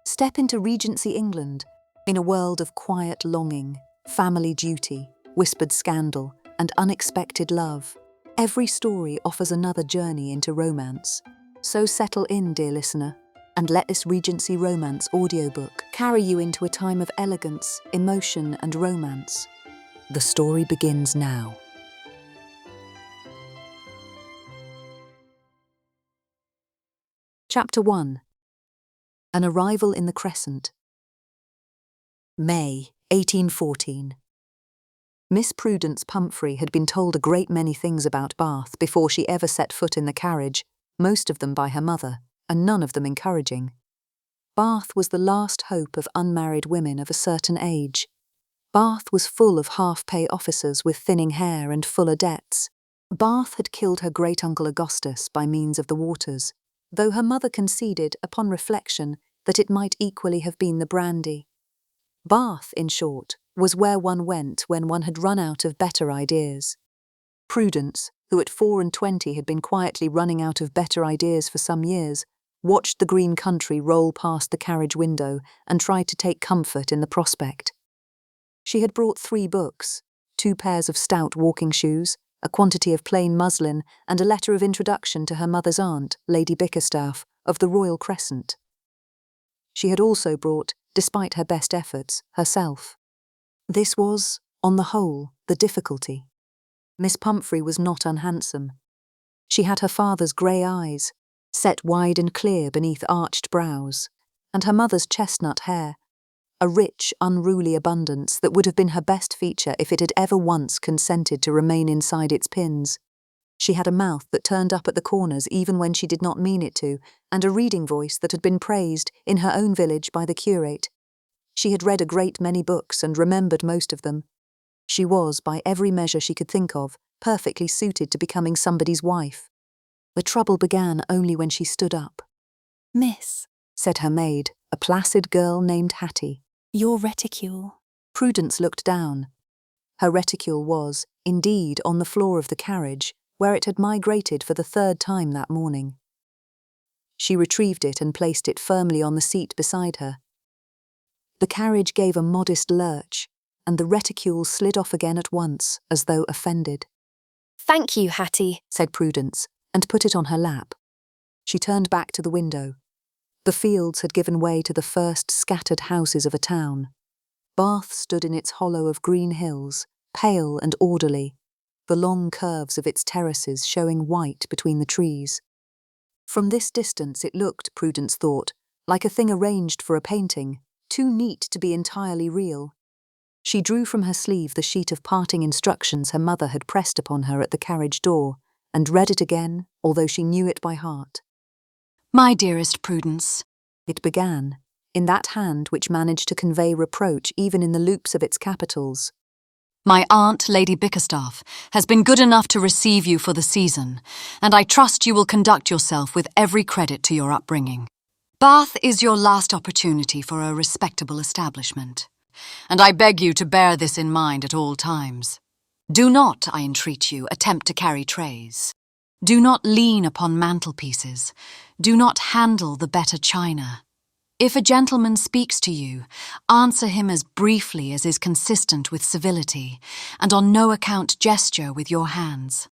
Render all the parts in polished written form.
Step into Regency, England, in a world of quiet longing, family duty, whispered scandal, and unexpected love. Every story offers another journey into romance. So settle in, dear listener, and let this Regency Romance audiobook carry you into a time of elegance, emotion, and romance. The story begins now. Chapter 1. An Arrival in the Crescent. May, 1814. Miss Prudence Pumphrey had been told a great many things about Bath before she ever set foot in the carriage, most of them by her mother, and none of them encouraging. Bath was the last hope of unmarried women of a certain age. Bath was full of half-pay officers with thinning hair and fuller debts. Bath had killed her great-uncle Augustus by means of the waters, though her mother conceded, upon reflection, that it might equally have been the brandy. Bath, in short, was where one went when one had run out of better ideas. Prudence, who at 24 had been quietly running out of better ideas for some years, watched the green country roll past the carriage window and tried to take comfort in the prospect. She had brought 3 books, 2 pairs of stout walking shoes, a quantity of plain muslin, and a letter of introduction to her mother's aunt, Lady Bickerstaffe, of the Royal Crescent. She had also brought, despite her best efforts, herself. This was, on the whole, the difficulty. Miss Pumphrey was not unhandsome. She had her father's grey eyes, set wide and clear beneath arched brows, and her mother's chestnut hair, a rich, unruly abundance that would have been her best feature if it had ever once consented to remain inside its pins. She had a mouth that turned up at the corners even when she did not mean it to, and a reading voice that had been praised, in her own village, by the curate. She had read a great many books and remembered most of them. She was, by every measure she could think of, perfectly suited to becoming somebody's wife. The trouble began only when she stood up. "Miss," said her maid, a placid girl named Hattie. "Your reticule." Prudence looked down. Her reticule was, indeed, on the floor of the carriage, where it had migrated for the 3rd time that morning. She retrieved it and placed it firmly on the seat beside her. The carriage gave a modest lurch, and the reticule slid off again at once, as though offended. "Thank you, Hattie," said Prudence, and put it on her lap. She turned back to the window. The fields had given way to the first scattered houses of a town. Bath stood in its hollow of green hills, pale and orderly, the long curves of its terraces showing white between the trees. From this distance it looked, Prudence thought, like a thing arranged for a painting, too neat to be entirely real. She drew from her sleeve the sheet of parting instructions her mother had pressed upon her at the carriage door, and read it again, although she knew it by heart. "My dearest Prudence," it began, in that hand which managed to convey reproach even in the loops of its capitals. "My aunt, Lady Bickerstaffe, has been good enough to receive you for the season, and I trust you will conduct yourself with every credit to your upbringing. Bath is your last opportunity for a respectable establishment, and I beg you to bear this in mind at all times. Do not, I entreat you, attempt to carry trays. Do not lean upon mantelpieces. Do not handle the better china. If a gentleman speaks to you, answer him as briefly as is consistent with civility, and on no account gesture with your hands."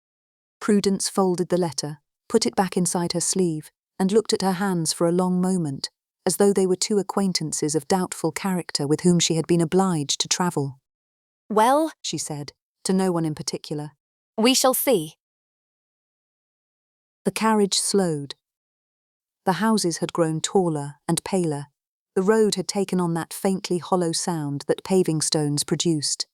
Prudence folded the letter, put it back inside her sleeve, and looked at her hands for a long moment, as though they were 2 acquaintances of doubtful character with whom she had been obliged to travel. "Well," she said, to no one in particular. "we shall see." The carriage slowed. The houses had grown taller and paler. The road had taken on that faintly hollow sound that paving stones produced.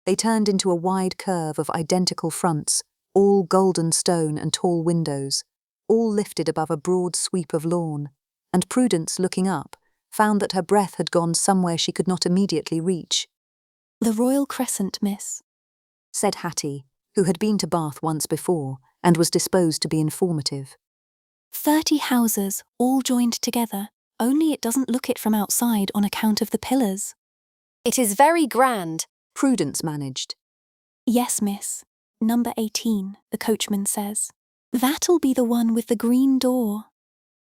They turned into a wide curve of identical fronts, all golden stone and tall windows, all lifted above a broad sweep of lawn, and Prudence, looking up, found that her breath had gone somewhere she could not immediately reach. "The Royal Crescent, miss," said Hattie, who had been to Bath once before and was disposed to be informative. 30 houses, all joined together, only it doesn't look it from outside on account of the pillars." "It is very grand," Prudence managed. "Yes, miss. Number 18, the coachman says. That'll be the one with the green door."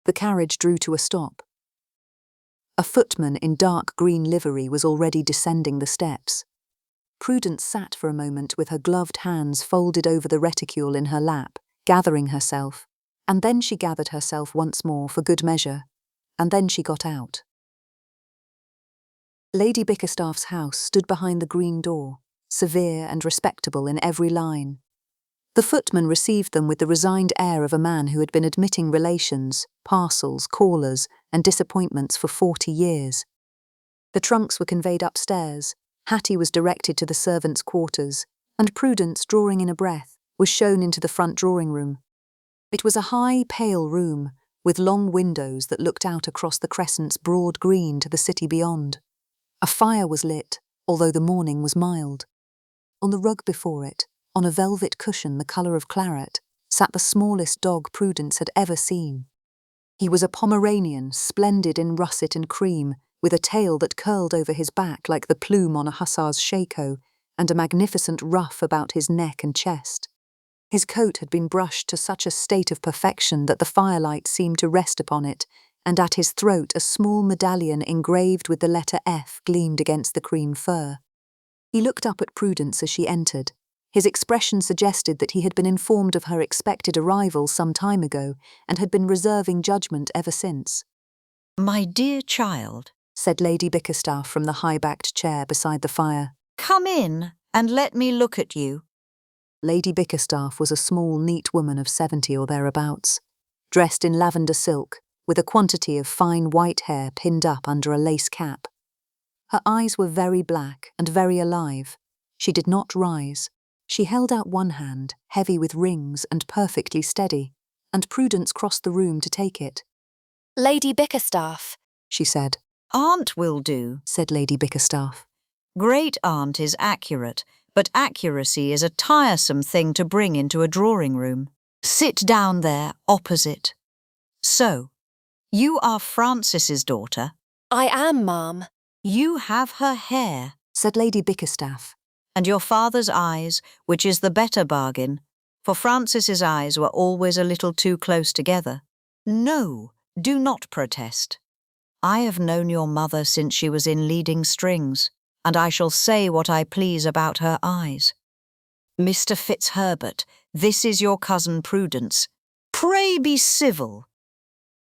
The carriage drew to a stop. A footman in dark green livery was already descending the steps. Prudence sat for a moment with her gloved hands folded over the reticule in her lap, gathering herself, and then she gathered herself once more for good measure, and then she got out. Lady Bickerstaff's house stood behind the green door, severe and respectable in every line. The footman received them with the resigned air of a man who had been admitting relations, parcels, callers, and disappointments for 40 years. The trunks were conveyed upstairs, Hattie was directed to the servants' quarters, and Prudence, drawing in a breath, was shown into the front drawing-room. It was a high, pale room, with long windows that looked out across the Crescent's broad green to the city beyond. A fire was lit, although the morning was mild. On the rug before it, on a velvet cushion the colour of claret, sat the smallest dog Prudence had ever seen. He was a Pomeranian, splendid in russet and cream, with a tail that curled over his back like the plume on a hussar's shako, and a magnificent ruff about his neck and chest. His coat had been brushed to such a state of perfection that the firelight seemed to rest upon it, and at his throat a small medallion engraved with the letter F gleamed against the cream fur. He looked up at Prudence as she entered. His expression suggested that he had been informed of her expected arrival some time ago and had been reserving judgment ever since. "My dear child," said Lady Bickerstaff from the high-backed chair beside the fire. "come in and let me look at you." Lady Bickerstaff was a small, neat woman of 70 or thereabouts, dressed in lavender silk, with a quantity of fine white hair pinned up under a lace cap. Her eyes were very black and very alive. She did not rise. She held out one hand, heavy with rings and perfectly steady, and Prudence crossed the room to take it. Lady Bickerstaff, she said. "Aunt will do," said Lady Bickerstaff. "Great aunt is accurate, but accuracy is a tiresome thing to bring into a drawing-room. Sit down there, opposite. So, you are Francis's daughter?" I am, ma'am. "You have her hair," said Lady Bickerstaff. "and your father's eyes, which is the better bargain, for Francis's eyes were always a little too close together. No, do not protest. I have known your mother since she was in leading strings, and I shall say what I please about her eyes. Mr. Fitzherbert, this is your cousin Prudence. Pray be civil.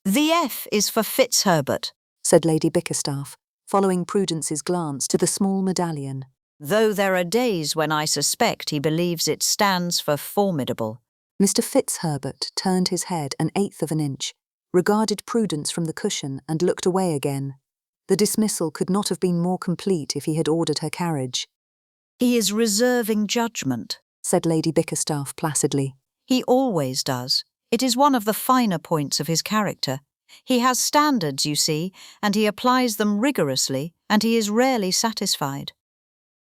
The F is for Fitzherbert," said Lady Bickerstaff, following Prudence's glance to the small medallion. "though there are days when I suspect he believes it stands for formidable." Mr. Fitzherbert turned his head an eighth of an inch, regarded Prudence from the cushion and looked away again. The dismissal could not have been more complete if he had ordered her carriage. "He is reserving judgment," said Lady Bickerstaff placidly. "He always does. It is one of the finer points of his character. He has standards, you see, and he applies them rigorously, and he is rarely satisfied.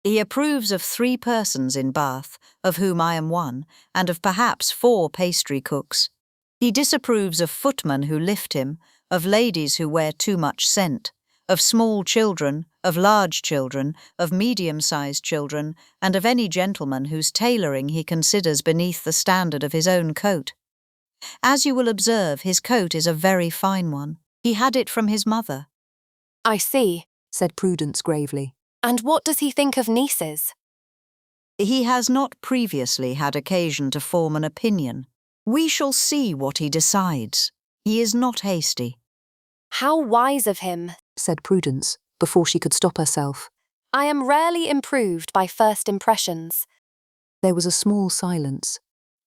He approves of 3 persons in Bath, of whom I am one, and of perhaps 4 pastry cooks. He disapproves of footmen who lift him, of ladies who wear too much scent, of small children, of large children, of medium-sized children, and of any gentleman whose tailoring he considers beneath the standard of his own coat. As you will observe, his coat is a very fine one. He had it from his mother." I see, said Prudence gravely. And what does he think of nieces? "He has not previously had occasion to form an opinion. We shall see what he decides. He is not hasty." How wise of him, said Prudence, before she could stop herself. I am rarely improved by first impressions. There was a small silence.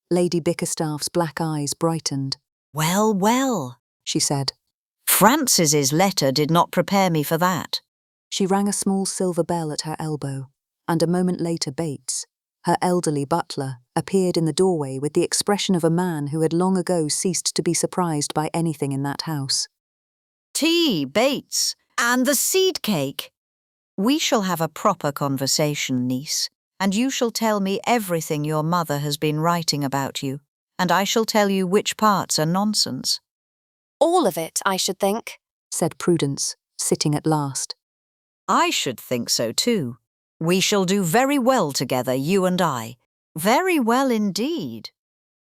Lady Bickerstaff's black eyes brightened. "Well, well," she said. "Francis's letter did not prepare me for that." She rang a small silver bell at her elbow, and a moment later Bates, her elderly butler, appeared in the doorway with the expression of a man who had long ago ceased to be surprised by anything in that house. "Tea, Bates, and the seed cake. We shall have a proper conversation, niece, and you shall tell me everything your mother has been writing about you, and I shall tell you which parts are nonsense." All of it, I should think, said Prudence, sitting at last. "I should think so too. We shall do very well together, you and I. Very well indeed."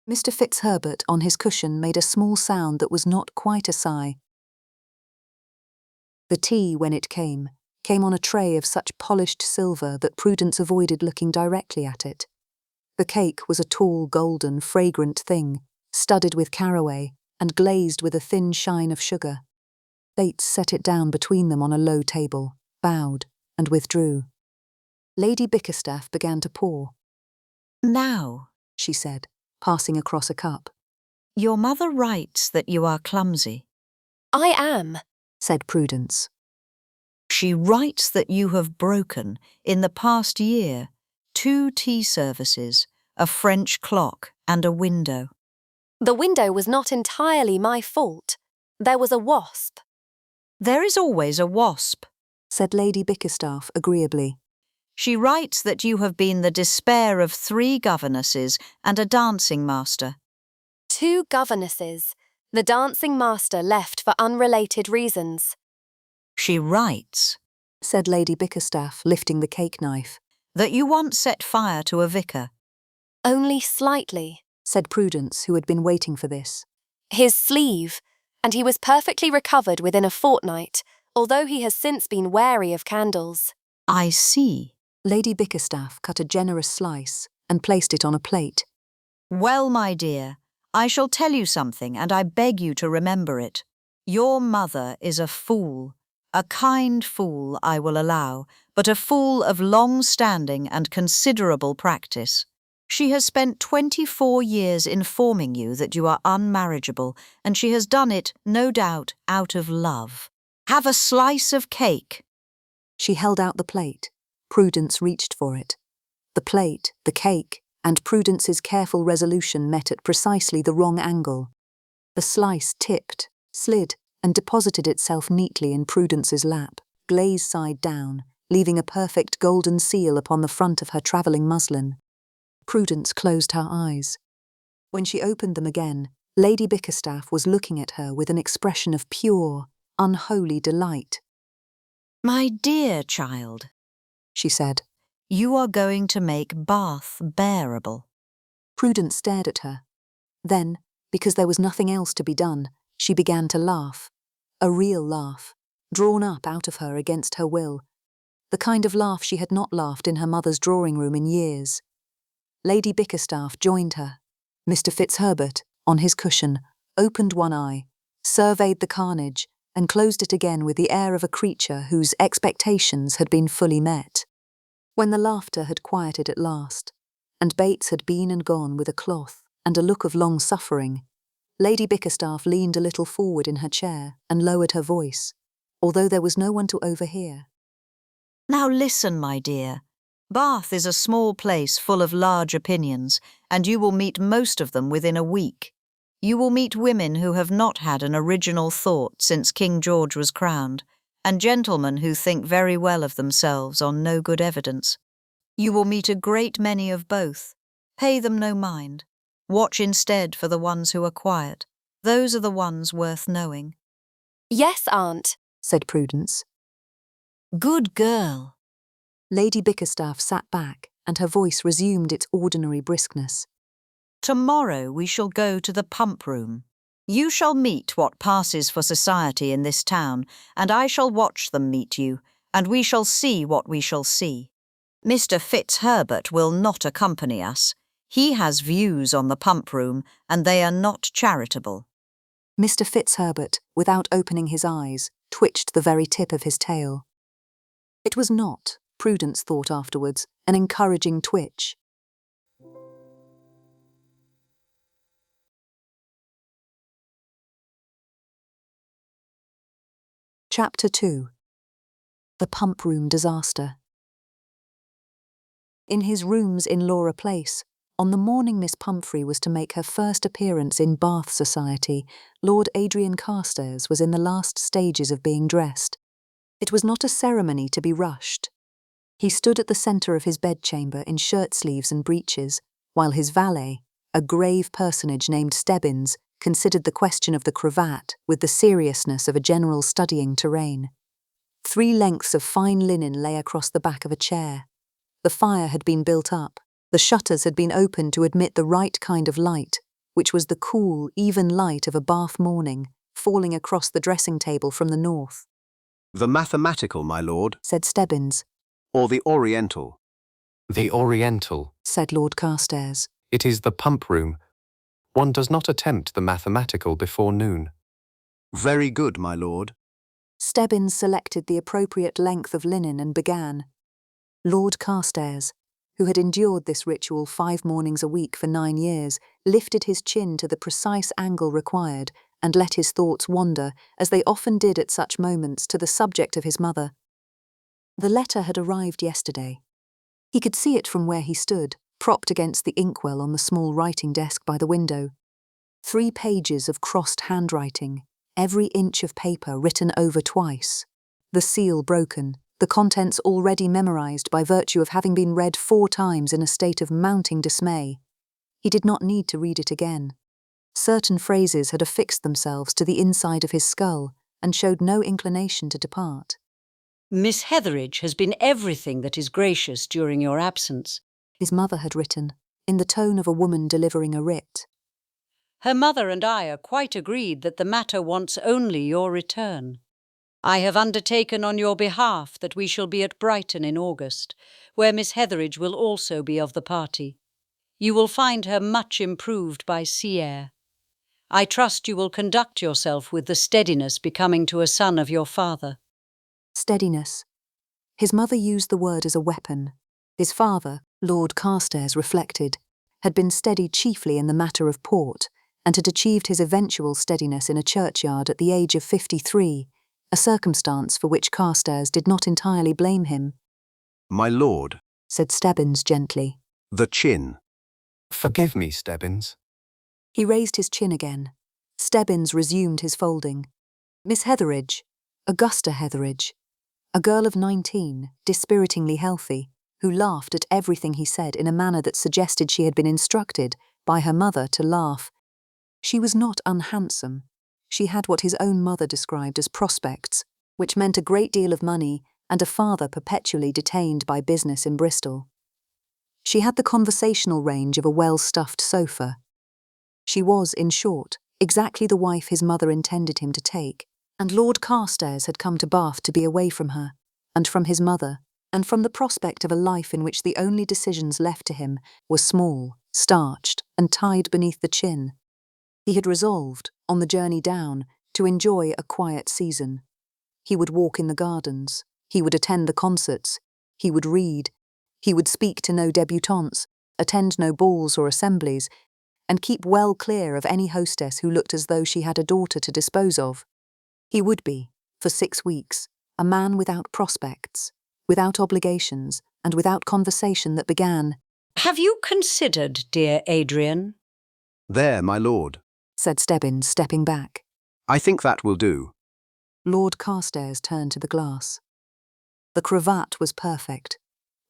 Mr. Fitzherbert on his cushion made a small sound that was not quite a sigh. The tea, when it came on a tray of such polished silver that Prudence avoided looking directly at it. The cake was a tall, golden, fragrant thing, studded with caraway and glazed with a thin shine of sugar. Bates set it down between them on a low table, bowed, and withdrew. Lady Bickerstaff began to pour. "Now," she said, passing across a cup. "your mother writes that you are clumsy. I am, said Prudence. She writes that you have broken, in the past year, 2 tea services, a French clock, and a window." The window was not entirely my fault. There was a wasp. "There is always a wasp," said Lady Bickerstaff agreeably. "She writes that you have been the despair of 3 governesses and a dancing master." 2 governesses. The dancing master left for unrelated reasons. "She writes," said Lady Bickerstaff, lifting the cake knife, "that you once set fire to a vicar." Only slightly. said Prudence, who had been waiting for this. His sleeve, and he was perfectly recovered within a fortnight, although he has since been wary of candles. "I see." Lady Bickerstaff cut a generous slice and placed it on a plate. "Well, my dear, I shall tell you something, and I beg you to remember it. Your mother is a fool. A kind fool, I will allow, but a fool of long standing and considerable practice. She has spent 24 years informing you that you are unmarriageable, and she has done it, no doubt, out of love. Have a slice of cake." She held out the plate. Prudence reached for it. The plate, the cake, and Prudence's careful resolution met at precisely the wrong angle. The slice tipped, slid, and deposited itself neatly in Prudence's lap, glaze side down, leaving a perfect golden seal upon the front of her travelling muslin. Prudence closed her eyes. When she opened them again, Lady Bickerstaff was looking at her with an expression of pure, unholy delight. "My dear child," she said, "you are going to make Bath bearable." Prudence stared at her. Then, because there was nothing else to be done, she began to laugh. A real laugh, drawn up out of her against her will. The kind of laugh she had not laughed in her mother's drawing room in years. Lady Bickerstaff joined her. Mr. Fitzherbert, on his cushion, opened one eye, surveyed the carnage, and closed it again with the air of a creature whose expectations had been fully met. When the laughter had quieted at last, and Bates had been and gone with a cloth and a look of long suffering, Lady Bickerstaff leaned a little forward in her chair and lowered her voice, although there was no one to overhear. "Now listen, my dear. Bath is a small place full of large opinions, and you will meet most of them within a week. You will meet women who have not had an original thought since King George was crowned, and gentlemen who think very well of themselves on no good evidence. You will meet a great many of both. Pay them no mind. Watch instead for the ones who are quiet. Those are the ones worth knowing." "Yes, Aunt," said Prudence. "Good girl." Lady Bickerstaff sat back, and her voice resumed its ordinary briskness. "Tomorrow we shall go to the pump room. You shall meet what passes for society in this town, and I shall watch them meet you, and we shall see what we shall see. Mr. Fitzherbert will not accompany us. He has views on the pump room, and they are not charitable." Mr. Fitzherbert, without opening his eyes, twitched the very tip of his tail. It was not, Prudence thought afterwards, an encouraging twitch. Chapter 2. The Pump Room Disaster. In his rooms in Laura Place, on the morning Miss Pumphrey was to make her first appearance in Bath Society, Lord Adrian Carstairs was in the last stages of being dressed. It was not a ceremony to be rushed. He stood at the centre of his bedchamber in shirt-sleeves and breeches, while his valet, a grave personage named Stebbins, considered the question of the cravat with the seriousness of a general studying terrain. 3 lengths of fine linen lay across the back of a chair. The fire had been built up. The shutters had been opened to admit the right kind of light, which was the cool, even light of a Bath morning, falling across the dressing table from the north. The mathematical, my lord, said Stebbins. or the oriental? The Oriental. Said Lord Carstairs. It is the pump room. One does not attempt the mathematical before noon. Very good, my lord. Stebbins selected the appropriate length of linen and began. Lord Carstairs, who had endured this ritual 5 mornings a week for 9 years, lifted his chin to the precise angle required and let his thoughts wander, as they often did at such moments, to the subject of his mother. The letter had arrived yesterday. He could see it from where he stood, propped against the inkwell on the small writing desk by the window. 3 pages of crossed handwriting, every inch of paper written over twice, the seal broken, the contents already memorized by virtue of having been read 4 times in a state of mounting dismay. He did not need to read it again. Certain phrases had affixed themselves to the inside of his skull and showed no inclination to depart. Miss Hetheridge has been everything that is gracious during your absence. His mother had written, in the tone of a woman delivering a writ. Her mother and I are quite agreed that the matter wants only your return. I have undertaken on your behalf that we shall be at Brighton in August, where Miss Hetheridge will also be of the party. You will find her much improved by sea air. I trust you will conduct yourself with the steadiness becoming to a son of your father. Steadiness. His mother used the word as a weapon. His father, Lord Carstairs reflected, had been steady chiefly in the matter of port, and had achieved his eventual steadiness in a churchyard at the age of 53, a circumstance for which Carstairs did not entirely blame him. My lord, Said Stebbins gently. the chin. Forgive me, Stebbins. He raised his chin again. Stebbins resumed his folding. Miss Hetheridge, Augusta Hetheridge, a girl of 19, dispiritingly healthy, who laughed at everything he said in a manner that suggested she had been instructed by her mother to laugh. She was not unhandsome. She had what his own mother described as prospects, which meant a great deal of money and a father perpetually detained by business in Bristol. She had the conversational range of a well-stuffed sofa. She was, in short, exactly the wife his mother intended him to take, and Lord Carstairs had come to Bath to be away from her, and from his mother, and from the prospect of a life in which the only decisions left to him were small, starched, and tied beneath the chin. He had resolved, on the journey down, to enjoy a quiet season. He would walk in the gardens, he would attend the concerts, he would read, he would speak to no debutantes, attend no balls or assemblies, and keep well clear of any hostess who looked as though she had a daughter to dispose of. He would be, for 6 weeks, a man without prospects, without obligations, and without conversation that began, Have you considered, dear Adrian? There, my lord. said Stebbins, stepping back. I think that will do. Lord Carstairs turned to the glass. The cravat was perfect.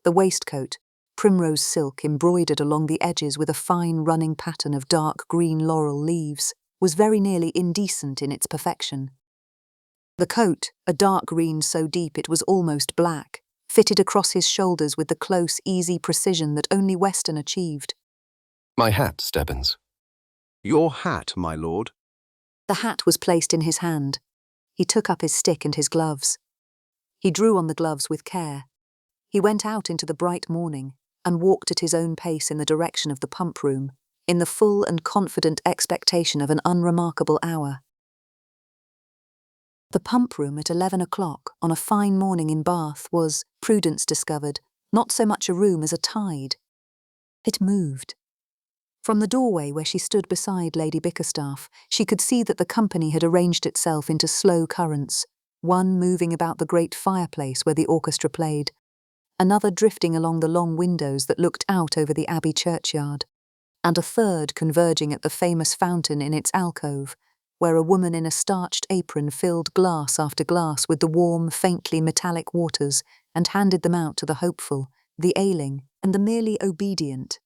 The waistcoat, primrose silk embroidered along the edges with a fine running pattern of dark green laurel leaves, was very nearly indecent in its perfection. The coat, a dark green so deep it was almost black, fitted across his shoulders with the close, easy precision that only Weston achieved. My hat, Stebbins. Your hat, my lord. The hat was placed in his hand. He took up his stick and his gloves. He drew on the gloves with care. He went out into the bright morning and walked at his own pace in the direction of the pump room, in the full and confident expectation of an unremarkable hour. The pump room at 11 o'clock on a fine morning in Bath was, Prudence discovered, not so much a room as a tide. It moved. From the doorway where she stood beside Lady Bickerstaffe, she could see that the company had arranged itself into slow currents, one moving about the great fireplace where the orchestra played, another drifting along the long windows that looked out over the Abbey churchyard, and a third converging at the famous fountain in its alcove, where a woman in a starched apron filled glass after glass with the warm, faintly metallic waters and handed them out to the hopeful, the ailing, and the merely obedient.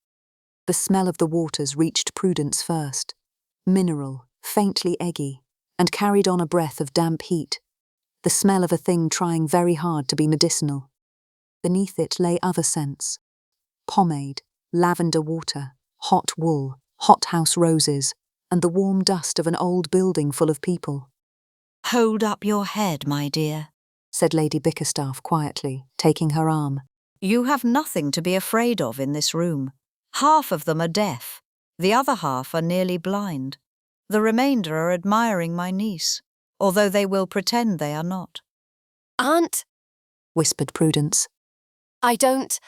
The smell of the waters reached Prudence first, mineral, faintly eggy, and carried on a breath of damp heat, the smell of a thing trying very hard to be medicinal. Beneath it lay other scents: pomade, lavender water, hot wool, hothouse roses, and the warm dust of an old building full of people. Hold up your head, my dear, said Lady Bickerstaff quietly, taking her arm. You have nothing to be afraid of in this room. Half of them are deaf. The other half are nearly blind. The remainder are admiring my niece, although they will pretend they are not. Aunt, Whispered Prudence. I don't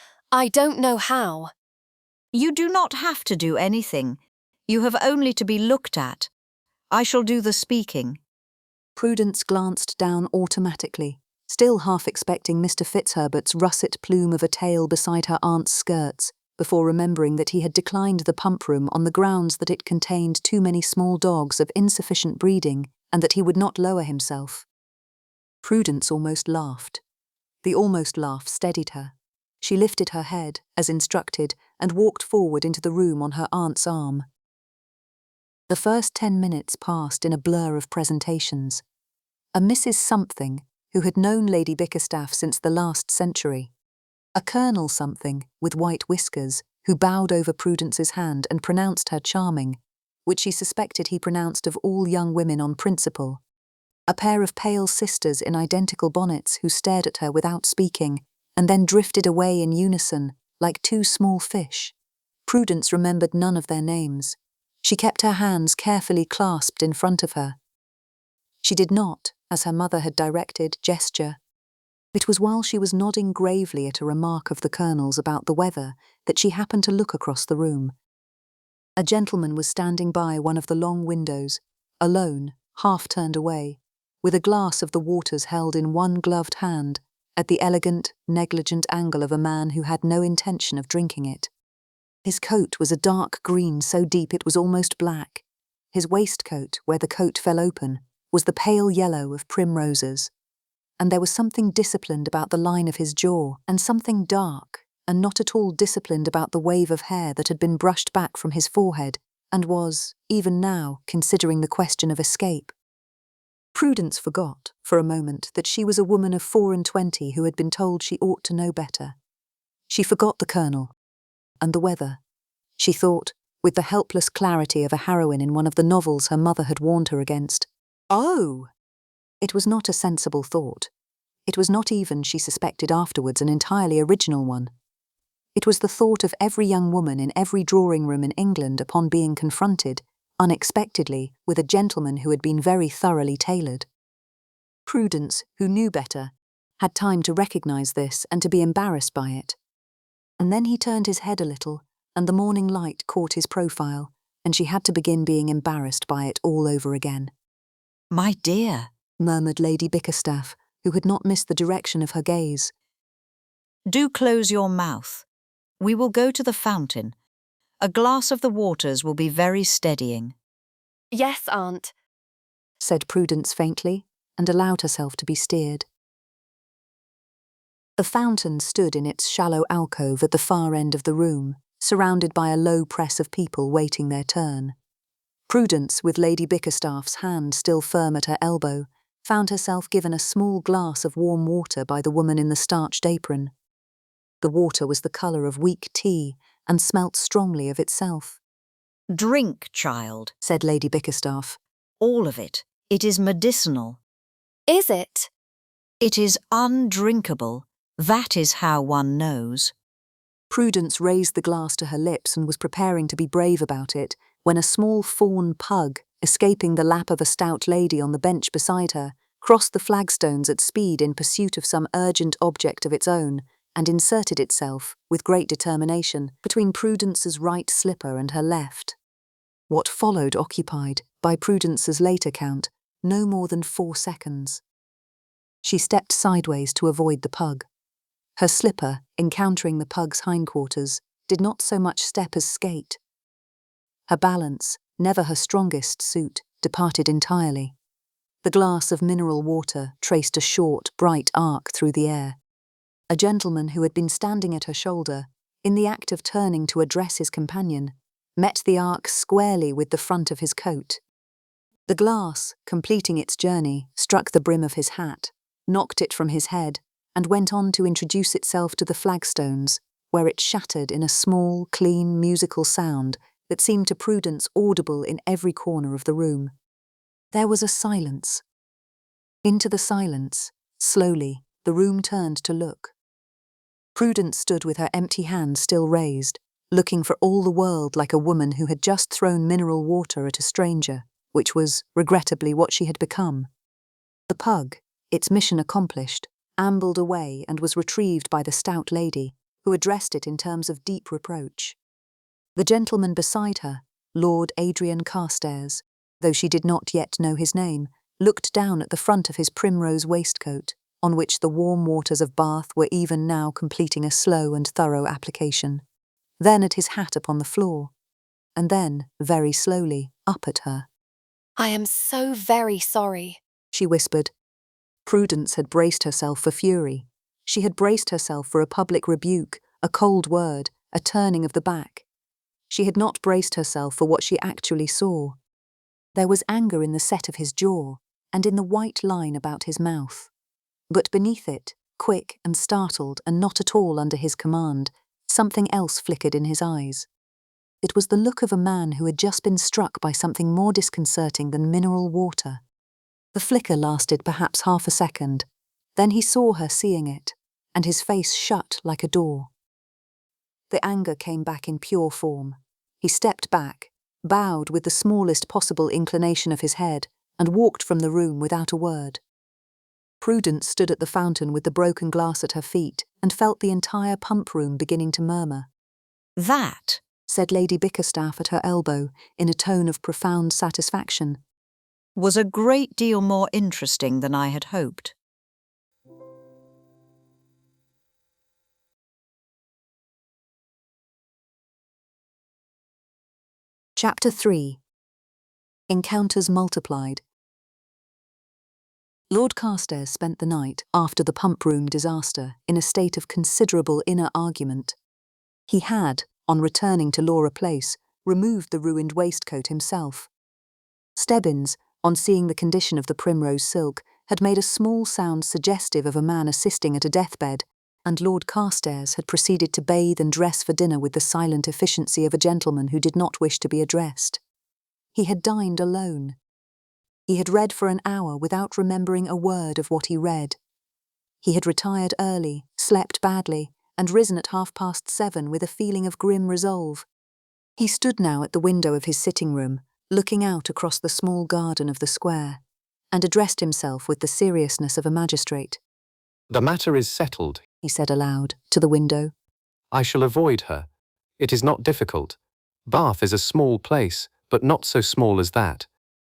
know how. You do not have to do anything. You have only to be looked at. I shall do the speaking. Prudence glanced down automatically, still half expecting Mr. Fitzherbert's russet plume of a tail beside her aunt's skirts, before remembering that he had declined the pump room on the grounds that it contained too many small dogs of insufficient breeding and that he would not lower himself. Prudence almost laughed. The almost laugh steadied her. She lifted her head, as instructed, and walked forward into the room on her aunt's arm. The first 10 minutes passed in a blur of presentations. A Mrs. Something, who had known Lady Bickerstaff since the last century. A Colonel Something, with white whiskers, who bowed over Prudence's hand and pronounced her charming, which she suspected he pronounced of all young women on principle. A pair of pale sisters in identical bonnets who stared at her without speaking, and then drifted away in unison, like two small fish. Prudence remembered none of their names. She kept her hands carefully clasped in front of her. She did not, as her mother had directed, gesture. It was while she was nodding gravely at a remark of the Colonel's about the weather that she happened to look across the room. A gentleman was standing by one of the long windows, alone, half turned away, with a glass of the waters held in one gloved hand, at the elegant, negligent angle of a man who had no intention of drinking it. His coat was a dark green so deep it was almost black. His waistcoat, where the coat fell open, was the pale yellow of primroses. And there was something disciplined about the line of his jaw, and something dark, and not at all disciplined about the wave of hair that had been brushed back from his forehead, and was, even now, considering the question of escape. Prudence forgot, for a moment, that she was a woman of 24 who had been told she ought to know better. She forgot the Colonel, and the weather. She thought, with the helpless clarity of a heroine in one of the novels her mother had warned her against, "Oh!" It was not a sensible thought. It was not even, she suspected afterwards, an entirely original one. It was the thought of every young woman in every drawing-room in England upon being confronted, unexpectedly, with a gentleman who had been very thoroughly tailored. Prudence, who knew better, had time to recognise this and to be embarrassed by it. And then he turned his head a little, and the morning light caught his profile, and she had to begin being embarrassed by it all over again. My dear, murmured Lady Bickerstaff, who had not missed the direction of her gaze. Do close your mouth. We will go to the fountain. A glass of the waters will be very steadying. Yes, Aunt, said Prudence faintly, and allowed herself to be steered. The fountain stood in its shallow alcove at the far end of the room, surrounded by a low press of people waiting their turn. Prudence, with Lady Bickerstaff's hand still firm at her elbow, found herself given a small glass of warm water by the woman in the starched apron. The water was the colour of weak tea and smelt strongly of itself. Drink, child, said Lady Bickerstaff. All of it. It is medicinal. Is it? It is undrinkable. That is how one knows. Prudence raised the glass to her lips and was preparing to be brave about it, when a small fawn pug, escaping the lap of a stout lady on the bench beside her, crossed the flagstones at speed in pursuit of some urgent object of its own, and inserted itself, with great determination, between Prudence's right slipper and her left. What followed occupied, by Prudence's later count, no more than 4 seconds. She stepped sideways to avoid the pug. Her slipper, encountering the pug's hindquarters, did not so much step as skate. Her balance, never her strongest suit, departed entirely. The glass of mineral water traced a short, bright arc through the air. A gentleman who had been standing at her shoulder, in the act of turning to address his companion, met the arc squarely with the front of his coat. The glass, completing its journey, struck the brim of his hat, knocked it from his head, and went on to introduce itself to the flagstones, where it shattered in a small, clean, musical sound that seemed to Prudence audible in every corner of the room. There was a silence. Into the silence, Slowly, the room turned to look. Prudence stood with her empty hand still raised, looking for all the world like a woman who had just thrown mineral water at a stranger, which was, regrettably, what she had become. The pug, its mission accomplished, ambled away and was retrieved by the stout lady, who addressed it in terms of deep reproach. The gentleman beside her, Lord Adrian Carstairs, though she did not yet know his name, looked down at the front of his primrose waistcoat, on which the warm waters of Bath were even now completing a slow and thorough application, then at his hat upon the floor, and then, very slowly, up at her. I am so very sorry, She whispered. Prudence had braced herself for fury. She had braced herself for a public rebuke, a cold word, a turning of the back. She had not braced herself for what she actually saw. There was anger in the set of his jaw, and in the white line about his mouth. But beneath it, quick and startled and not at all under his command, something else flickered in his eyes. It was the look of a man who had just been struck by something more disconcerting than mineral water. The flicker lasted perhaps half a second. Then he saw her seeing it, and his face shut like a door. The anger came back in pure form. He stepped back, bowed with the smallest possible inclination of his head, and walked from the room without a word. Prudence stood at the fountain with the broken glass at her feet and felt the entire pump room beginning to murmur. That, Said Lady Bickerstaff at her elbow, in a tone of profound satisfaction. was a great deal more interesting than I had hoped. Chapter 3. Encounters Multiplied. Lord Carstairs spent the night, after the pump room disaster, in a state of considerable inner argument. He had, on returning to Laura Place, removed the ruined waistcoat himself. Stebbins, on seeing the condition of the primrose silk, had made a small sound suggestive of a man assisting at a deathbed, and Lord Carstairs had proceeded to bathe and dress for dinner with the silent efficiency of a gentleman who did not wish to be addressed. He had dined alone. He had read for an hour without remembering a word of what he read. He had retired early, slept badly, and risen at 7:30 with a feeling of grim resolve. He stood now at the window of his sitting-room, looking out across the small garden of the square, and addressed himself with the seriousness of a magistrate. The matter is settled. He said aloud, to the window. I shall avoid her. It is not difficult. Bath is a small place, but not so small as that.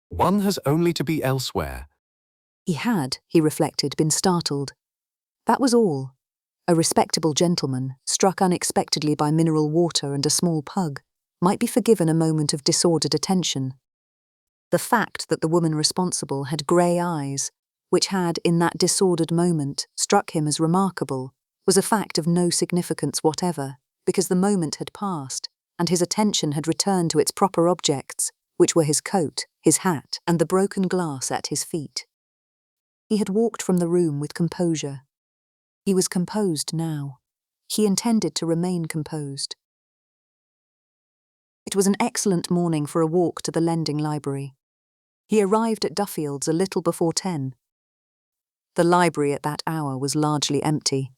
One has only to be elsewhere. He had, he reflected, been startled. That was all. A respectable gentleman, struck unexpectedly by mineral water and a small pug, might be forgiven a moment of disordered attention. The fact that the woman responsible had grey eyes, which had, in that disordered moment, struck him as remarkable, was a fact of no significance whatever, because the moment had passed, and his attention had returned to its proper objects, which were his coat, his hat, and the broken glass at his feet. He had walked from the room with composure. He was composed now. He intended to remain composed. It was an excellent morning for a walk to the lending library. He arrived at Duffield's a little before 10. The library at that hour was largely empty.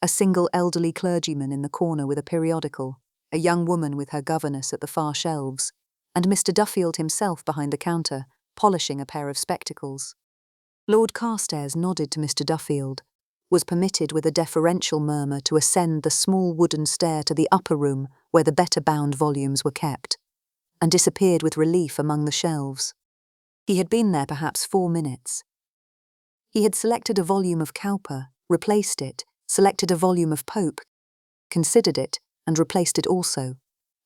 A single elderly clergyman in the corner with a periodical, a young woman with her governess at the far shelves, and Mr. Duffield himself behind the counter, polishing a pair of spectacles. Lord Carstairs nodded to Mr. Duffield, was permitted with a deferential murmur to ascend the small wooden stair to the upper room where the better-bound volumes were kept, and disappeared with relief among the shelves. He had been there perhaps 4 minutes. He had selected a volume of Cowper, replaced it, selected a volume of Pope, considered it, and replaced it also,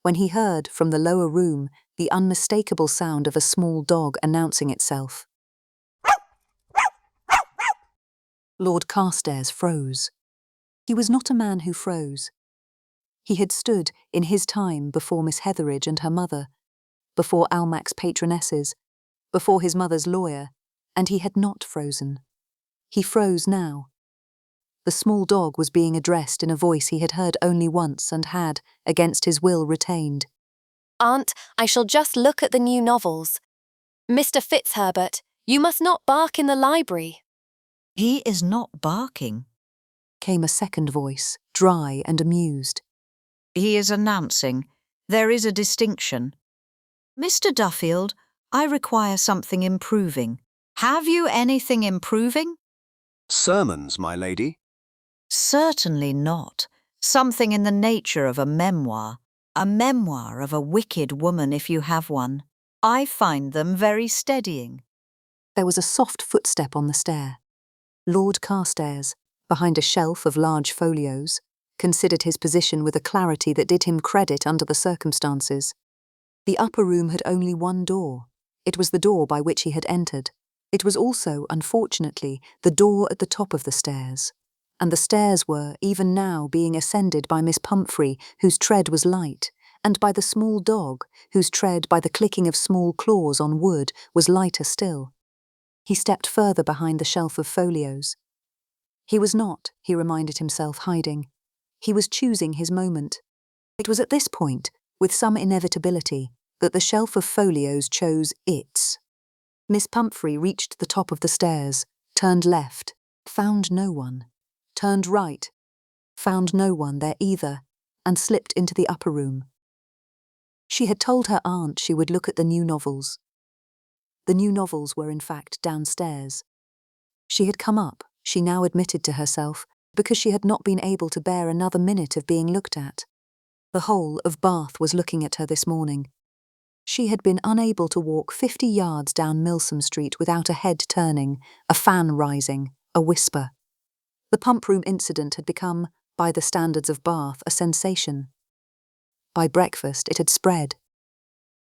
when he heard, from the lower room, the unmistakable sound of a small dog announcing itself. Lord Carstairs froze. He was not a man who froze. He had stood, in his time, before Miss Hetheridge and her mother, before Almac's patronesses, before his mother's lawyer, and he had not frozen. He froze now. The small dog was being addressed in a voice he had heard only once and had, against his will, retained. Aunt, I shall just look at the new novels. Mr. Fitzherbert, you must not bark in the library. He is not barking. came a second voice, dry and amused. He is announcing. There is a distinction. Mr. Duffield, I require something improving. Have you anything improving? Sermons, my lady. Certainly not. Something in the nature of a memoir. A memoir of a wicked woman if you have one. I find them very steadying. There was a soft footstep on the stair. Lord Carstairs, behind a shelf of large folios, considered his position with a clarity that did him credit under the circumstances. The upper room had only one door. It was the door by which he had entered. It was also, unfortunately, the door at the top of the stairs. And the stairs were, even now, being ascended by Miss Pumphrey, whose tread was light, and by the small dog, whose tread, by the clicking of small claws on wood, was lighter still. He stepped further behind the shelf of folios. He was not, he reminded himself, hiding. He was choosing his moment. It was at this point, with some inevitability, that the shelf of folios chose its. Miss Pumphrey reached the top of the stairs, turned left, found no one, turned right, found no one there either, and slipped into the upper room. She had told her aunt she would look at the new novels. The new novels were in fact downstairs. She had come up, she now admitted to herself, because she had not been able to bear another minute of being looked at. The whole of Bath was looking at her this morning. She had been unable to walk 50 yards down Milsom Street without a head turning, a fan rising, a whisper. The pump room incident had become, by the standards of Bath, a sensation. By breakfast it had spread.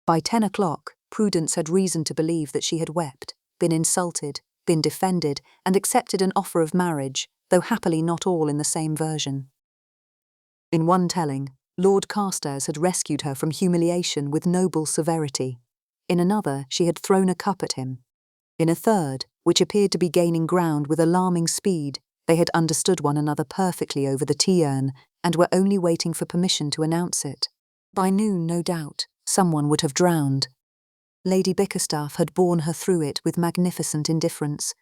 By 10 o'clock, Prudence had reason to believe that she had wept, been insulted, been defended, and accepted an offer of marriage, though happily not all in the same version. In one telling, Lord Carstairs had rescued her from humiliation with noble severity. In another, she had thrown a cup at him. In a third, which appeared to be gaining ground with alarming speed, they had understood one another perfectly over the tea-urn and were only waiting for permission to announce it. By noon, no doubt, someone would have drowned. Lady Bickerstaff had borne her through it with magnificent indifference.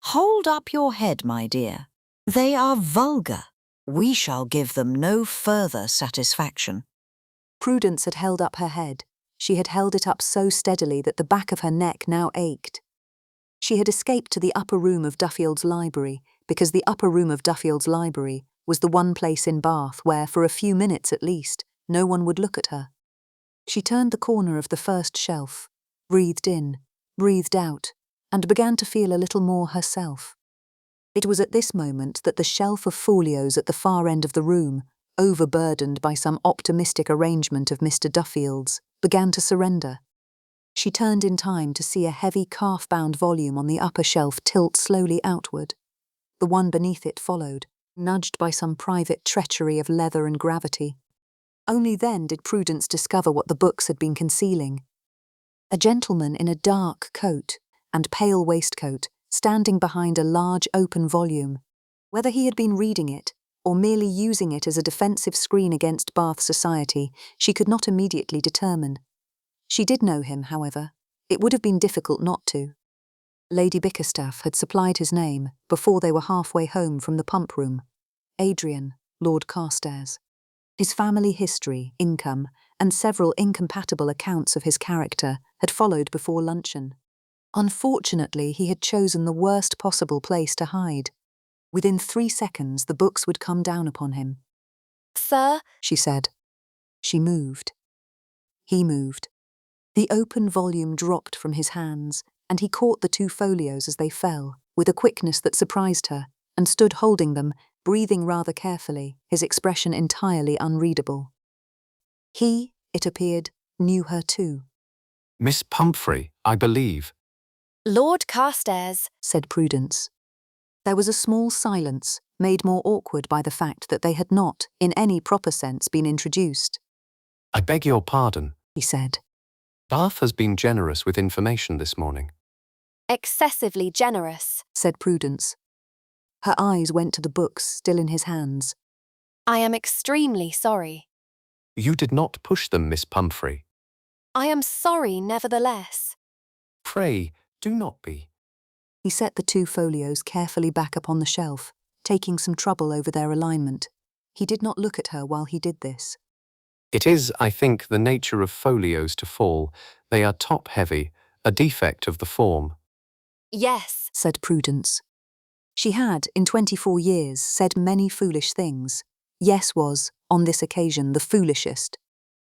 Hold up your head, my dear. They are vulgar. We shall give them no further satisfaction. Prudence had held up her head. She had held it up so steadily that the back of her neck now ached. She had escaped to the upper room of Duffield's library, because the upper room of Duffield's library was the one place in Bath where, for a few minutes at least, no one would look at her. She turned the corner of the first shelf, breathed in, breathed out, and began to feel a little more herself. It was at this moment that the shelf of folios at the far end of the room, overburdened by some optimistic arrangement of Mr. Duffield's, began to surrender. She turned in time to see a heavy calf-bound volume on the upper shelf tilt slowly outward. The one beneath it followed, nudged by some private treachery of leather and gravity. Only then did Prudence discover what the books had been concealing. A gentleman in a dark coat and pale waistcoat, standing behind a large open volume. Whether he had been reading it, or merely using it as a defensive screen against Bath society, she could not immediately determine. She did know him, however. It would have been difficult not to. Lady Bickerstaff had supplied his name before they were halfway home from the pump room. Adrian, Lord Carstairs. His family history, income, and several incompatible accounts of his character had followed before luncheon. Unfortunately, he had chosen the worst possible place to hide. Within 3 seconds, the books would come down upon him. Sir, She said. She moved. He moved. The open volume dropped from his hands, and he caught the 2 folios as they fell, with a quickness that surprised her, and stood holding them, breathing rather carefully, his expression entirely unreadable. He, it appeared, knew her too. Miss Pumphrey, I believe. Lord Carstairs, Said Prudence. There was a small silence, made more awkward by the fact that they had not, in any proper sense, been introduced. I beg your pardon. He said. Bath has been generous with information this morning. excessively generous. Said Prudence. Her eyes went to the books still in his hands. I am extremely sorry. You did not push them, Miss Pumphrey. I am sorry nevertheless. Pray, do not be. He set the 2 folios carefully back upon the shelf, taking some trouble over their alignment. He did not look at her while he did this. It is, I think, the nature of folios to fall. They are top-heavy, a defect of the form. Yes, Said Prudence. She had, in 24 years, said many foolish things. Yes was, on this occasion, the foolishest.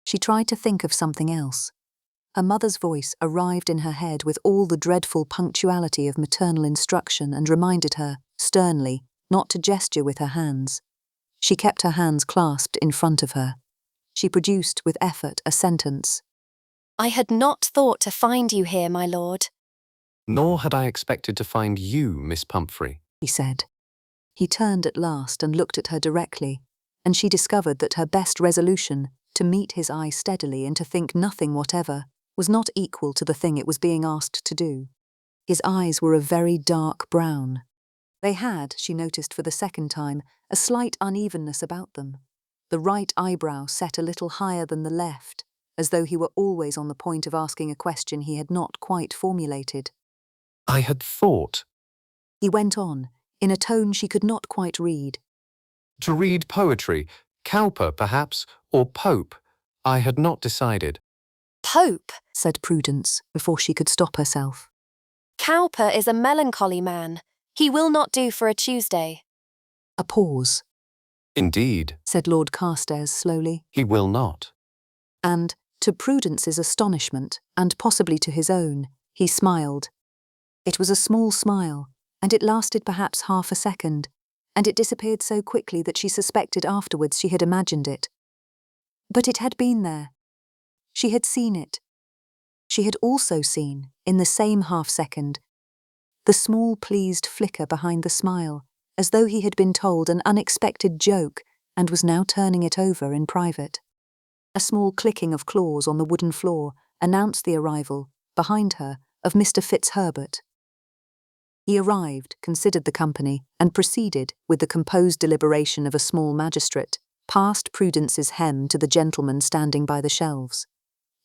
She tried to think of something else. Her mother's voice arrived in her head with all the dreadful punctuality of maternal instruction and reminded her, sternly, not to gesture with her hands. She kept her hands clasped in front of her. She produced with effort a sentence. I had not thought to find you here, my lord. Nor had I expected to find you, Miss Pumphrey. He said. He turned at last and looked at her directly, and she discovered that her best resolution, to meet his eye steadily and to think nothing whatever, was not equal to the thing it was being asked to do. His eyes were a very dark brown. They had, she noticed for the second time, a slight unevenness about them. The right eyebrow set a little higher than the left, as though he were always on the point of asking a question he had not quite formulated. I had thought He went on, in a tone she could not quite read. to read poetry, Cowper, perhaps, or Pope. I had not decided. Pope, Said Prudence, before she could stop herself. Cowper is a melancholy man. He will not do for a Tuesday. A pause. Indeed, Said Lord Carstairs slowly. he will not. And, to Prudence's astonishment, and possibly to his own, he smiled. It was a small smile, and it lasted perhaps half a second, and it disappeared so quickly that she suspected afterwards she had imagined it. But it had been there. She had seen it. She had also seen, in the same half-second, the small pleased flicker behind the smile, as though he had been told an unexpected joke and was now turning it over in private. A small clicking of claws on the wooden floor announced the arrival, behind her, of Mr. Fitzherbert. He arrived, considered the company, and proceeded, with the composed deliberation of a small magistrate, past Prudence's hem to the gentleman standing by the shelves.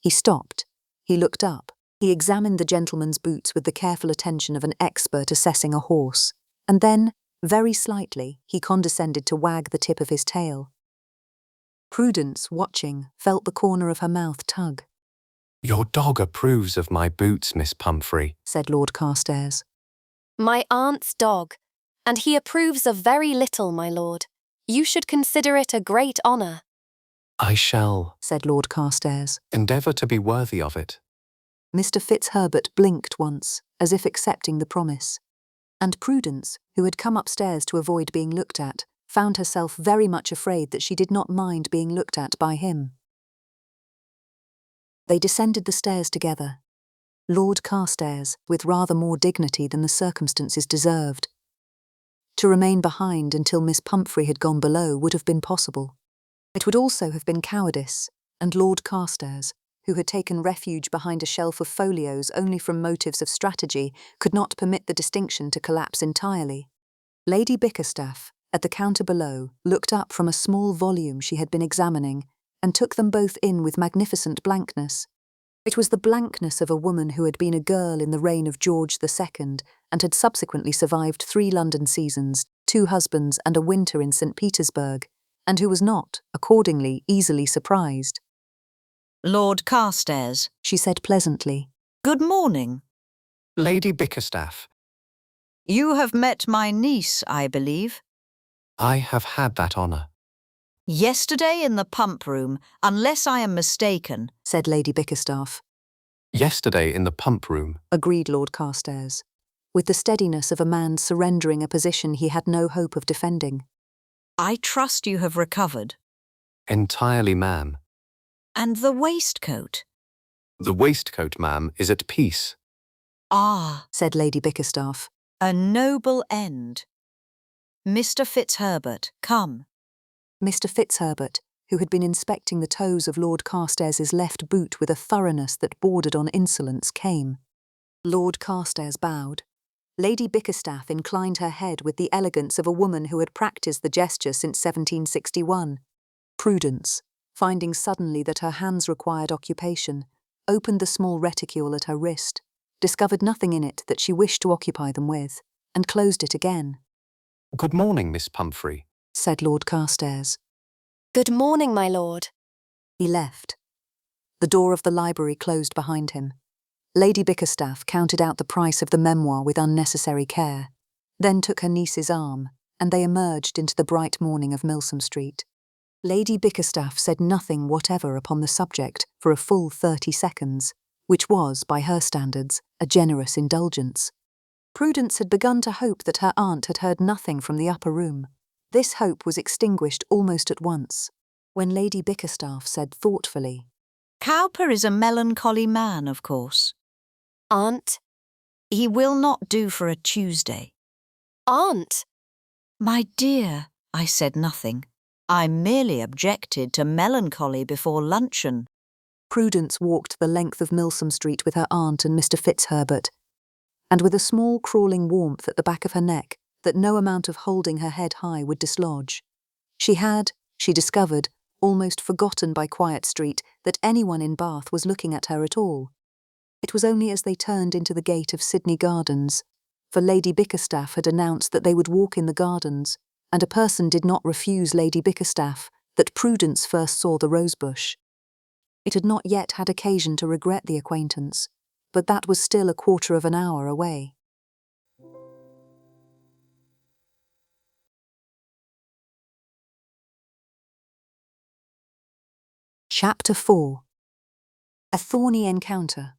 He stopped. He looked up. He examined the gentleman's boots with the careful attention of an expert assessing a horse, and then, very slightly, he condescended to wag the tip of his tail. Prudence, watching, felt the corner of her mouth tug. Your dog approves of my boots, Miss Pumphrey. Said Lord Carstairs. My aunt's dog, and he approves of very little, my lord. You should consider it a great honour. I shall Said Lord Carstairs. endeavour to be worthy of it. Mr. Fitzherbert blinked once, as if accepting the promise. And Prudence, who had come upstairs to avoid being looked at, found herself very much afraid that she did not mind being looked at by him. They descended the stairs together. Lord Carstairs, with rather more dignity than the circumstances deserved. To remain behind until Miss Pumphrey had gone below would have been possible. It would also have been cowardice, and Lord Carstairs, who had taken refuge behind a shelf of folios only from motives of strategy, could not permit the distinction to collapse entirely. Lady Bickerstaff, at the counter below, looked up from a small volume she had been examining, and took them both in with magnificent blankness. It was the blankness of a woman who had been a girl in the reign of George II, and had subsequently survived 3 London seasons, 2 husbands, and a winter in St. Petersburg, and who was not, accordingly, easily surprised. Lord Carstairs, She said pleasantly. good morning. Lady Bickerstaff, You have met my niece, I believe. I have had that honour. Yesterday in the pump room, unless I am mistaken. Said Lady Bickerstaff. Yesterday in the pump room. Agreed Lord Carstairs, with the steadiness of a man surrendering a position he had no hope of defending. I trust you have recovered. Entirely, ma'am. And the waistcoat? The waistcoat, ma'am, is at peace. Ah, Said Lady Bickerstaff. a noble end. Mr. Fitzherbert, come. Mr. Fitzherbert, who had been inspecting the toes of Lord Carstairs's left boot with a thoroughness that bordered on insolence, came. Lord Carstairs bowed. Lady Bickerstaff inclined her head with the elegance of a woman who had practised the gesture since 1761. Prudence, finding suddenly that her hands required occupation, opened the small reticule at her wrist, discovered nothing in it that she wished to occupy them with, and closed it again. Good morning, Miss Pumphrey, said Lord Carstairs. Good morning, my lord. He left. The door of the library closed behind him. Lady Bickerstaff counted out the price of the memoir with unnecessary care, then took her niece's arm, and they emerged into the bright morning of Milsom Street. Lady Bickerstaff said nothing whatever upon the subject for a full 30 seconds, which was, by her standards, a generous indulgence. Prudence had begun to hope that her aunt had heard nothing from the upper room. This hope was extinguished almost at once, when Lady Bickerstaff said thoughtfully, Cowper is a melancholy man, of course. Aunt. He will not do for a Tuesday. Aunt. My dear, I said nothing. I merely objected to melancholy before luncheon. Prudence walked the length of Milsom Street with her aunt and Mr. Fitzherbert, and with a small crawling warmth at the back of her neck that no amount of holding her head high would dislodge. She had, she discovered, almost forgotten by Quiet Street that anyone in Bath was looking at her at all. It was only as they turned into the gate of Sydney Gardens, for Lady Bickerstaff had announced that they would walk in the gardens, and a person did not refuse Lady Bickerstaff, that Prudence first saw the rosebush. It had not yet had occasion to regret the acquaintance, but that was still a quarter of an hour away. Chapter 4. A Thorny Encounter.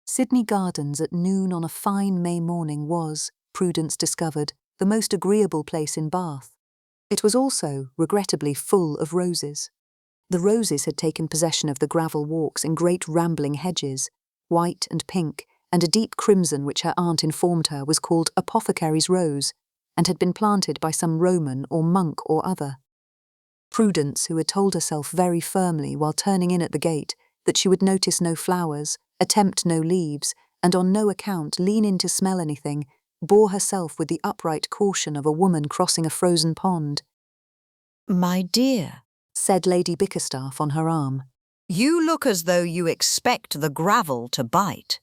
Sydney Gardens at noon on a fine May morning was, Prudence discovered, the most agreeable place in Bath. It was also, regrettably, full of roses. The roses had taken possession of the gravel walks in great rambling hedges, white and pink, and a deep crimson which her aunt informed her was called apothecary's rose, and had been planted by some Roman or monk or other. Prudence, who had told herself very firmly while turning in at the gate that she would notice no flowers, attempt no leaves, and on no account lean in to smell anything, bore herself with the upright caution of a woman crossing a frozen pond. My dear, said Lady Bickerstaff on her arm, you look as though you expect the gravel to bite.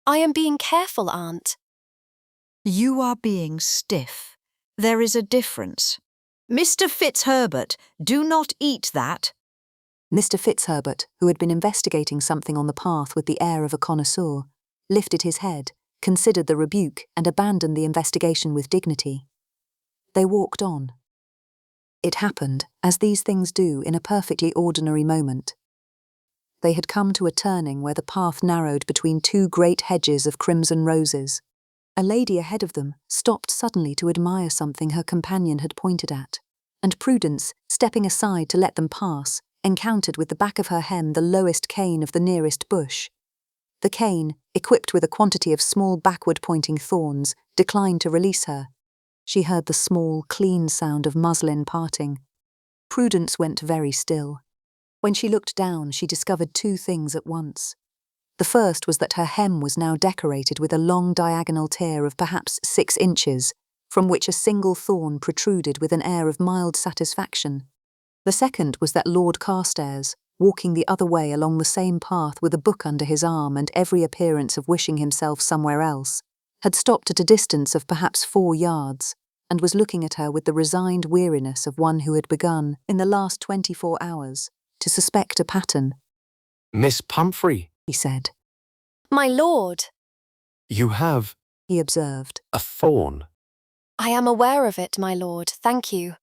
I am being careful, Aunt. You are being stiff. There is a difference. Mr. Fitzherbert, do not eat that. Mr. Fitzherbert, who had been investigating something on the path with the air of a connoisseur, lifted his head, considered the rebuke, and abandoned the investigation with dignity. They walked on. It happened, as these things do, in a perfectly ordinary moment. They had come to a turning where the path narrowed between two great hedges of crimson roses. A lady ahead of them stopped suddenly to admire something her companion had pointed at, and Prudence, stepping aside to let them pass, encountered with the back of her hem the lowest cane of the nearest bush. The cane, equipped with a quantity of small backward-pointing thorns, declined to release her. She heard the small, clean sound of muslin parting. Prudence went very still. When she looked down, she discovered two things at once. The first was that her hem was now decorated with a long diagonal tear of perhaps 6 inches, from which a single thorn protruded with an air of mild satisfaction. The second was that Lord Carstairs, walking the other way along the same path with a book under his arm and every appearance of wishing himself somewhere else, had stopped at a distance of perhaps 4 yards, and was looking at her with the resigned weariness of one who had begun, in the last 24 hours, to suspect a pattern. Miss Pumphrey, he said. My lord. You have, he observed, a thorn. I am aware of it, my lord, thank you.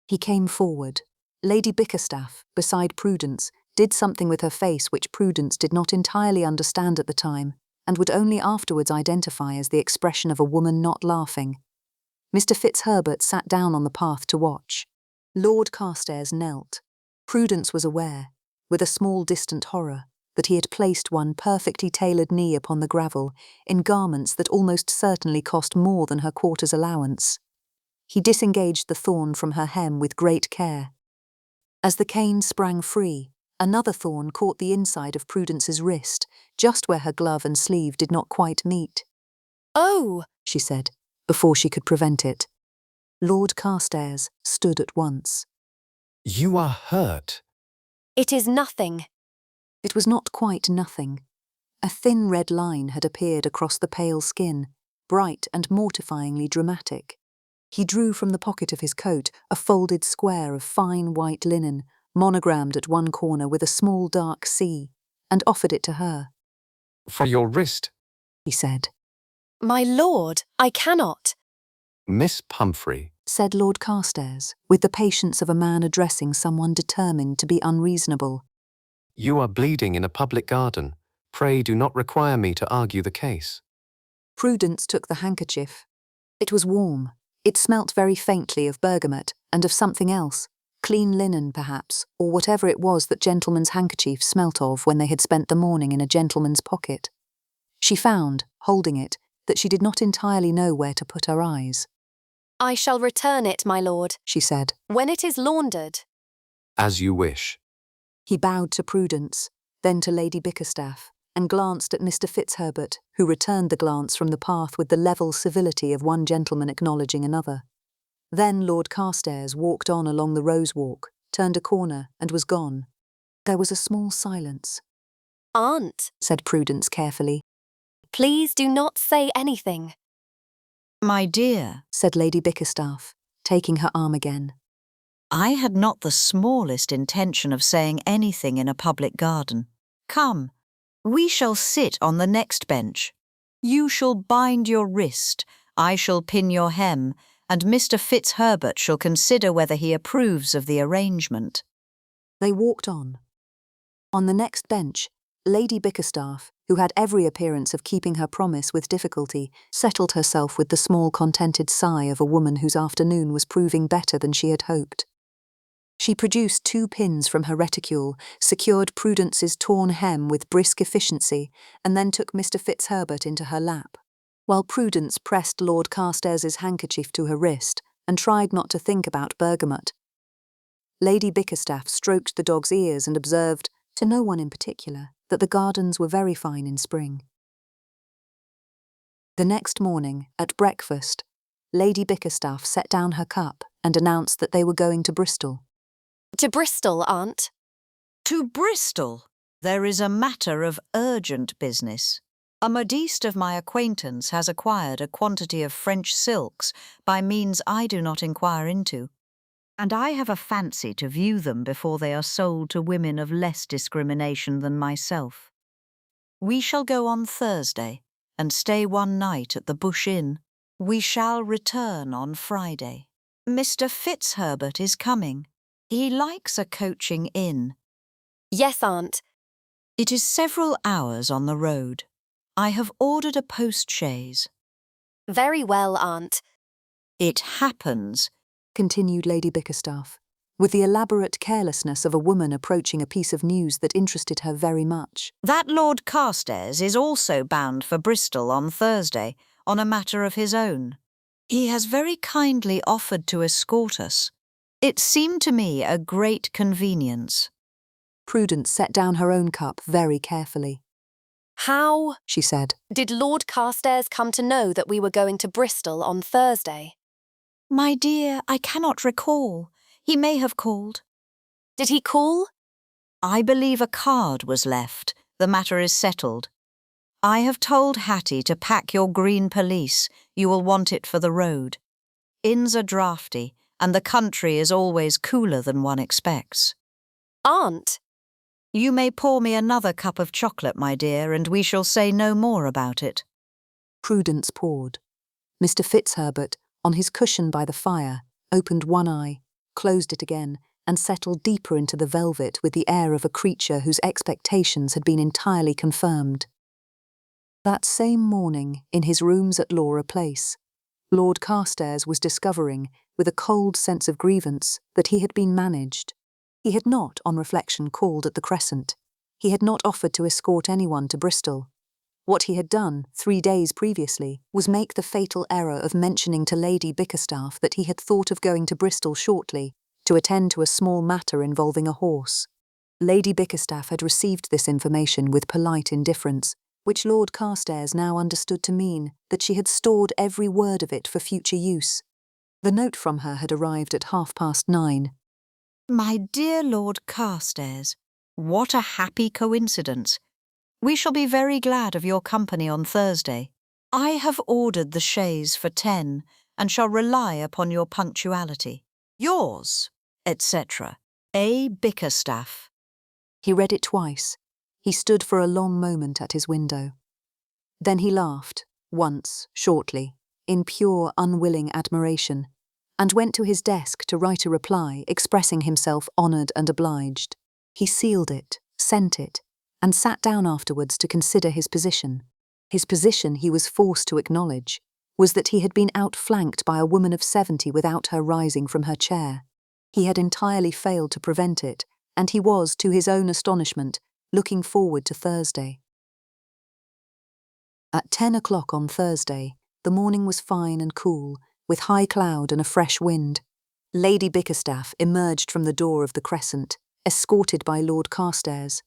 He came forward. Lady Bickerstaff, beside Prudence, did something with her face which Prudence did not entirely understand at the time, and would only afterwards identify as the expression of a woman not laughing. Mr. Fitzherbert sat down on the path to watch. Lord Carstairs knelt. Prudence was aware, with a small distant horror, that he had placed one perfectly tailored knee upon the gravel, in garments that almost certainly cost more than her quarter's allowance. He disengaged the thorn from her hem with great care. As the cane sprang free, another thorn caught the inside of Prudence's wrist, just where her glove and sleeve did not quite meet. Oh, she said, before she could prevent it. Lord Carstairs stood at once. You are hurt. it is nothing. It was not quite nothing. A thin red line had appeared across the pale skin, bright and mortifyingly dramatic. He drew from the pocket of his coat a folded square of fine white linen, monogrammed at one corner with a small dark C, and offered it to her. For your wrist, He said. My lord, I cannot. Miss Pumphrey, Said Lord Carstairs, with the patience of a man addressing someone determined to be unreasonable. you are bleeding in a public garden. Pray do not require me to argue the case. Prudence took the handkerchief. It was warm. It smelt very faintly of bergamot and of something else, clean linen perhaps, or whatever it was that gentlemen's handkerchiefs smelt of when they had spent the morning in a gentleman's pocket. She found, holding it, that she did not entirely know where to put her eyes. I shall return it, my lord, She said. when it is laundered. As you wish. He bowed to Prudence, then to Lady Bickerstaff, and glanced at Mr. Fitzherbert, who returned the glance from the path with the level civility of one gentleman acknowledging another. Then Lord Carstairs walked on along the rose walk, turned a corner, and was gone. There was a small silence. Aunt, Said Prudence carefully. please do not say anything. My dear, Said Lady Bickerstaff, taking her arm again. I had not the smallest intention of saying anything in a public garden. Come, we shall sit on the next bench. You shall bind your wrist, I shall pin your hem, and Mr. Fitzherbert shall consider whether he approves of the arrangement. They walked on. On the next bench, Lady Bickerstaff, who had every appearance of keeping her promise with difficulty, settled herself with the small contented sigh of a woman whose afternoon was proving better than she had hoped. She produced 2 pins from her reticule, secured Prudence's torn hem with brisk efficiency, and then took Mr. Fitzherbert into her lap, while Prudence pressed Lord Carstairs's handkerchief to her wrist and tried not to think about bergamot. Lady Bickerstaff stroked the dog's ears and observed, to no one in particular, that the gardens were very fine in spring. The next morning, at breakfast, Lady Bickerstaff set down her cup and announced that they were going to Bristol. To Bristol, aunt. To Bristol! There is a matter of urgent business. A modiste of my acquaintance has acquired a quantity of French silks by means I do not inquire into, and I have a fancy to view them before they are sold to women of less discrimination than myself. We shall go on Thursday and stay one night at the Bush Inn. We shall return on Friday. Mr. Fitzherbert is coming. He likes a coaching inn. Yes, aunt. It is several hours on the road. I have ordered a post-chaise. Very well, aunt. It happens, Continued Lady Bickerstaff, with the elaborate carelessness of a woman approaching a piece of news that interested her very much. that Lord Carstairs is also bound for Bristol on Thursday on a matter of his own. He has very kindly offered to escort us. It seemed to me a great convenience. Prudence set down her own cup very carefully. How She said. did Lord Carstairs come to know that we were going to Bristol on Thursday? My dear, I cannot recall. He may have called. Did he call? I believe a card was left. The matter is settled. I have told Hattie to pack your green pelisse. You will want it for the road. Inns are draughty, and the country is always cooler than one expects. Aunt, You may pour me another cup of chocolate, my dear, and we shall say no more about it. Prudence poured. Mr. Fitzherbert, on his cushion by the fire, opened one eye, closed it again, and settled deeper into the velvet with the air of a creature whose expectations had been entirely confirmed. That same morning, in his rooms at Laura Place, Lord Carstairs was discovering, with a cold sense of grievance, that he had been managed. He had not, on reflection, called at the Crescent. He had not offered to escort anyone to Bristol. What he had done, 3 days previously, was make the fatal error of mentioning to Lady Bickerstaff that he had thought of going to Bristol shortly, to attend to a small matter involving a horse. Lady Bickerstaff had received this information with polite indifference, which Lord Carstairs now understood to mean that she had stored every word of it for future use. The note from her had arrived at 9:30. My dear Lord Carstairs, what a happy coincidence. We shall be very glad of your company on Thursday. I have ordered the chaise for 10 and shall rely upon your punctuality. Yours, etc. A. Bickerstaff. He read it twice. He stood for a long moment at his window. Then he laughed, once, shortly, in pure, unwilling admiration, and went to his desk to write a reply expressing himself honoured and obliged. He sealed it, sent it, and sat down afterwards to consider his position. His position, he was forced to acknowledge, was that he had been outflanked by a woman of 70 without her rising from her chair. He had entirely failed to prevent it, and he was, to his own astonishment, looking forward to Thursday. At 10 o'clock on Thursday, the morning was fine and cool, with high cloud and a fresh wind. Lady Bickerstaff emerged from the door of the Crescent, escorted by Lord Carstairs.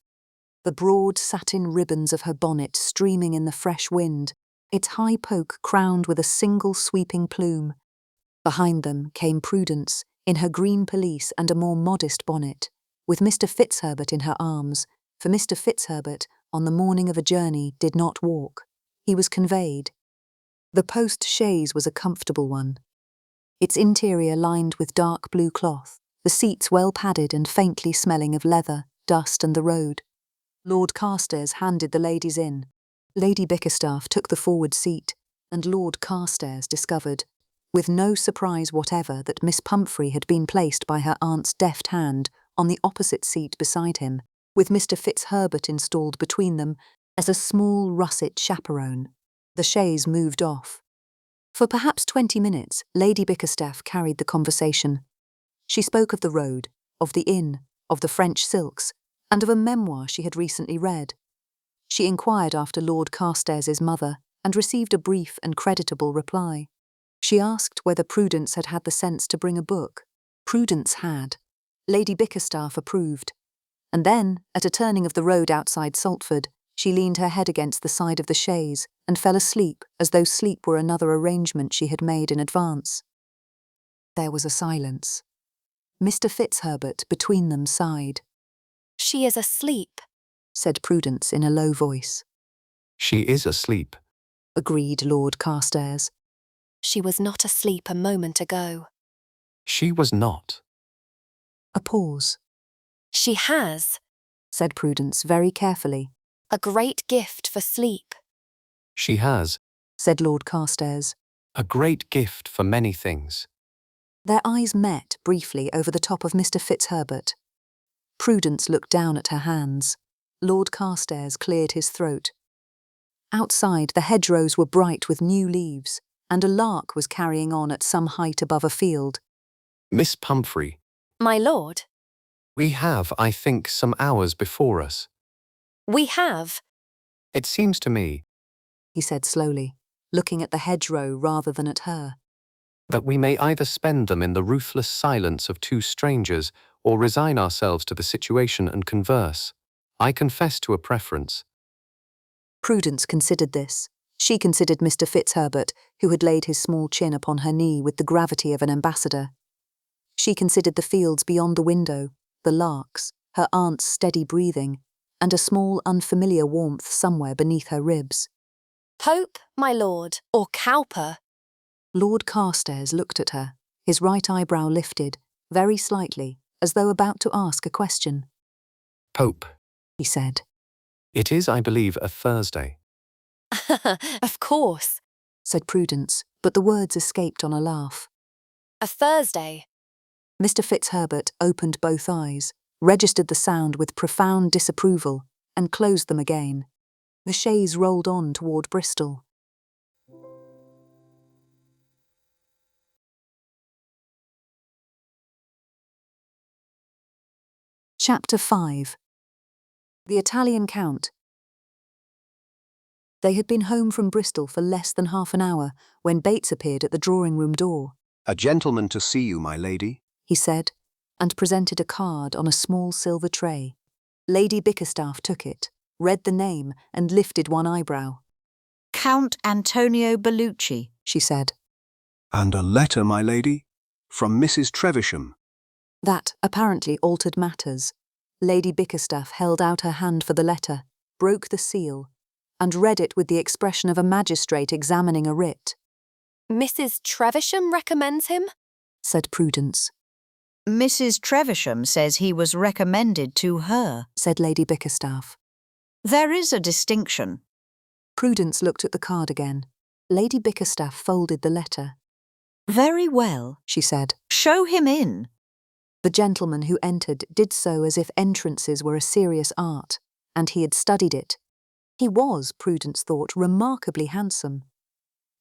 The broad satin ribbons of her bonnet streaming in the fresh wind, its high poke crowned with a single sweeping plume. Behind them came Prudence, in her green pelisse and a more modest bonnet, with Mr. Fitzherbert in her arms, for Mr. Fitzherbert, on the morning of a journey, did not walk. He was conveyed. The post-chaise was a comfortable one. Its interior lined with dark blue cloth, the seats well padded and faintly smelling of leather, dust and the road. Lord Carstairs handed the ladies in. Lady Bickerstaff took the forward seat, and Lord Carstairs discovered, with no surprise whatever, that Miss Pumphrey had been placed by her aunt's deft hand on the opposite seat beside him, with Mr. Fitzherbert installed between them as a small russet chaperone. The chaise moved off. For perhaps 20 minutes, Lady Bickerstaff carried the conversation. She spoke of the road, of the inn, of the French silks, and of a memoir she had recently read. She inquired after Lord Carstairs' mother and received a brief and creditable reply. She asked whether Prudence had had the sense to bring a book. Prudence had. Lady Bickerstaff approved. And then, at a turning of the road outside Saltford, she leaned her head against the side of the chaise and fell asleep as though sleep were another arrangement she had made in advance. There was a silence. Mr. Fitzherbert between them sighed. She is asleep, said Prudence in a low voice. She is asleep, agreed Lord Carstairs. She was not asleep a moment ago. She was not. A pause. She has, said Prudence very carefully. a great gift for sleep. She has, said Lord Carstairs. a great gift for many things. Their eyes met briefly over the top of Mr. Fitzherbert. Prudence looked down at her hands. Lord Carstairs cleared his throat. Outside, the hedgerows were bright with new leaves, and a lark was carrying on at some height above a field. Miss Pumphrey, My lord, we have, I think, some hours before us. we have. It seems to me He said slowly, looking at the hedgerow rather than at her. that we may either spend them in the ruthless silence of two strangers or resign ourselves to the situation and converse. I confess to a preference. Prudence considered this. She considered Mr. Fitzherbert, who had laid his small chin upon her knee with the gravity of an ambassador. She considered the fields beyond the window, the larks, her aunt's steady breathing, and a small unfamiliar warmth somewhere beneath her ribs. Pope, my lord, or Cowper. Lord Carstairs looked at her, his right eyebrow lifted, very slightly, as though about to ask a question. Pope, He said. it is, I believe, a Thursday. Of course, Said Prudence, but the words escaped on a laugh. a Thursday. Mr. Fitzherbert opened both eyes, registered the sound with profound disapproval, and closed them again. The chaise rolled on toward Bristol. Chapter 5. The Italian Count. They had been home from Bristol for less than half an hour when Bates appeared at the drawing-room door. A gentleman to see you, my lady. He said, and presented a card on a small silver tray. Lady Bickerstaff took it, read the name, and lifted one eyebrow. Count Antonio Bellucci, She said. And a letter, my lady? From Mrs. Trevisham. That apparently altered matters. Lady Bickerstaff held out her hand for the letter. broke the seal, and read it with the expression of a magistrate examining a writ. Mrs. Trevisham recommends him? Said Prudence. Mrs. Trevisham says he was recommended to her, Said Lady Bickerstaff. There is a distinction. Prudence looked at the card again. Lady Bickerstaff folded the letter. Very well, She said. show him in. The gentleman who entered did so as if entrances were a serious art, and he had studied it. He was, Prudence thought, remarkably handsome.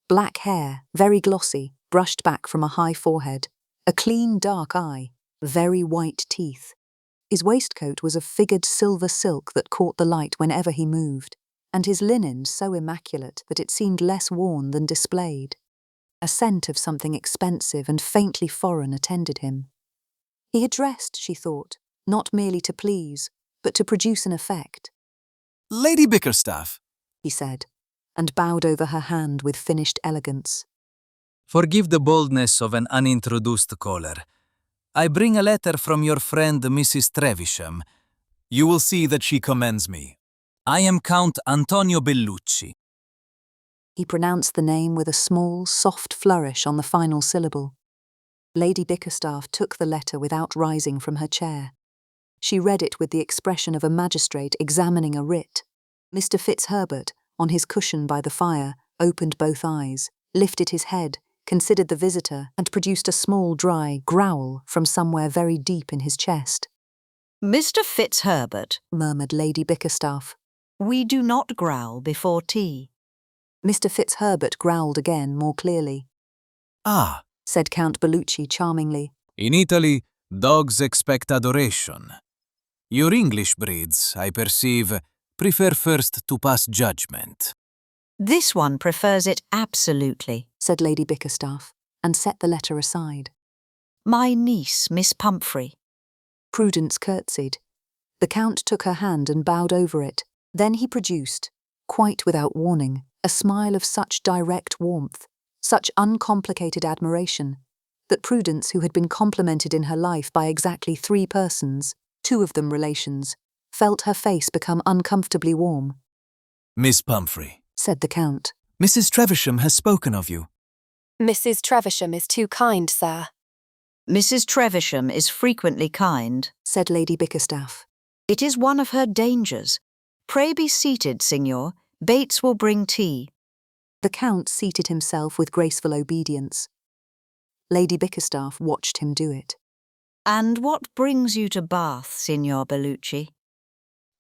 Black hair, very glossy, brushed back from a high forehead, a clean dark eye, very white teeth. His waistcoat was of figured silver silk that caught the light whenever he moved, and his linen so immaculate that it seemed less worn than displayed. A scent of something expensive and faintly foreign attended him. He had dressed, she thought, not merely to please, but to produce an effect. Lady Bickerstaff, He said, and bowed over her hand with finished elegance. forgive the boldness of an unintroduced caller. I bring a letter from your friend Mrs. Trevisham. You will see that she commends me. I am Count Antonio Bellucci. He pronounced the name with a small, soft flourish on the final syllable. Lady Bickerstaff took the letter without rising from her chair. She read it with the expression of a magistrate examining a writ. Mr. Fitzherbert, on his cushion by the fire, opened both eyes, lifted his head, considered the visitor, and produced a small, dry growl from somewhere very deep in his chest. Mr. Fitzherbert, Murmured Lady Bickerstaff. we do not growl before tea. Mr. Fitzherbert growled again more clearly. Ah, Said Count Bellucci charmingly. in Italy, dogs expect adoration. Your English breeds, I perceive, prefer first to pass judgment. This one prefers it absolutely. Said Lady Bickerstaff, and set the letter aside. My niece, Miss Pumphrey. Prudence curtsied. The Count took her hand and bowed over it. Then he produced, quite without warning, a smile of such direct warmth, such uncomplicated admiration, that Prudence, who had been complimented in her life by exactly 3 persons, 2 of them relations, felt her face become uncomfortably warm. Miss Pumphrey, Said the Count. Mrs. Trevisham has spoken of you. Mrs. Trevisham is too kind, sir. Mrs. Trevisham is frequently kind. Said Lady Bickerstaff. It is one of her dangers. Pray be seated, Signor. Bates will bring tea. The Count seated himself with graceful obedience. Lady Bickerstaff watched him do it. And what brings you to Bath, Signor Bellucci?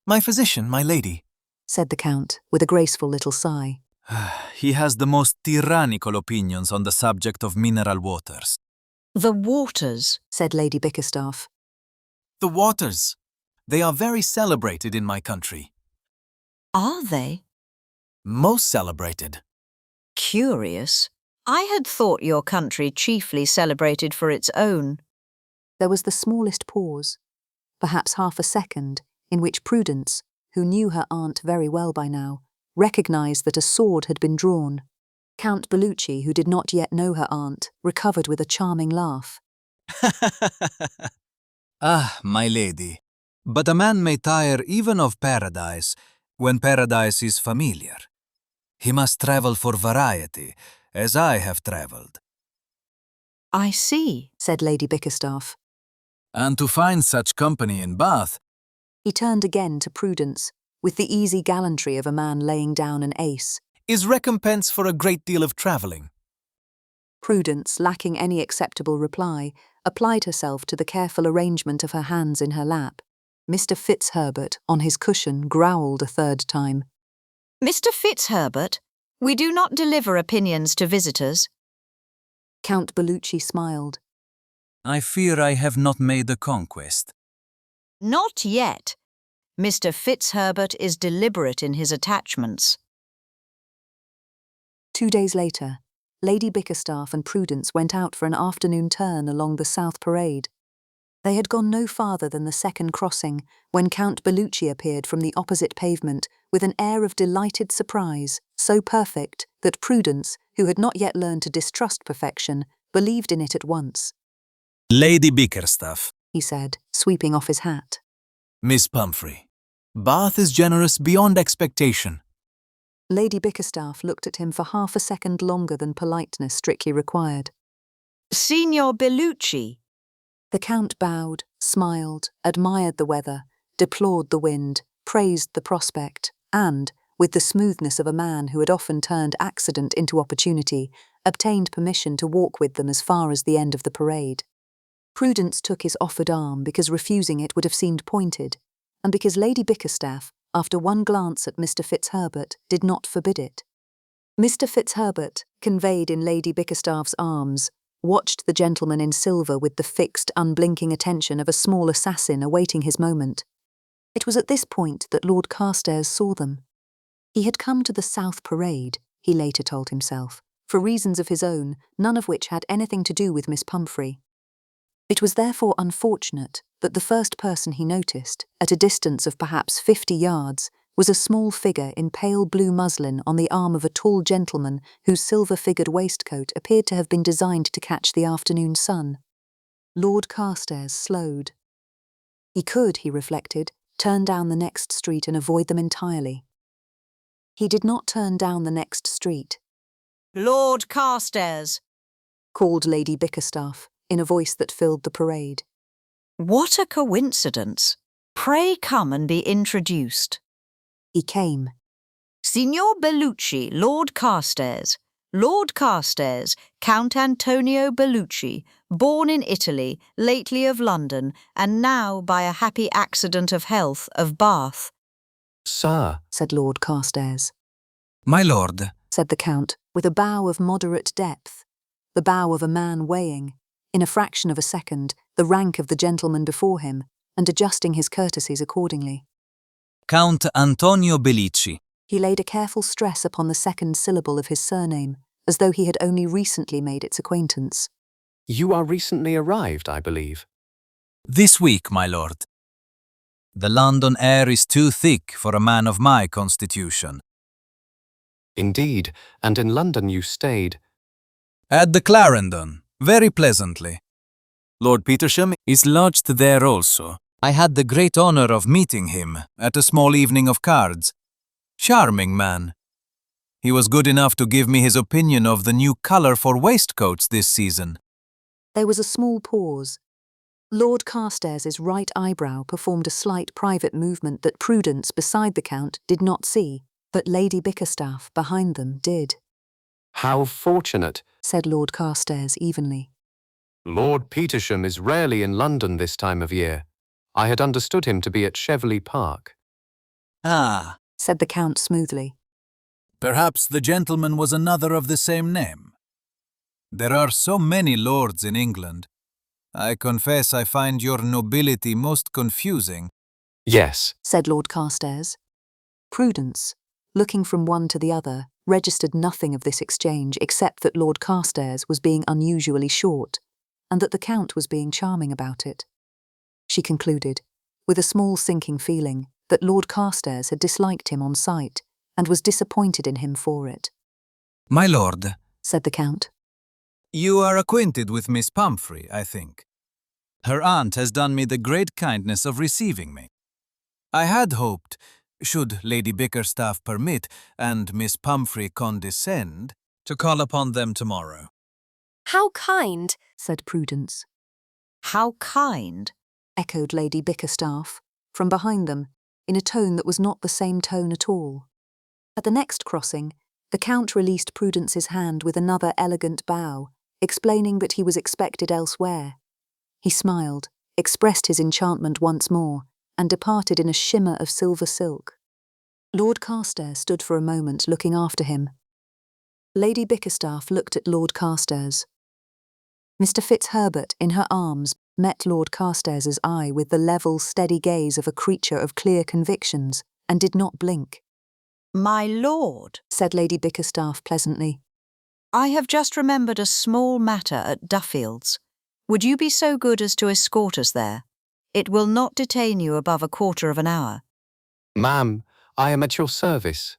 My physician, my lady. Said the Count, with a graceful little sigh. He has the most tyrannical opinions on the subject of mineral waters. The waters. Said Lady Bickerstaff. The waters! They are very celebrated in my country. Are they? Most celebrated. Curious. I had thought your country chiefly celebrated for its own. There was the smallest pause, perhaps half a second, in which Prudence, who knew her aunt very well by now, recognised that a sword had been drawn. Count Bellucci, who did not yet know her aunt, recovered with a charming laugh. Ah, my lady, but a man may tire even of paradise when paradise is familiar. He must travel for variety, as I have travelled. I see, Said Lady Bickerstaff. And to find such company in Bath. He turned again to Prudence, with the easy gallantry of a man laying down an ace. Is recompense for a great deal of travelling. Prudence, lacking any acceptable reply, applied herself to the careful arrangement of her hands in her lap. Mr. Fitzherbert, on his cushion, growled a 3rd time. Mr. Fitzherbert, we do not deliver opinions to visitors. Count Bellucci smiled. I fear I have not made a conquest. Not yet. Mr. Fitzherbert is deliberate in his attachments. 2 days later, Lady Bickerstaff and Prudence went out for an afternoon turn along the South Parade. They had gone no farther than the 2nd crossing when Count Bellucci appeared from the opposite pavement with an air of delighted surprise, so perfect that Prudence, who had not yet learned to distrust perfection, believed in it at once. Lady Bickerstaff, He said, sweeping off his hat. Miss Pumphrey, Bath is generous beyond expectation. Lady Bickerstaff looked at him for half a second longer than politeness strictly required. Signor Bellucci. The Count bowed, smiled, admired the weather, deplored the wind, praised the prospect, and, with the smoothness of a man who had often turned accident into opportunity, obtained permission to walk with them as far as the end of the parade. Prudence took his offered arm because refusing it would have seemed pointed, and because Lady Bickerstaff, after one glance at Mr. Fitzherbert, did not forbid it. Mr. Fitzherbert, conveyed in Lady Bickerstaff's arms, watched the gentleman in silver with the fixed, unblinking attention of a small assassin awaiting his moment. It was at this point that Lord Carstairs saw them. He had come to the South Parade, he later told himself, for reasons of his own, none of which had anything to do with Miss Pumphrey. It was therefore unfortunate that the first person he noticed, at a distance of perhaps 50 yards, was a small figure in pale blue muslin on the arm of a tall gentleman whose silver-figured waistcoat appeared to have been designed to catch the afternoon sun. Lord Carstairs slowed. He could, he reflected, turn down the next street and avoid them entirely. He did not turn down the next street. Lord Carstairs. Called Lady Bickerstaff, in a voice that filled the parade. What a coincidence. Pray come and be introduced. He came. Signor Bellucci, Lord Carstairs. Lord Carstairs, Count Antonio Bellucci, born in Italy, lately of London, and now, by a happy accident of health, of Bath. Sir, Said Lord Carstairs. My lord, Said the Count, with a bow of moderate depth, the bow of a man weighing, in a fraction of a second, the rank of the gentleman before him, and adjusting his courtesies accordingly. Count Antonio Bellucci. He laid a careful stress upon the second syllable of his surname, as though he had only recently made its acquaintance. you are recently arrived, I believe. This week, my lord. The London air is too thick for a man of my constitution. Indeed, and in London you stayed. At the Clarendon, very pleasantly. Lord Petersham is lodged there also. I had the great honor of meeting him at a small evening of cards. Charming man. He was good enough to give me his opinion of the new color for waistcoats this season. There was a small pause. Lord Carstairs's right eyebrow performed a slight private movement that Prudence beside the Count did not see, but Lady Bickerstaff behind them did. How fortunate. Said Lord Carstairs evenly. Lord Petersham is rarely in London this time of year. I had understood him to be at Cheveley Park. Ah, Said the Count smoothly. perhaps the gentleman was another of the same name. There are so many lords in England. I confess I find your nobility most confusing. Yes, Said Lord Carstairs. Prudence, looking from one to the other, registered nothing of this exchange except that Lord Carstairs was being unusually short, and that the Count was being charming about it. She concluded, with a small sinking feeling, that Lord Carstairs had disliked him on sight, and was disappointed in him for it. My lord, Said the Count. you are acquainted with Miss Pumphrey, I think. Her aunt has done me the great kindness of receiving me. I had hoped, should Lady Bickerstaff permit and Miss Pumphrey condescend, to call upon them tomorrow. How kind. Said Prudence. How kind. Echoed Lady Bickerstaff, from behind them, in a tone that was not the same tone at all. At the next crossing, the Count released Prudence's hand with another elegant bow, explaining that he was expected elsewhere. He smiled, expressed his enchantment once more, and departed in a shimmer of silver silk. Lord Carstairs stood for a moment looking after him. Lady Bickerstaff looked at Lord Carstairs. Mr. Fitzherbert, in her arms, met Lord Carstairs's eye with the level, steady gaze of a creature of clear convictions, and did not blink. My lord, Said Lady Bickerstaff pleasantly. I have just remembered a small matter at Duffield's. Would you be so good as to escort us there? It will not detain you above a quarter of an hour. ma'am, I am at your service.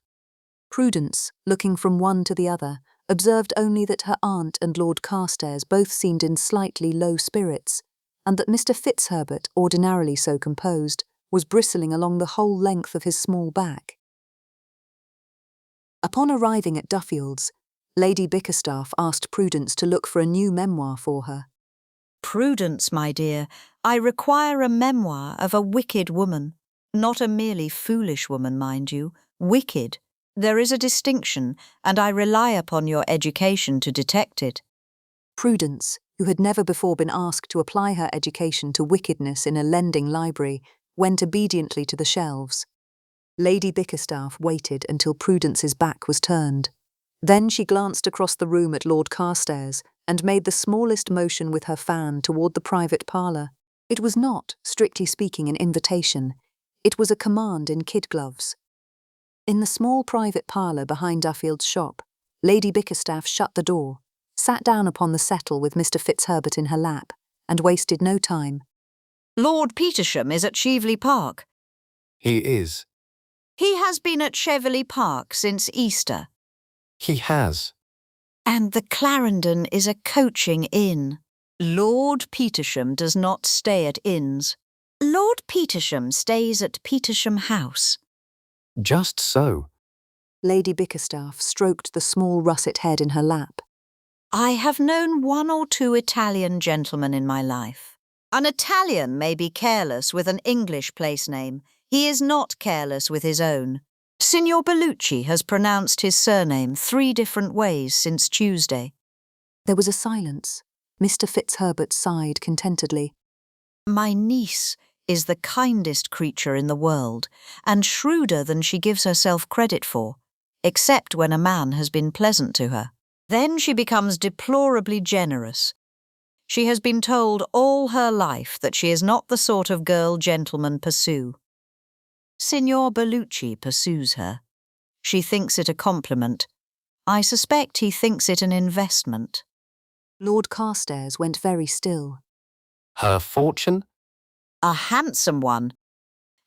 Prudence, looking from one to the other, observed only that her aunt and Lord Carstairs both seemed in slightly low spirits, and that Mr. Fitzherbert, ordinarily so composed, was bristling along the whole length of his small back. Upon arriving at Duffield's, Lady Bickerstaff asked Prudence to look for a new memoir for her. Prudence, my dear, I require a memoir of a wicked woman. Not a merely foolish woman, mind you. Wicked. There is a distinction, and I rely upon your education to detect it. Prudence, who had never before been asked to apply her education to wickedness in a lending library, went obediently to the shelves. Lady Bickerstaff waited until Prudence's back was turned. Then she glanced across the room at Lord Carstairs and made the smallest motion with her fan toward the private parlour. It was not, strictly speaking, an invitation. It was a command in kid gloves. In the small private parlour behind Duffield's shop, Lady Bickerstaff shut the door, sat down upon the settle with Mr. Fitzherbert in her lap, and wasted no time. Lord Petersham is at Cheveley Park. He is. He has been at Cheveley Park since Easter. He has. And the Clarendon is a coaching inn. Lord Petersham does not stay at inns. Lord Petersham stays at Petersham House. Just so. Lady Bickerstaff stroked the small russet head in her lap. I have known one or two Italian gentlemen in my life. An Italian may be careless with an English place name. He is not careless with his own. Signor Bellucci has pronounced his surname 3 different ways since Tuesday. There was a silence. Mr. Fitzherbert sighed contentedly. My niece is the kindest creature in the world, and shrewder than she gives herself credit for, except when a man has been pleasant to her. Then she becomes deplorably generous. She has been told all her life that she is not the sort of girl gentlemen pursue. Signor Bellucci pursues her. She thinks it a compliment. I suspect he thinks it an investment. Lord Carstairs went very still. Her fortune? A handsome one.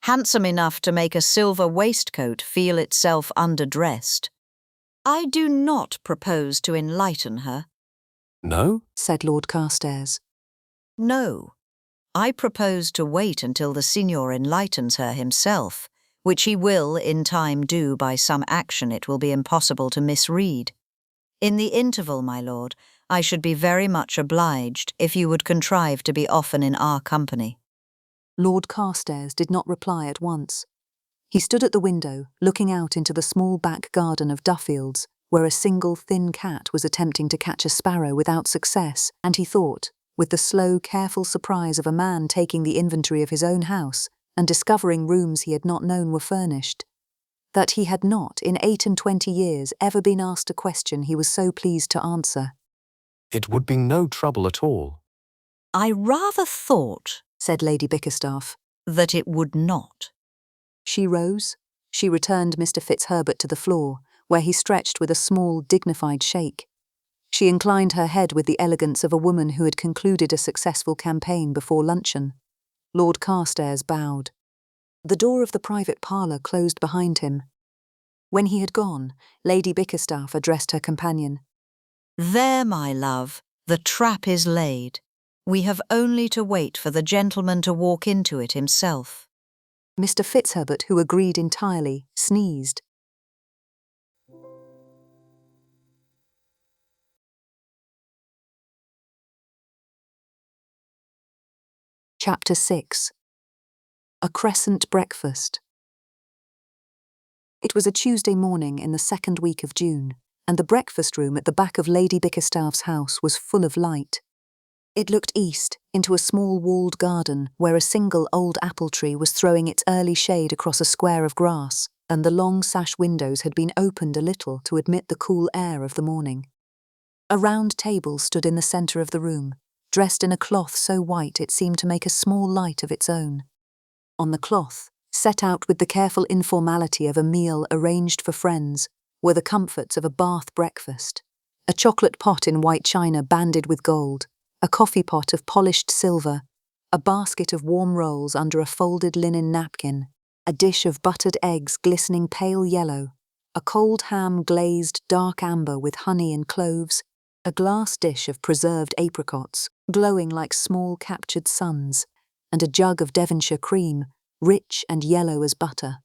Handsome enough to make a silver waistcoat feel itself underdressed. I do not propose to enlighten her. No? Said Lord Carstairs. No. I propose to wait until the Signor enlightens her himself, which he will in time do by some action it will be impossible to misread. In the interval, my lord, I should be very much obliged if you would contrive to be often in our company. Lord Carstairs did not reply at once. He stood at the window, looking out into the small back garden of Duffield's, where a single thin cat was attempting to catch a sparrow without success, and he thought, with the slow, careful surprise of a man taking the inventory of his own house and discovering rooms he had not known were furnished, that he had not, in 28 years, ever been asked a question he was so pleased to answer. It would be no trouble at all. I rather thought, said Lady Bickerstaff, that it would not. She rose. She returned Mr. Fitzherbert to the floor, where he stretched with a small, dignified shake. She inclined her head with the elegance of a woman who had concluded a successful campaign before luncheon. Lord Carstairs bowed. The door of the private parlour closed behind him. When he had gone, Lady Bickerstaff addressed her companion. There, my love, the trap is laid. We have only to wait for the gentleman to walk into it himself. Mr. Fitzherbert, who agreed entirely, sneezed. Chapter 6. A Crescent Breakfast. It was a Tuesday morning in the 2nd week of June, and the breakfast room at the back of Lady Bickerstaff's house was full of light. It looked east, into a small walled garden where a single old apple tree was throwing its early shade across a square of grass, and the long sash windows had been opened a little to admit the cool air of the morning. A round table stood in the centre of the room, dressed in a cloth so white it seemed to make a small light of its own. On the cloth, set out with the careful informality of a meal arranged for friends, were the comforts of a Bath breakfast: a chocolate pot in white china banded with gold, a coffee pot of polished silver, a basket of warm rolls under a folded linen napkin, a dish of buttered eggs glistening pale yellow, a cold ham glazed dark amber with honey and cloves, a glass dish of preserved apricots, glowing like small captured suns, and a jug of Devonshire cream, rich and yellow as butter.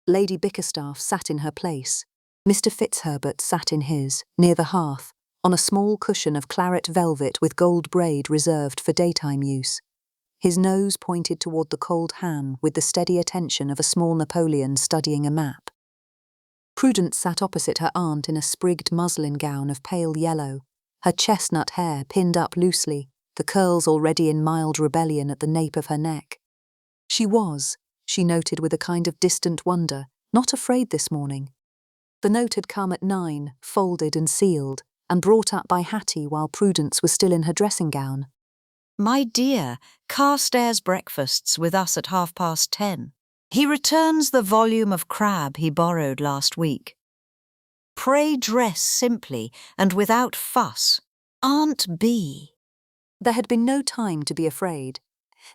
Lady Bickerstaff sat in her place. Mr. Fitzherbert sat in his, near the hearth, on a small cushion of claret velvet with gold braid reserved for daytime use. His nose pointed toward the cold ham with the steady attention of a small Napoleon studying a map. Prudence sat opposite her aunt in a sprigged muslin gown of pale yellow, her chestnut hair pinned up loosely, the curls already in mild rebellion at the nape of her neck. She was, she noted with a kind of distant wonder, not afraid this morning. The note had come at 9, folded and sealed, and brought up by Hattie while Prudence was still in her dressing gown. My dear, Carstairs breakfasts with us at 10:30. He returns the volume of Crabbe he borrowed last week. Pray dress simply and without fuss. Aunt B. There had been no time to be afraid.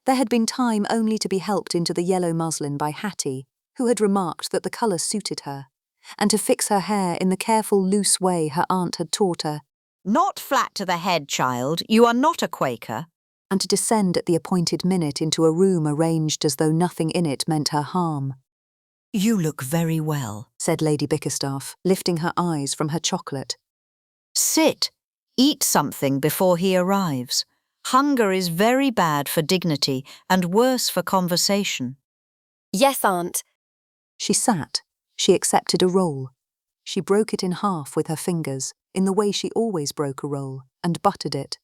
There had been time only to be helped into the yellow muslin by Hattie, who had remarked that the colour suited her, and to fix her hair in the careful loose way her aunt had taught her, Not flat to the head, child. You are not a Quaker. and to descend at the appointed minute into a room arranged as though nothing in it meant her harm. You look very well. Said Lady Bickerstaff, lifting her eyes from her chocolate. Sit. Eat something before he arrives. Hunger is very bad for dignity and worse for conversation. Yes, Aunt. She sat. She accepted a roll. She broke it in half with her fingers, in the way she always broke a roll, and buttered it.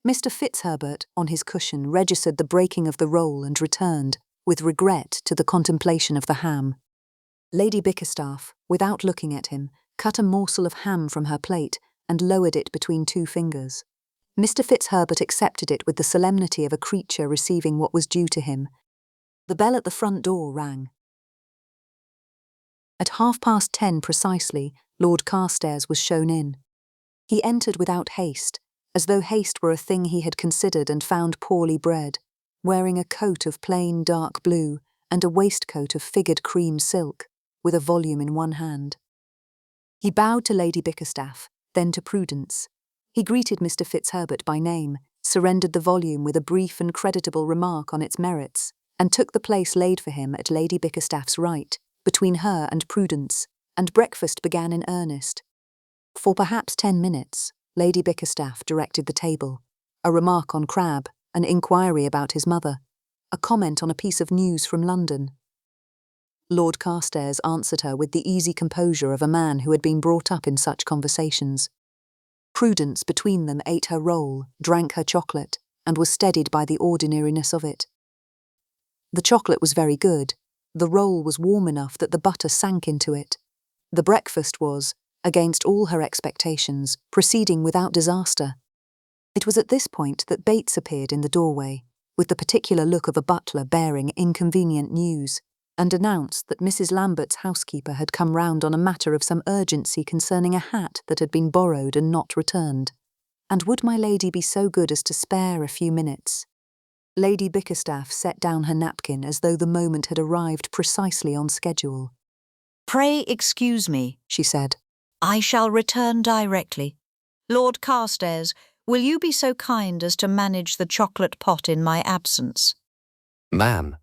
Mr. Fitzherbert, on his cushion, registered the breaking of the roll and returned, with regret, to the contemplation of the ham. Lady Bickerstaff, without looking at him, cut a morsel of ham from her plate and lowered it between two fingers. Mr. Fitzherbert accepted it with the solemnity of a creature receiving what was due to him. The bell at the front door rang. At 10:30 precisely, Lord Carstairs was shown in. He entered without haste, as though haste were a thing he had considered and found poorly bred, wearing a coat of plain dark blue and a waistcoat of figured cream silk, with a volume in one hand. He bowed to Lady Bickerstaff, then to Prudence. He greeted Mr. Fitzherbert by name, surrendered the volume with a brief and creditable remark on its merits, and took the place laid for him at Lady Bickerstaff's right, between her and Prudence, and breakfast began in earnest. For perhaps 10 minutes, Lady Bickerstaff directed the table, a remark on Crabbe, an inquiry about his mother, a comment on a piece of news from London. Lord Carstairs answered her with the easy composure of a man who had been brought up in such conversations. Prudence between them ate her roll, drank her chocolate, and was steadied by the ordinariness of it. The chocolate was very good. The roll was warm enough that the butter sank into it. The breakfast was, against all her expectations, proceeding without disaster. It was at this point that Bates appeared in the doorway, with the particular look of a butler bearing inconvenient news, and announced that Mrs. Lambert's housekeeper had come round on a matter of some urgency concerning a hat that had been borrowed and not returned, and would my lady be so good as to spare a few minutes? Lady Bickerstaff set down her napkin as though the moment had arrived precisely on schedule. Pray excuse me, She said. I shall return directly. Lord Carstairs, will you be so kind as to manage the chocolate pot in my absence? Ma'am.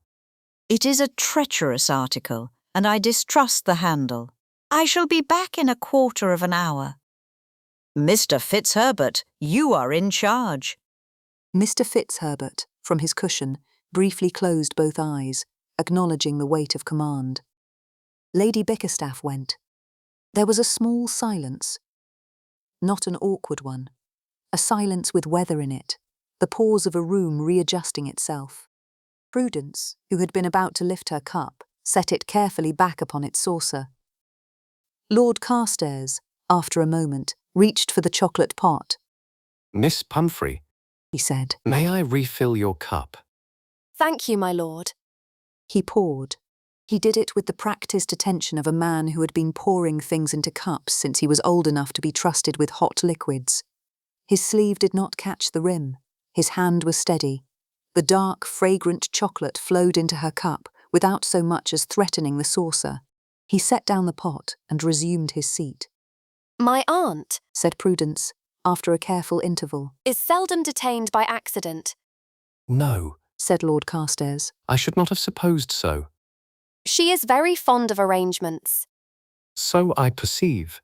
It is a treacherous article, and I distrust the handle. I shall be back in a quarter of an hour. Mr. Fitzherbert, you are in charge. Mr. Fitzherbert, from his cushion, briefly closed both eyes, acknowledging the weight of command. Lady Bickerstaff went. There was a small silence. Not an awkward one. A silence with weather in it, the pause of a room readjusting itself. Prudence, who had been about to lift her cup, set it carefully back upon its saucer. Lord Carstairs, after a moment, reached for the chocolate pot. Miss Pumphrey, He said. may I refill your cup? Thank you, my lord. He poured. He did it with the practised attention of a man who had been pouring things into cups since he was old enough to be trusted with hot liquids. His sleeve did not catch the rim. His hand was steady. The dark, fragrant chocolate flowed into her cup without so much as threatening the saucer. He set down the pot and resumed his seat. My aunt Said Prudence, after a careful interval. is seldom detained by accident. No. said Lord Carstairs. I should not have supposed so. She is very fond of arrangements, So I perceive.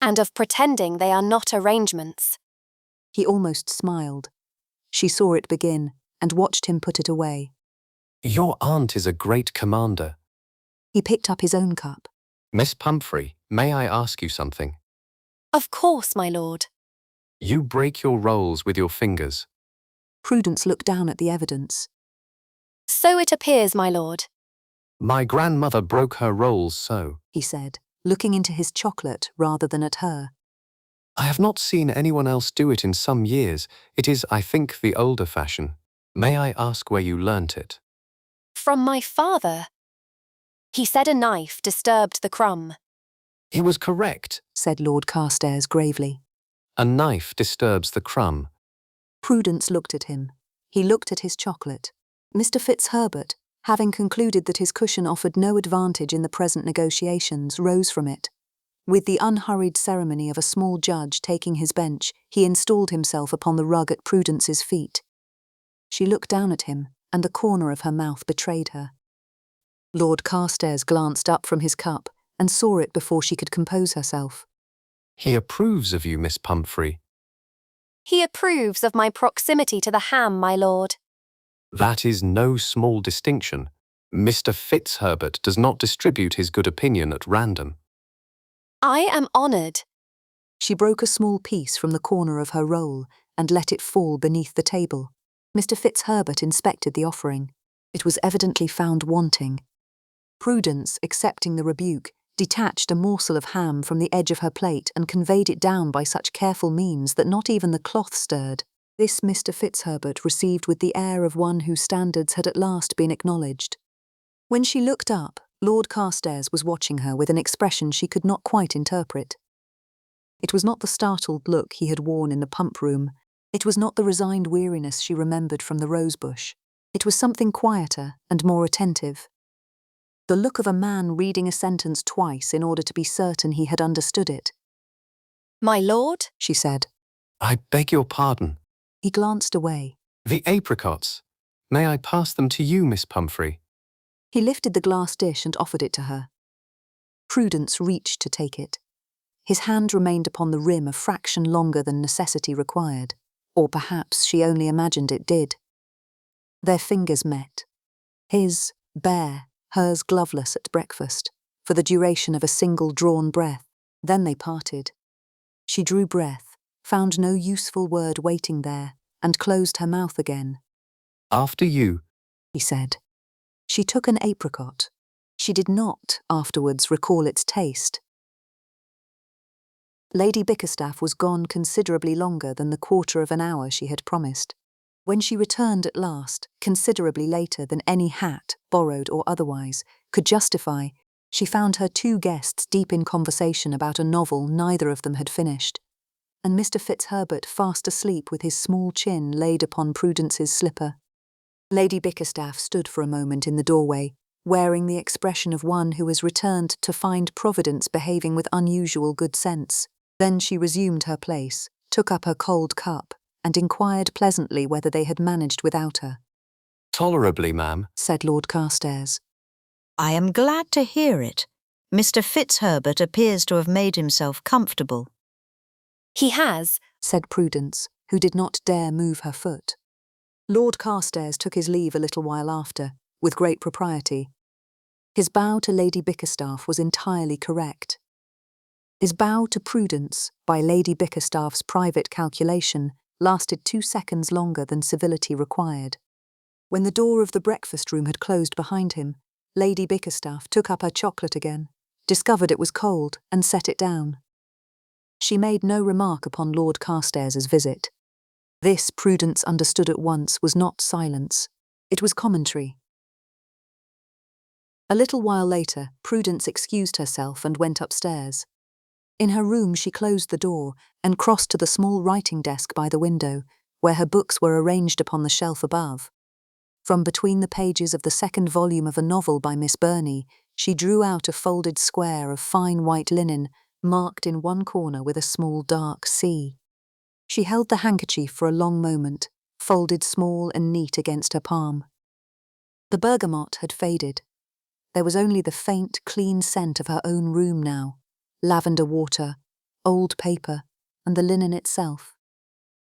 and of pretending they are not arrangements. He almost smiled. She saw it begin and watched him put it away. Your aunt is a great commander. He picked up his own cup. Miss Pumphrey, may I ask you something? Of course, my lord. You break your rolls with your fingers. Prudence looked down at the evidence. So it appears, my lord. My grandmother broke her rolls so. He said, looking into his chocolate rather than at her. I have not seen anyone else do it in some years. It is, I think, the older fashion. May I ask where you learnt it? From my father. He said a knife disturbed the crumb. He was correct. Said Lord Carstairs gravely. A knife disturbs the crumb. Prudence looked at him. He looked at his chocolate. Mr. Fitzherbert, having concluded that his cushion offered no advantage in the present negotiations, rose from it. With the unhurried ceremony of a small judge taking his bench, he installed himself upon the rug at Prudence's feet. She looked down at him, and the corner of her mouth betrayed her. Lord Carstairs glanced up from his cup and saw it before she could compose herself. He approves of you, Miss Pumphrey. He approves of my proximity to the ham, my lord. That is no small distinction. Mr. Fitzherbert does not distribute his good opinion at random. I am honoured. She broke a small piece from the corner of her roll and let it fall beneath the table. Mr. Fitzherbert inspected the offering. It was evidently found wanting. Prudence, accepting the rebuke, detached a morsel of ham from the edge of her plate and conveyed it down by such careful means that not even the cloth stirred. This Mr. Fitzherbert received with the air of one whose standards had at last been acknowledged. When she looked up, Lord Carstairs was watching her with an expression she could not quite interpret. It was not the startled look he had worn in the pump room. It was not the resigned weariness she remembered from the rosebush. It was something quieter and more attentive. The look of a man reading a sentence twice in order to be certain he had understood it. My lord? She said. I beg your pardon. He glanced away. The apricots. May I pass them to you, Miss Pumphrey? He lifted the glass dish and offered it to her. Prudence reached to take it. His hand remained upon the rim a fraction longer than necessity required, or perhaps she only imagined it did. Their fingers met. His, bare, hers gloveless at breakfast, for the duration of a single drawn breath. Then they parted. She drew breath, found no useful word waiting there, and closed her mouth again. After you, he said. She took an apricot. She did not, afterwards, recall its taste. Lady Bickerstaff was gone considerably longer than the quarter of an hour she had promised. When she returned at last, considerably later than any hat, borrowed or otherwise, could justify, she found her two guests deep in conversation about a novel neither of them had finished, and Mr. Fitzherbert fast asleep with his small chin laid upon Prudence's slipper. Lady Bickerstaff stood for a moment in the doorway, wearing the expression of one who has returned to find Providence behaving with unusual good sense. Then she resumed her place, took up her cold cup, and inquired pleasantly whether they had managed without her. Tolerably, ma'am, said Lord Carstairs. I am glad to hear it. Mr. Fitzherbert appears to have made himself comfortable. He has, said Prudence, who did not dare move her foot. Lord Carstairs took his leave a little while after, with great propriety. His bow to Lady Bickerstaff was entirely correct. His bow to Prudence, by Lady Bickerstaff's private calculation, lasted 2 seconds longer than civility required. When the door of the breakfast room had closed behind him, Lady Bickerstaff took up her chocolate again, discovered it was cold, and set it down. She made no remark upon Lord Carstairs's visit. This, Prudence understood at once, was not silence. It was commentary. A little while later, Prudence excused herself and went upstairs. In her room she closed the door and crossed to the small writing desk by the window, where her books were arranged upon the shelf above. From between the pages of the second volume of a novel by Miss Burney, she drew out a folded square of fine white linen, marked in one corner with a small dark C. She held the handkerchief for a long moment, folded small and neat against her palm. The bergamot had faded. There was only the faint, clean scent of her own room now, lavender water, old paper, and the linen itself.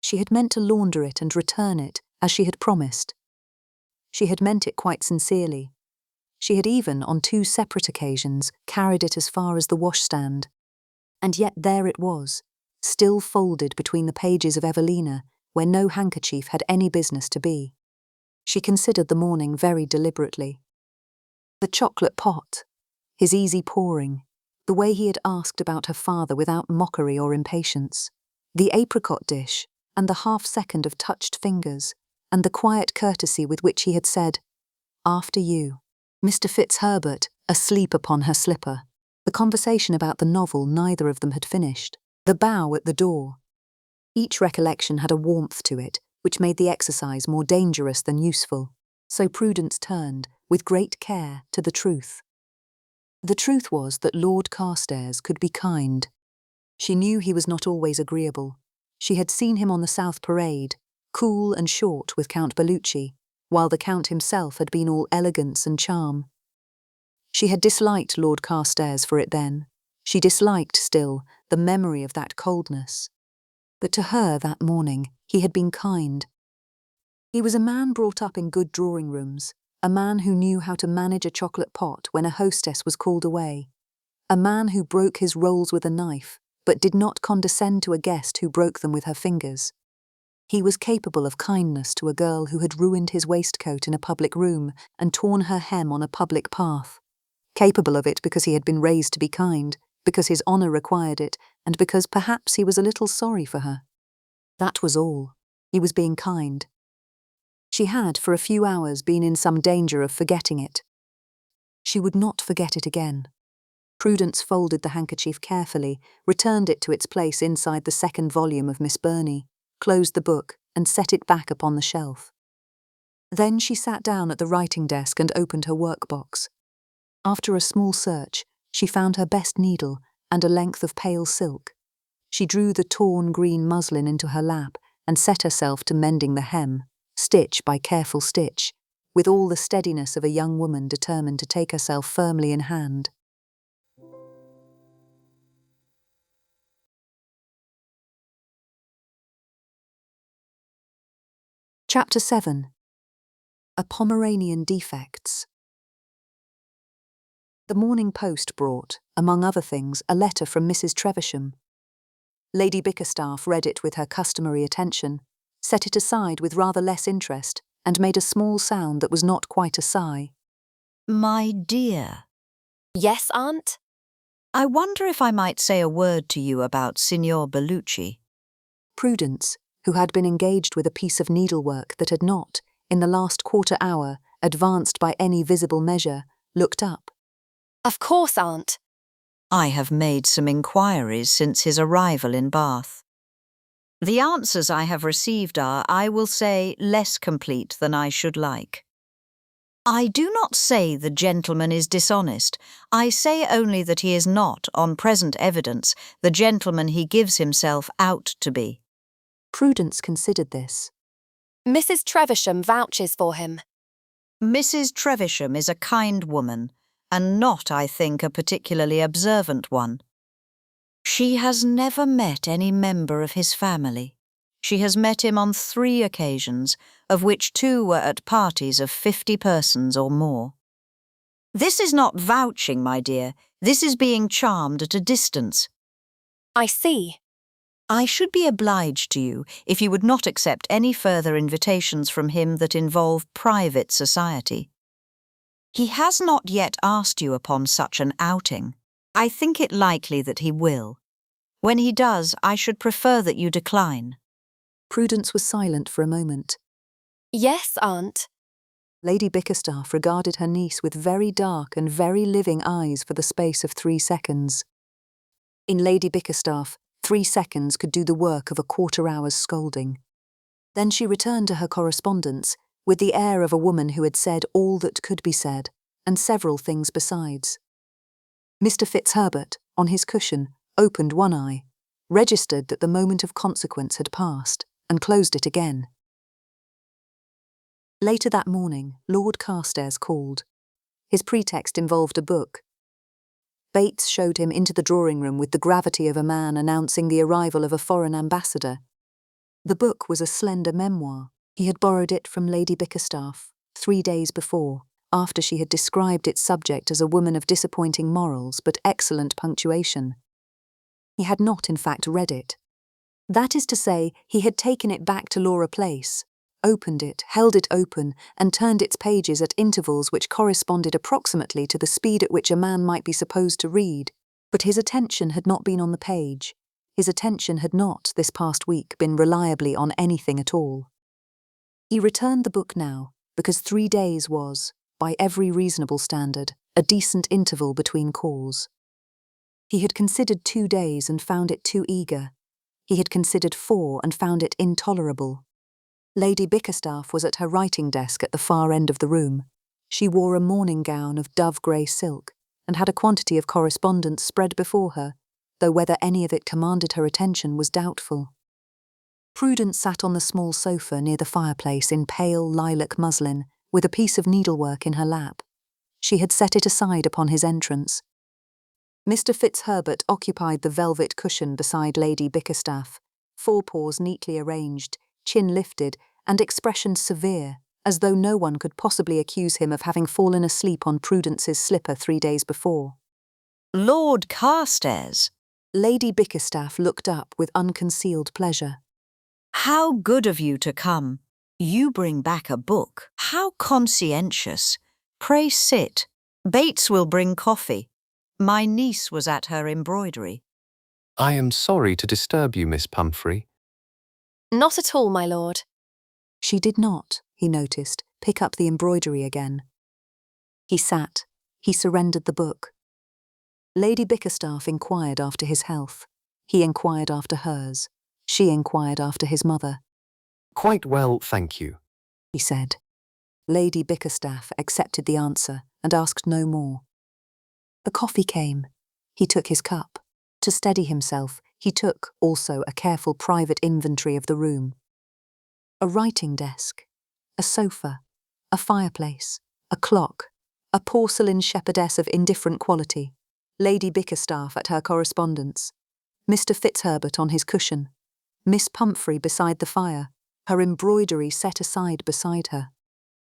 She had meant to launder it and return it, as she had promised. She had meant it quite sincerely. She had even, on 2 separate occasions, carried it as far as the washstand. And yet there it was, still folded between the pages of Evelina, where no handkerchief had any business to be. She considered the morning very deliberately. The chocolate pot, his easy pouring, the way he had asked about her father without mockery or impatience, the apricot dish, and the half-second of touched fingers, and the quiet courtesy with which he had said, "After you." Mr. Fitzherbert, asleep upon her slipper, the conversation about the novel neither of them had finished, the bow at the door. Each recollection had a warmth to it, which made the exercise more dangerous than useful. So Prudence turned, with great care, to the truth. The truth was that Lord Carstairs could be kind. She knew he was not always agreeable. She had seen him on the South Parade, cool and short with Count Bellucci, while the Count himself had been all elegance and charm. She had disliked Lord Carstairs for it then. She disliked, still, the memory of that coldness. But to her that morning he had been kind. He was a man brought up in good drawing-rooms, a man who knew how to manage a chocolate pot when a hostess was called away, a man who broke his rolls with a knife, but did not condescend to a guest who broke them with her fingers. He was capable of kindness to a girl who had ruined his waistcoat in a public room and torn her hem on a public path. Capable of it because he had been raised to be kind, because his honour required it, and because perhaps he was a little sorry for her. That was all. He was being kind. She had, for a few hours, been in some danger of forgetting it. She would not forget it again. Prudence folded the handkerchief carefully, returned it to its place inside the 2nd volume of Miss Burney, closed the book, and set it back upon the shelf. Then she sat down at the writing desk and opened her workbox. After a small search, she found her best needle and a length of pale silk. She drew the torn green muslin into her lap and set herself to mending the hem, stitch by careful stitch, with all the steadiness of a young woman determined to take herself firmly in hand. Chapter 7. A Pomeranian Defects. The morning post brought, among other things, a letter from Mrs. Trevisham. Lady Bickerstaff read it with her customary attention, set it aside with rather less interest, and made a small sound that was not quite a sigh. My dear, Yes, Aunt? I wonder if I might say a word to you about Signor Bellucci. Prudence, who had been engaged with a piece of needlework that had not, in the last quarter hour, advanced by any visible measure, looked up. Of course, Aunt. I have made some inquiries since his arrival in Bath. The answers I have received are, I will say, less complete than I should like. I do not say the gentleman is dishonest. I say only that he is not, on present evidence, the gentleman he gives himself out to be. Prudence considered this. Mrs. Trevisham vouches for him. Mrs. Trevisham is a kind woman, and not, I think, a particularly observant one. She has never met any member of his family. She has met him on 3 occasions, of which 2 were at parties of 50 persons or more. This is not vouching, my dear. This is being charmed at a distance. I see. I should be obliged to you if you would not accept any further invitations from him that involve private society. He has not yet asked you upon such an outing. I think it likely that he will. When he does, I should prefer that you decline. Prudence was silent for a moment. Yes, Aunt. Lady Bickerstaff regarded her niece with very dark and very living eyes for the space of 3 seconds. In Lady Bickerstaff, 3 seconds could do the work of a quarter-hour's scolding. Then she returned to her correspondence with the air of a woman who had said all that could be said, and several things besides. Mr. Fitzherbert, on his cushion, opened one eye, registered that the moment of consequence had passed, and closed it again. Later that morning, Lord Carstairs called. His pretext involved a book. Bates showed him into the drawing-room with the gravity of a man announcing the arrival of a foreign ambassador. The book was a slender memoir. He had borrowed it from Lady Bickerstaff 3 days before, after she had described its subject as a woman of disappointing morals but excellent punctuation. He had not, in fact, read it. That is to say, he had taken it back to Laura Place, opened it, held it open, and turned its pages at intervals which corresponded approximately to the speed at which a man might be supposed to read. But his attention had not been on the page. His attention had not, this past week, been reliably on anything at all. He returned the book now, because 3 days was, by every reasonable standard, a decent interval between calls. He had considered 2 days and found it too eager. He had considered 4 and found it intolerable. Lady Bickerstaff was at her writing desk at the far end of the room. She wore a morning gown of dove-grey silk and had a quantity of correspondence spread before her, though whether any of it commanded her attention was doubtful. Prudence sat on the small sofa near the fireplace in pale lilac muslin, with a piece of needlework in her lap. She had set it aside upon his entrance. Mr. Fitzherbert occupied the velvet cushion beside Lady Bickerstaff, forepaws neatly arranged, chin lifted, and expression severe, as though no one could possibly accuse him of having fallen asleep on Prudence's slipper 3 days before. Lord Carstairs, Lady Bickerstaff looked up with unconcealed pleasure. how good of you to come. You bring back a book. How conscientious. Pray sit. Bates will bring coffee. My niece was at her embroidery. I am sorry to disturb you, Miss Pumphrey. Not at all, my lord. She did not, he noticed, pick up the embroidery again. He sat. He surrendered the book. Lady Bickerstaff inquired after his health. He inquired after hers. She inquired after his mother. Quite well, thank you. He said. Lady Bickerstaff accepted the answer and asked no more. The coffee came. He took his cup. To steady himself, he took, also, a careful private inventory of the room. A writing desk, a sofa, a fireplace, a clock, a porcelain shepherdess of indifferent quality, Lady Bickerstaff at her correspondence, Mr. Fitzherbert on his cushion, Miss Pumphrey beside the fire, her embroidery set aside beside her.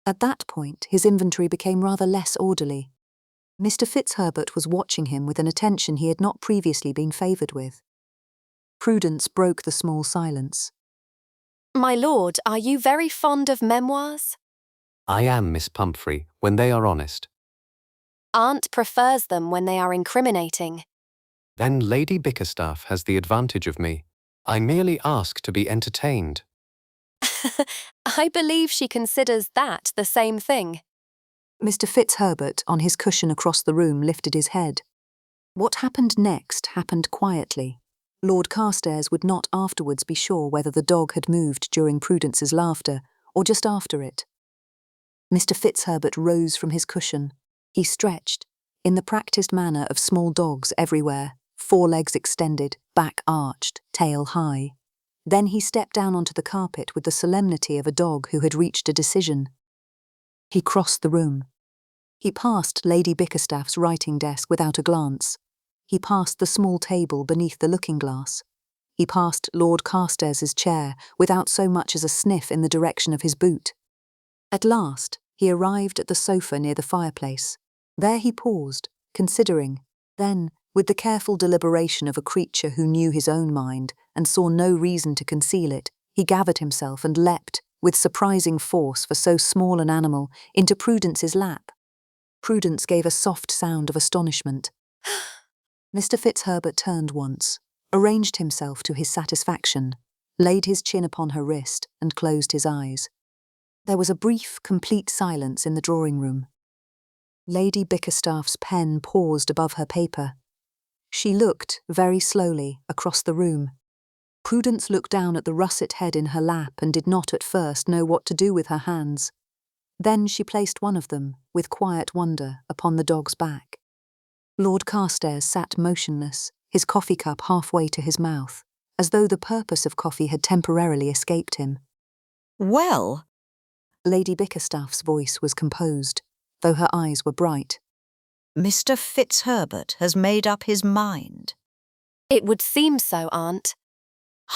At that point, his inventory became rather less orderly. Mr. Fitzherbert was watching him with an attention he had not previously been favoured with. Prudence broke the small silence. My lord, are you very fond of memoirs? I am, Miss Pumphrey, when they are honest. Aunt prefers them when they are incriminating. Then Lady Bickerstaff has the advantage of me. I merely ask to be entertained. I believe she considers that the same thing. Mr. Fitzherbert, on his cushion across the room, lifted his head. What happened next happened quietly. Lord Carstairs would not afterwards be sure whether the dog had moved during Prudence's laughter or just after it. Mr. Fitzherbert rose from his cushion. He stretched, in the practised manner of small dogs everywhere, forelegs extended, back arched, tail high. Then he stepped down onto the carpet with the solemnity of a dog who had reached a decision. He crossed the room. He passed Lady Bickerstaff's writing desk without a glance. He passed the small table beneath the looking-glass. He passed Lord Carstairs's chair without so much as a sniff in the direction of his boot. At last, he arrived at the sofa near the fireplace. There he paused, considering. Then, with the careful deliberation of a creature who knew his own mind and saw no reason to conceal it, he gathered himself and leapt, with surprising force for so small an animal, into Prudence's lap. Prudence gave a soft sound of astonishment. Mr. Fitzherbert turned once, arranged himself to his satisfaction, laid his chin upon her wrist, and closed his eyes. There was a brief, complete silence in the drawing-room. Lady Bickerstaff's pen paused above her paper. She looked, very slowly, across the room. Prudence looked down at the russet head in her lap and did not at first know what to do with her hands. Then she placed one of them, with quiet wonder, upon the dog's back. Lord Carstairs sat motionless, his coffee cup halfway to his mouth, as though the purpose of coffee had temporarily escaped him. Well, Lady Bickerstaff's voice was composed, though her eyes were bright. Mr. Fitzherbert has made up his mind. It would seem so, Aunt.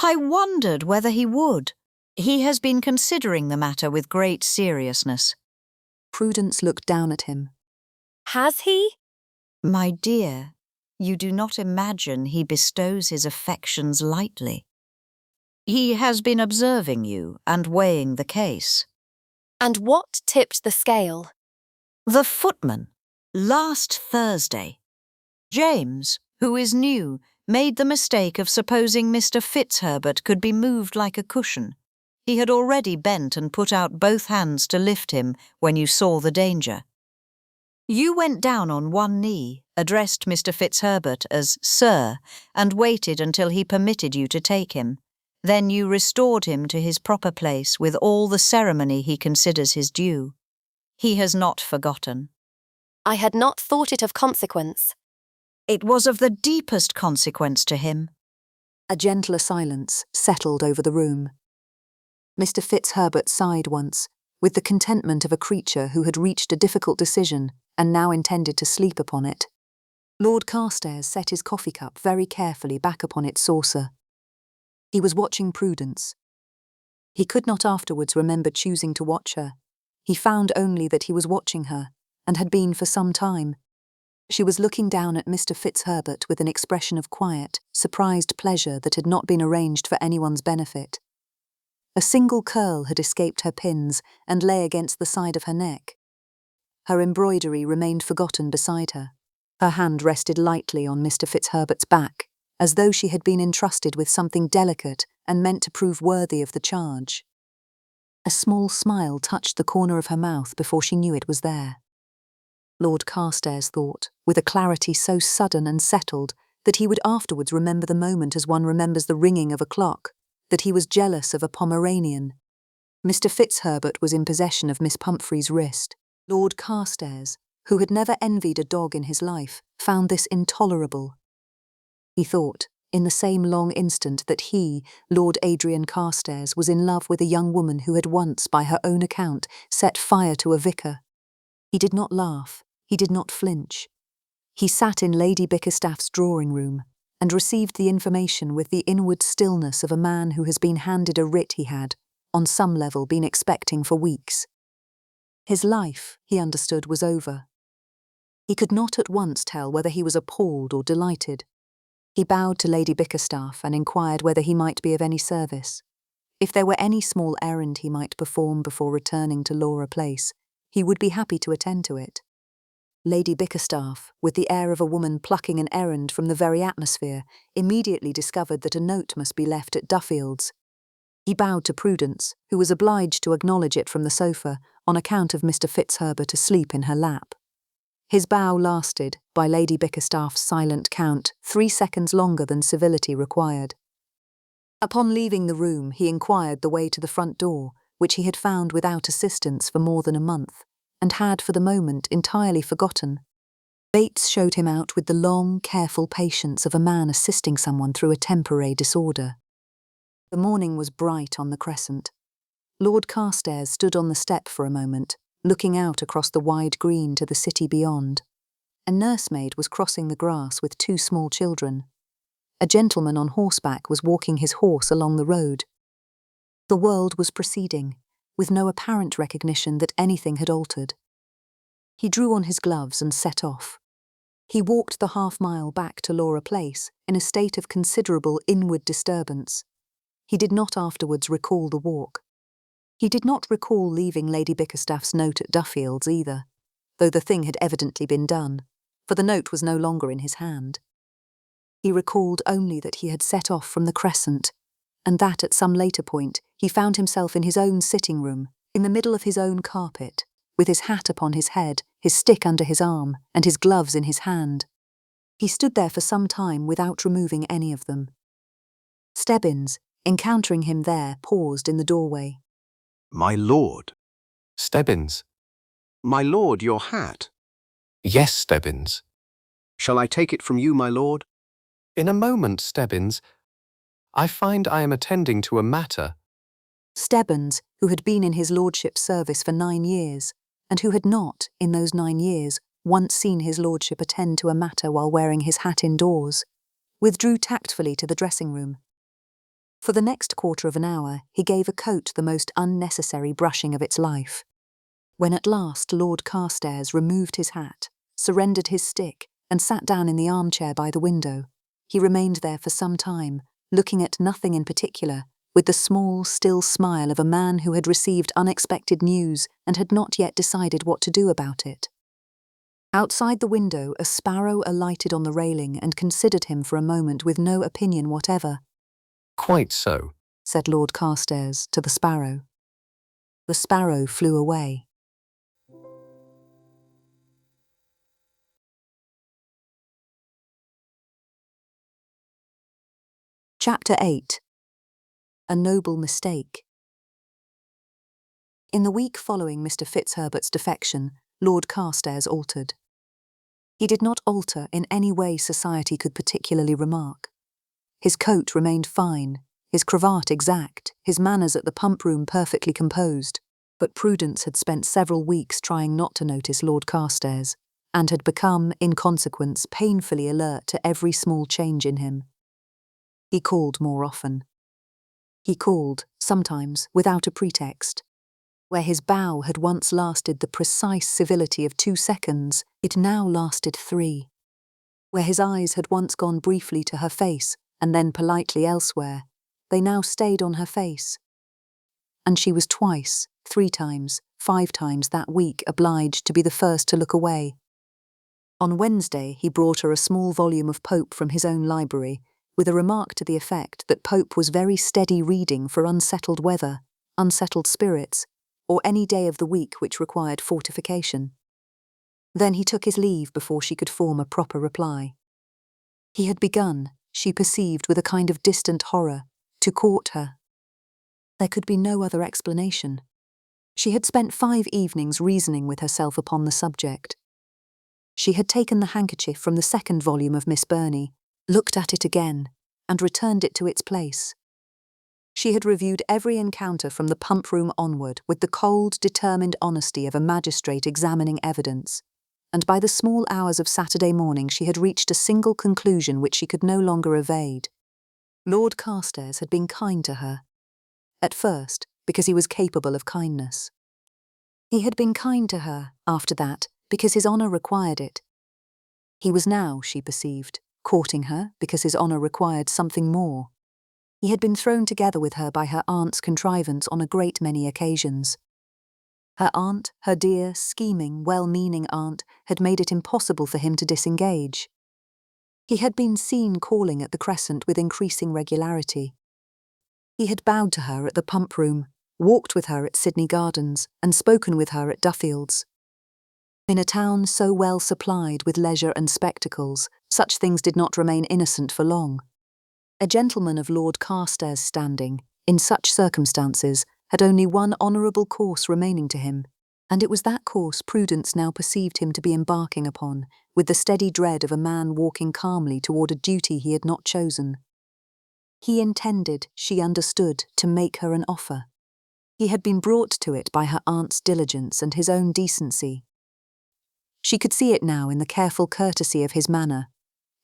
I wondered whether he would. He has been considering the matter with great seriousness. Prudence looked down at him. Has he? My dear, you do not imagine he bestows his affections lightly. He has been observing you and weighing the case. And what tipped the scale? The footman, last Thursday. James, who is new, made the mistake of supposing Mr. Fitzherbert could be moved like a cushion. He had already bent and put out both hands to lift him when you saw the danger. You went down on one knee, addressed Mr. Fitzherbert as Sir, and waited until he permitted you to take him. Then you restored him to his proper place with all the ceremony he considers his due. He has not forgotten. I had not thought it of consequence. It was of the deepest consequence to him. A gentler silence settled over the room. Mr. Fitzherbert sighed once, with the contentment of a creature who had reached a difficult decision and now intended to sleep upon it. Lord Carstairs set his coffee cup very carefully back upon its saucer. He was watching Prudence. He could not afterwards remember choosing to watch her. He found only that he was watching her, and had been for some time. She was looking down at Mr. Fitzherbert with an expression of quiet, surprised pleasure that had not been arranged for anyone's benefit. A single curl had escaped her pins and lay against the side of her neck. Her embroidery remained forgotten beside her. Her hand rested lightly on Mr. Fitzherbert's back, as though she had been entrusted with something delicate and meant to prove worthy of the charge. A small smile touched the corner of her mouth before she knew it was there. Lord Carstairs thought, with a clarity so sudden and settled that he would afterwards remember the moment as one remembers the ringing of a clock, that he was jealous of a Pomeranian. Mr. Fitzherbert was in possession of Miss Pumphrey's wrist. Lord Carstairs, who had never envied a dog in his life, found this intolerable. He thought, in the same long instant, that he, Lord Adrian Carstairs, was in love with a young woman who had once, by her own account, set fire to a vicar. He did not laugh, he did not flinch. He sat in Lady Bickerstaff's drawing-room and received the information with the inward stillness of a man who has been handed a writ he had, on some level, been expecting for weeks. His life, he understood, was over. He could not at once tell whether he was appalled or delighted. He bowed to Lady Bickerstaff and inquired whether he might be of any service. If there were any small errand he might perform before returning to Laura Place, he would be happy to attend to it. Lady Bickerstaff, with the air of a woman plucking an errand from the very atmosphere, immediately discovered that a note must be left at Duffield's. He bowed to Prudence, who was obliged to acknowledge it from the sofa on account of Mr. Fitzherbert asleep in her lap. His bow lasted, by Lady Bickerstaff's silent count, 3 seconds longer than civility required. Upon leaving the room, he inquired the way to the front door, which he had found without assistance for more than a month, and had for the moment entirely forgotten. Bates showed him out with the long, careful patience of a man assisting someone through a temporary disorder. The morning was bright on the Crescent. Lord Carstairs stood on the step for a moment, looking out across the wide green to the city beyond. A nursemaid was crossing the grass with 2 small children. A gentleman on horseback was walking his horse along the road. The world was proceeding, with no apparent recognition that anything had altered. He drew on his gloves and set off. He walked the half-mile back to Laura Place in a state of considerable inward disturbance. He did not afterwards recall the walk. He did not recall leaving Lady Bickerstaff's note at Duffield's either, though the thing had evidently been done, for the note was no longer in his hand. He recalled only that he had set off from the Crescent, and that at some later point he found himself in his own sitting-room, in the middle of his own carpet, with his hat upon his head, his stick under his arm, and his gloves in his hand. He stood there for some time without removing any of them. Stebbins, encountering him there, paused in the doorway. My lord. Stebbins. My lord, your hat. Yes, Stebbins. Shall I take it from you, my lord? In a moment, Stebbins. I find I am attending to a matter. Stebbins, who had been in his lordship's service for 9 years, and who had not, in those 9 years, once seen his lordship attend to a matter while wearing his hat indoors, withdrew tactfully to the dressing-room. For the next quarter of an hour he gave a coat the most unnecessary brushing of its life. When at last Lord Carstairs removed his hat, surrendered his stick, and sat down in the armchair by the window, he remained there for some time, looking at nothing in particular, with the small, still smile of a man who had received unexpected news and had not yet decided what to do about it. Outside the window, a sparrow alighted on the railing and considered him for a moment with no opinion whatever. "Quite so," said Lord Carstairs to the sparrow. The sparrow flew away. Chapter 8. A Noble Mistake. In the week following Mr. Fitzherbert's defection, Lord Carstairs altered. He did not alter in any way society could particularly remark. His coat remained fine, his cravat exact, his manners at the pump-room perfectly composed, but Prudence had spent several weeks trying not to notice Lord Carstairs, and had become, in consequence, painfully alert to every small change in him. He called more often. He called, sometimes, without a pretext. Where his bow had once lasted the precise civility of 2 seconds, it now lasted 3. Where his eyes had once gone briefly to her face, and then politely elsewhere, they now stayed on her face. And she was twice, 3 times, 5 times that week obliged to be the first to look away. On Wednesday he brought her a small volume of Pope from his own library, with a remark to the effect that Pope was very steady reading for unsettled weather, unsettled spirits, or any day of the week which required fortification. Then he took his leave before she could form a proper reply. He had begun, she perceived with a kind of distant horror, to court her. There could be no other explanation. She had spent 5 evenings reasoning with herself upon the subject. She had taken the handkerchief from the 2nd volume of Miss Burney, looked at it again, and returned it to its place. She had reviewed every encounter from the pump-room onward with the cold, determined honesty of a magistrate examining evidence, and by the small hours of Saturday morning she had reached a single conclusion which she could no longer evade. Lord Carstairs had been kind to her. At first, because he was capable of kindness. He had been kind to her, after that, because his honour required it. He was now, she perceived, courting her because his honour required something more. He had been thrown together with her by her aunt's contrivance on a great many occasions. Her aunt, her dear, scheming, well-meaning aunt, had made it impossible for him to disengage. He had been seen calling at the Crescent with increasing regularity. He had bowed to her at the pump-room, walked with her at Sydney Gardens, and spoken with her at Duffield's. In a town so well supplied with leisure and spectacles, such things did not remain innocent for long. A gentleman of Lord Carstairs' standing, in such circumstances, had only one honourable course remaining to him, and it was that course Prudence now perceived him to be embarking upon, with the steady dread of a man walking calmly toward a duty he had not chosen. He intended, she understood, to make her an offer. He had been brought to it by her aunt's diligence and his own decency. She could see it now in the careful courtesy of his manner,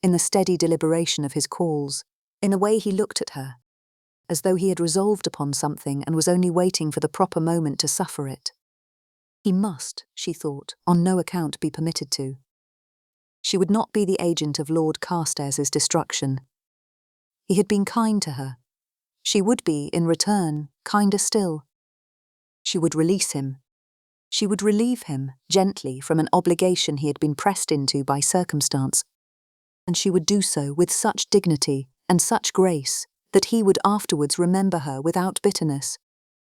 in the steady deliberation of his calls, in the way he looked at her, as though he had resolved upon something and was only waiting for the proper moment to suffer it. He must, she thought, on no account be permitted to. She would not be the agent of Lord Carstairs' destruction. He had been kind to her. She would be, in return, kinder still. She would release him. She would relieve him, gently, from an obligation he had been pressed into by circumstance, and she would do so with such dignity and such grace that he would afterwards remember her without bitterness,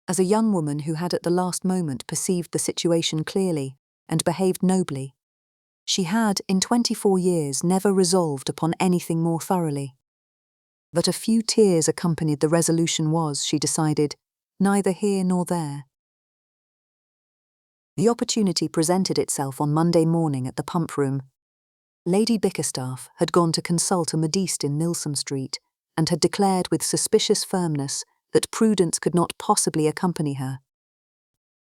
as a young woman who had at the last moment perceived the situation clearly and behaved nobly. She had, in 24 years, never resolved upon anything more thoroughly. That a few tears accompanied the resolution was, she decided, neither here nor there. The opportunity presented itself on Monday morning at the pump-room. Lady Bickerstaffe had gone to consult a modiste in Milsom Street, and had declared with suspicious firmness that Prudence could not possibly accompany her.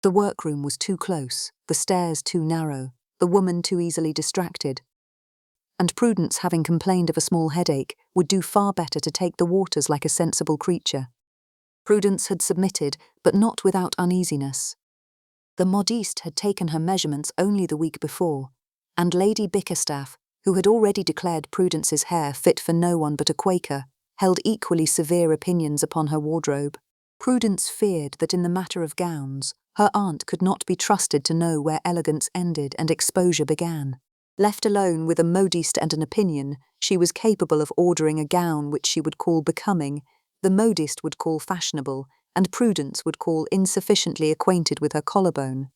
The workroom was too close, the stairs too narrow, the woman too easily distracted. And Prudence, having complained of a small headache, would do far better to take the waters like a sensible creature. Prudence had submitted, but not without uneasiness. The modiste had taken her measurements only the week before, and Lady Bickerstaff, who had already declared Prudence's hair fit for no one but a Quaker, held equally severe opinions upon her wardrobe. Prudence feared that in the matter of gowns, her aunt could not be trusted to know where elegance ended and exposure began. Left alone with a modiste and an opinion, she was capable of ordering a gown which she would call becoming, the modiste would call fashionable, and Prudence would call insufficiently acquainted with her collarbone.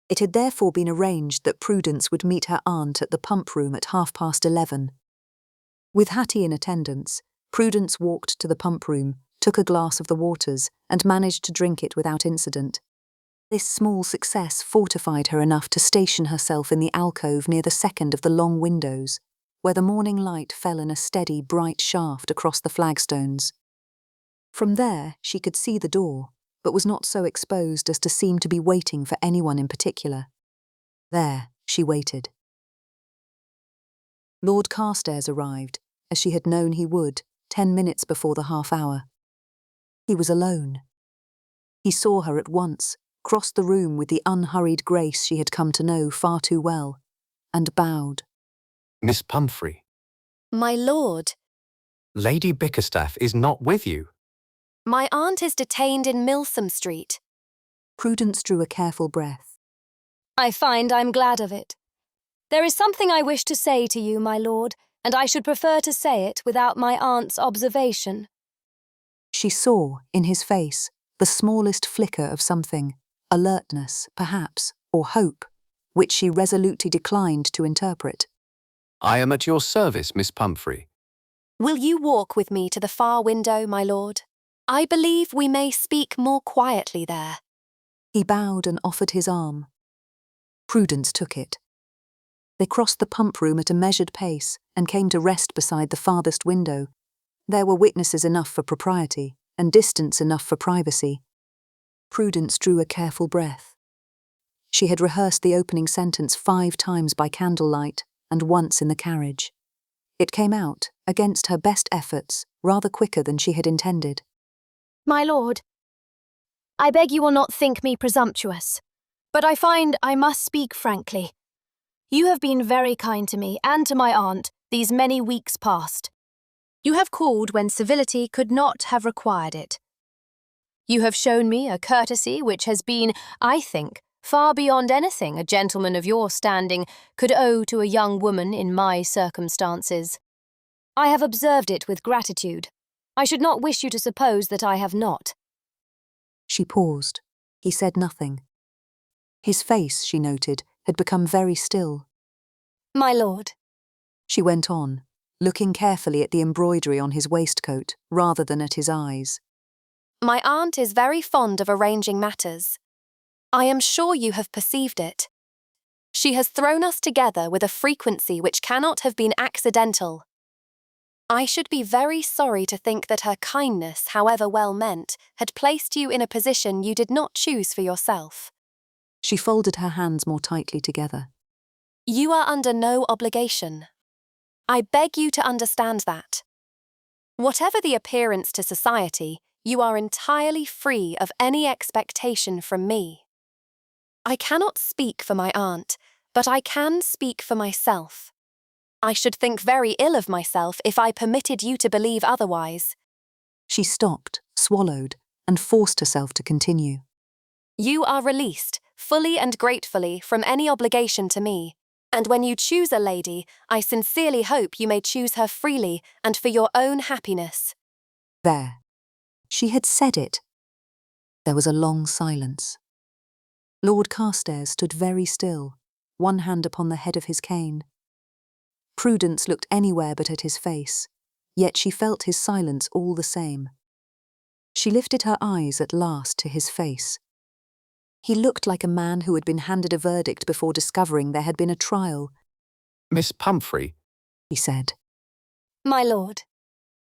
It had therefore been arranged that Prudence would meet her aunt at the pump room at 11:30. With Hattie in attendance, Prudence walked to the pump room, took a glass of the waters, and managed to drink it without incident. This small success fortified her enough to station herself in the alcove near the second of the long windows, where the morning light fell in a steady, bright shaft across the flagstones. From there she could see the door, but was not so exposed as to seem to be waiting for anyone in particular. There she waited. Lord Carstairs arrived, as she had known he would, 10 minutes before the half-hour. He was alone. He saw her at once, crossed the room with the unhurried grace she had come to know far too well, and bowed. Miss Pumphrey, My lord, Lady Bickerstaff is not with you. my aunt is detained in Milsom Street. Prudence drew a careful breath. I find I'm glad of it. There is something I wish to say to you, my lord, and I should prefer to say it without my aunt's observation. She saw, in his face, the smallest flicker of something, alertness, perhaps, or hope, which she resolutely declined to interpret. I am at your service, Miss Pumphrey. Will you walk with me to the far window, my lord? I believe we may speak more quietly there. He bowed and offered his arm. Prudence took it. They crossed the pump room at a measured pace and came to rest beside the farthest window. There were witnesses enough for propriety, and distance enough for privacy. Prudence drew a careful breath. She had rehearsed the opening sentence 5 times by candlelight and once in the carriage. It came out, against her best efforts, rather quicker than she had intended. My lord, I beg you will not think me presumptuous, but I find I must speak frankly. You have been very kind to me and to my aunt these many weeks past. You have called when civility could not have required it. You have shown me a courtesy which has been, I think, far beyond anything a gentleman of your standing could owe to a young woman in my circumstances. I have observed it with gratitude. I should not wish you to suppose that I have not. She paused. He said nothing. His face, she noted, had become very still. My lord, She went on, looking carefully at the embroidery on his waistcoat rather than at his eyes. my aunt is very fond of arranging matters. I am sure you have perceived it. She has thrown us together with a frequency which cannot have been accidental. I should be very sorry to think that her kindness, however well meant, had placed you in a position you did not choose for yourself. She folded her hands more tightly together. You are under no obligation. I beg you to understand that. Whatever the appearance to society, you are entirely free of any expectation from me. I cannot speak for my aunt, but I can speak for myself. I should think very ill of myself if I permitted you to believe otherwise. She stopped, swallowed, and forced herself to continue. You are released, fully and gratefully, from any obligation to me, and when you choose a lady, I sincerely hope you may choose her freely and for your own happiness. There. She had said it. There was a long silence. Lord Carstairs stood very still, one hand upon the head of his cane. Prudence looked anywhere but at his face, yet she felt his silence all the same. She lifted her eyes at last to his face. He looked like a man who had been handed a verdict before discovering there had been a trial. Miss Pumphrey, He said. My lord,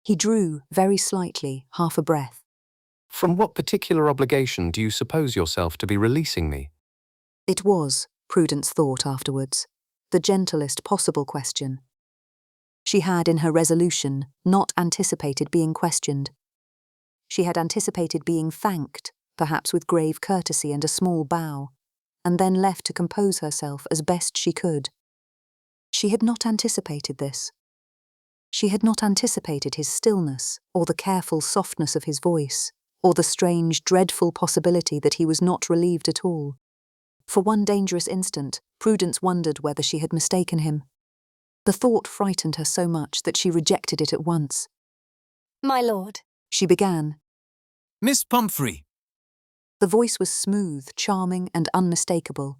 He drew, very slightly, half a breath. From what particular obligation do you suppose yourself to be releasing me? It was, Prudence thought afterwards, the gentlest possible question. She had, in her resolution, not anticipated being questioned. She had anticipated being thanked, perhaps with grave courtesy and a small bow, and then left to compose herself as best she could. She had not anticipated this. She had not anticipated his stillness, or the careful softness of his voice, or the strange, dreadful possibility that he was not relieved at all. For one dangerous instant, Prudence wondered whether she had mistaken him. The thought frightened her so much that she rejected it at once. My lord. She began. Miss Pumphrey. The voice was smooth, charming, and unmistakable.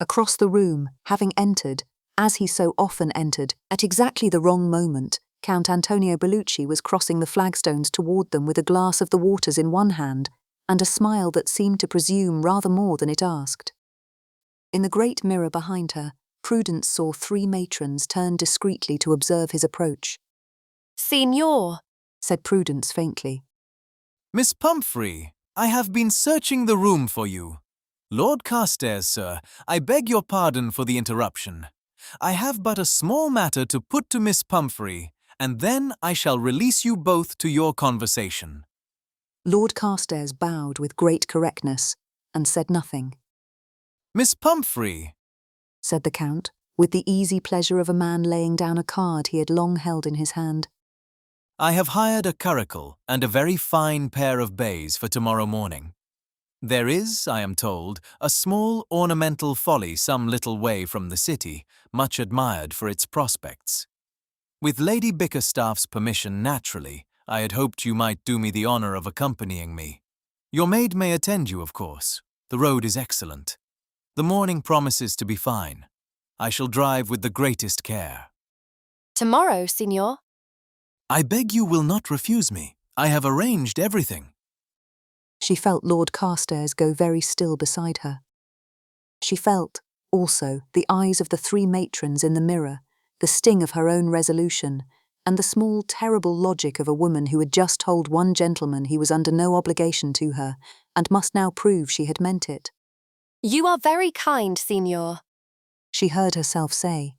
Across the room, having entered, as he so often entered, at exactly the wrong moment, Count Antonio Bellucci was crossing the flagstones toward them with a glass of the waters in one hand and a smile that seemed to presume rather more than it asked. In the great mirror behind her, Prudence saw 3 matrons turn discreetly to observe his approach. Signor, said Prudence faintly. Miss Pumphrey, I have been searching the room for you. Lord Carstairs, sir, I beg your pardon for the interruption. I have but a small matter to put to Miss Pumphrey, and then I shall release you both to your conversation. Lord Carstairs bowed with great correctness and said nothing. Miss Pumphrey, said the Count, with the easy pleasure of a man laying down a card he had long held in his hand. I have hired a curricle and a very fine pair of bays for tomorrow morning. There is, I am told, a small ornamental folly some little way from the city, much admired for its prospects. With Lady Bickerstaff's permission, naturally, I had hoped you might do me the honour of accompanying me. Your maid may attend you, of course. The road is excellent. The morning promises to be fine. I shall drive with the greatest care. tomorrow, signor. I beg you will not refuse me. I have arranged everything. She felt Lord Carstairs go very still beside her. She felt, also, the eyes of the 3 matrons in the mirror, the sting of her own resolution, and the small, terrible logic of a woman who had just told one gentleman he was under no obligation to her, and must now prove she had meant it. You are very kind, signor. She heard herself say.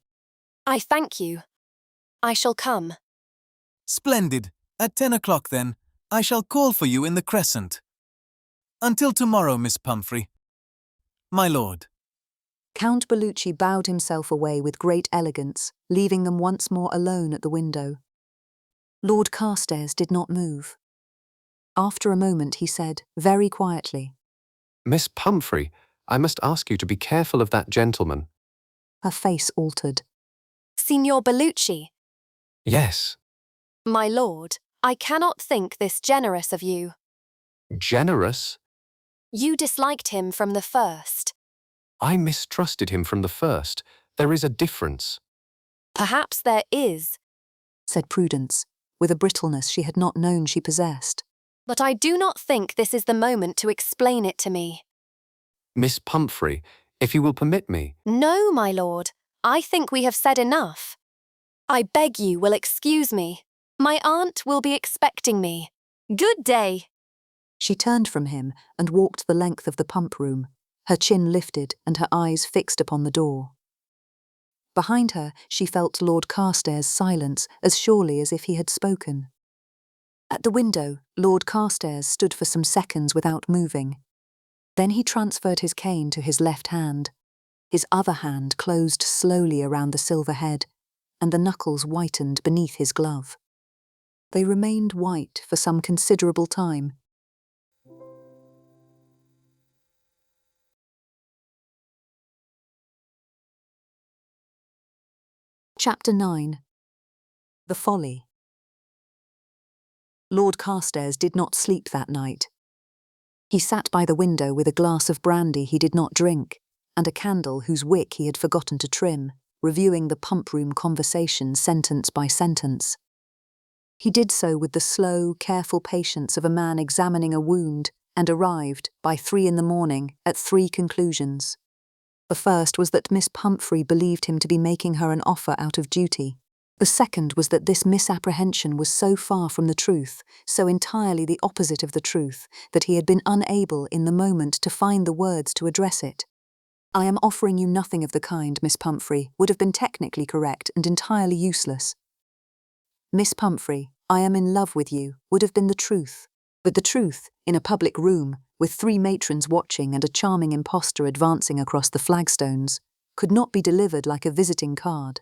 I thank you. I shall come. Splendid. At 10 o'clock, then. I shall call for you in the Crescent. Until tomorrow, Miss Pumphrey. My lord. Count Bellucci bowed himself away with great elegance, leaving them once more alone at the window. Lord Carstairs did not move. After a moment he said, very quietly, Miss Pumphrey, I must ask you to be careful of that gentleman. Her face altered. Signor Bellucci. Yes. My lord, I cannot think this generous of you. Generous? You disliked him from the first. I mistrusted him from the first. There is a difference. Perhaps there is, said Prudence, with a brittleness she had not known she possessed. but I do not think this is the moment to explain it to me. Miss Pumphrey, if you will permit me. No, my lord, I think we have said enough. I beg you will excuse me. My aunt will be expecting me. Good day. She turned from him and walked the length of the pump room, her chin lifted and her eyes fixed upon the door. Behind her, she felt Lord Carstairs' silence as surely as if he had spoken. At the window, Lord Carstairs stood for some seconds without moving. Then he transferred his cane to his left hand. His other hand closed slowly around the silver head, and the knuckles whitened beneath his glove. They remained white for some considerable time. Chapter 9. The Folly. Lord Carstairs did not sleep that night. He sat by the window with a glass of brandy he did not drink, and a candle whose wick he had forgotten to trim, reviewing the pump-room conversation sentence by sentence. He did so with the slow, careful patience of a man examining a wound, and arrived, by 3 in the morning, at 3 conclusions. The first was that Miss Pumphrey believed him to be making her an offer out of duty. The second was that this misapprehension was so far from the truth, so entirely the opposite of the truth, that he had been unable in the moment to find the words to address it. "I am offering you nothing of the kind, Miss Pumphrey," would have been technically correct and entirely useless. "Miss Pumphrey, I am in love with you," would have been the truth. But the truth, in a public room, with 3 matrons watching and a charming impostor advancing across the flagstones, could not be delivered like a visiting card.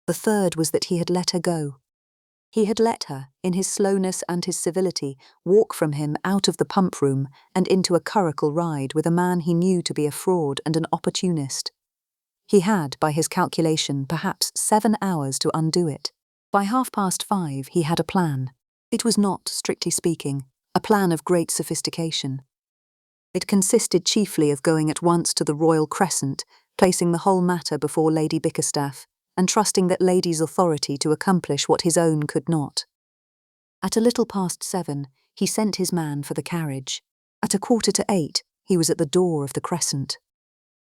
The third was that he had let her go. He had let her, in his slowness and his civility, walk from him out of the pump room and into a curricle ride with a man he knew to be a fraud and an opportunist. He had, by his calculation, perhaps 7 hours to undo it. By 5:30 he had a plan. It was not, strictly speaking, a plan of great sophistication. It consisted chiefly of going at once to the Royal Crescent, placing the whole matter before Lady Bickerstaffe, and trusting that lady's authority to accomplish what his own could not. At a little past 7, he sent his man for the carriage. At 7:45, he was at the door of the Crescent.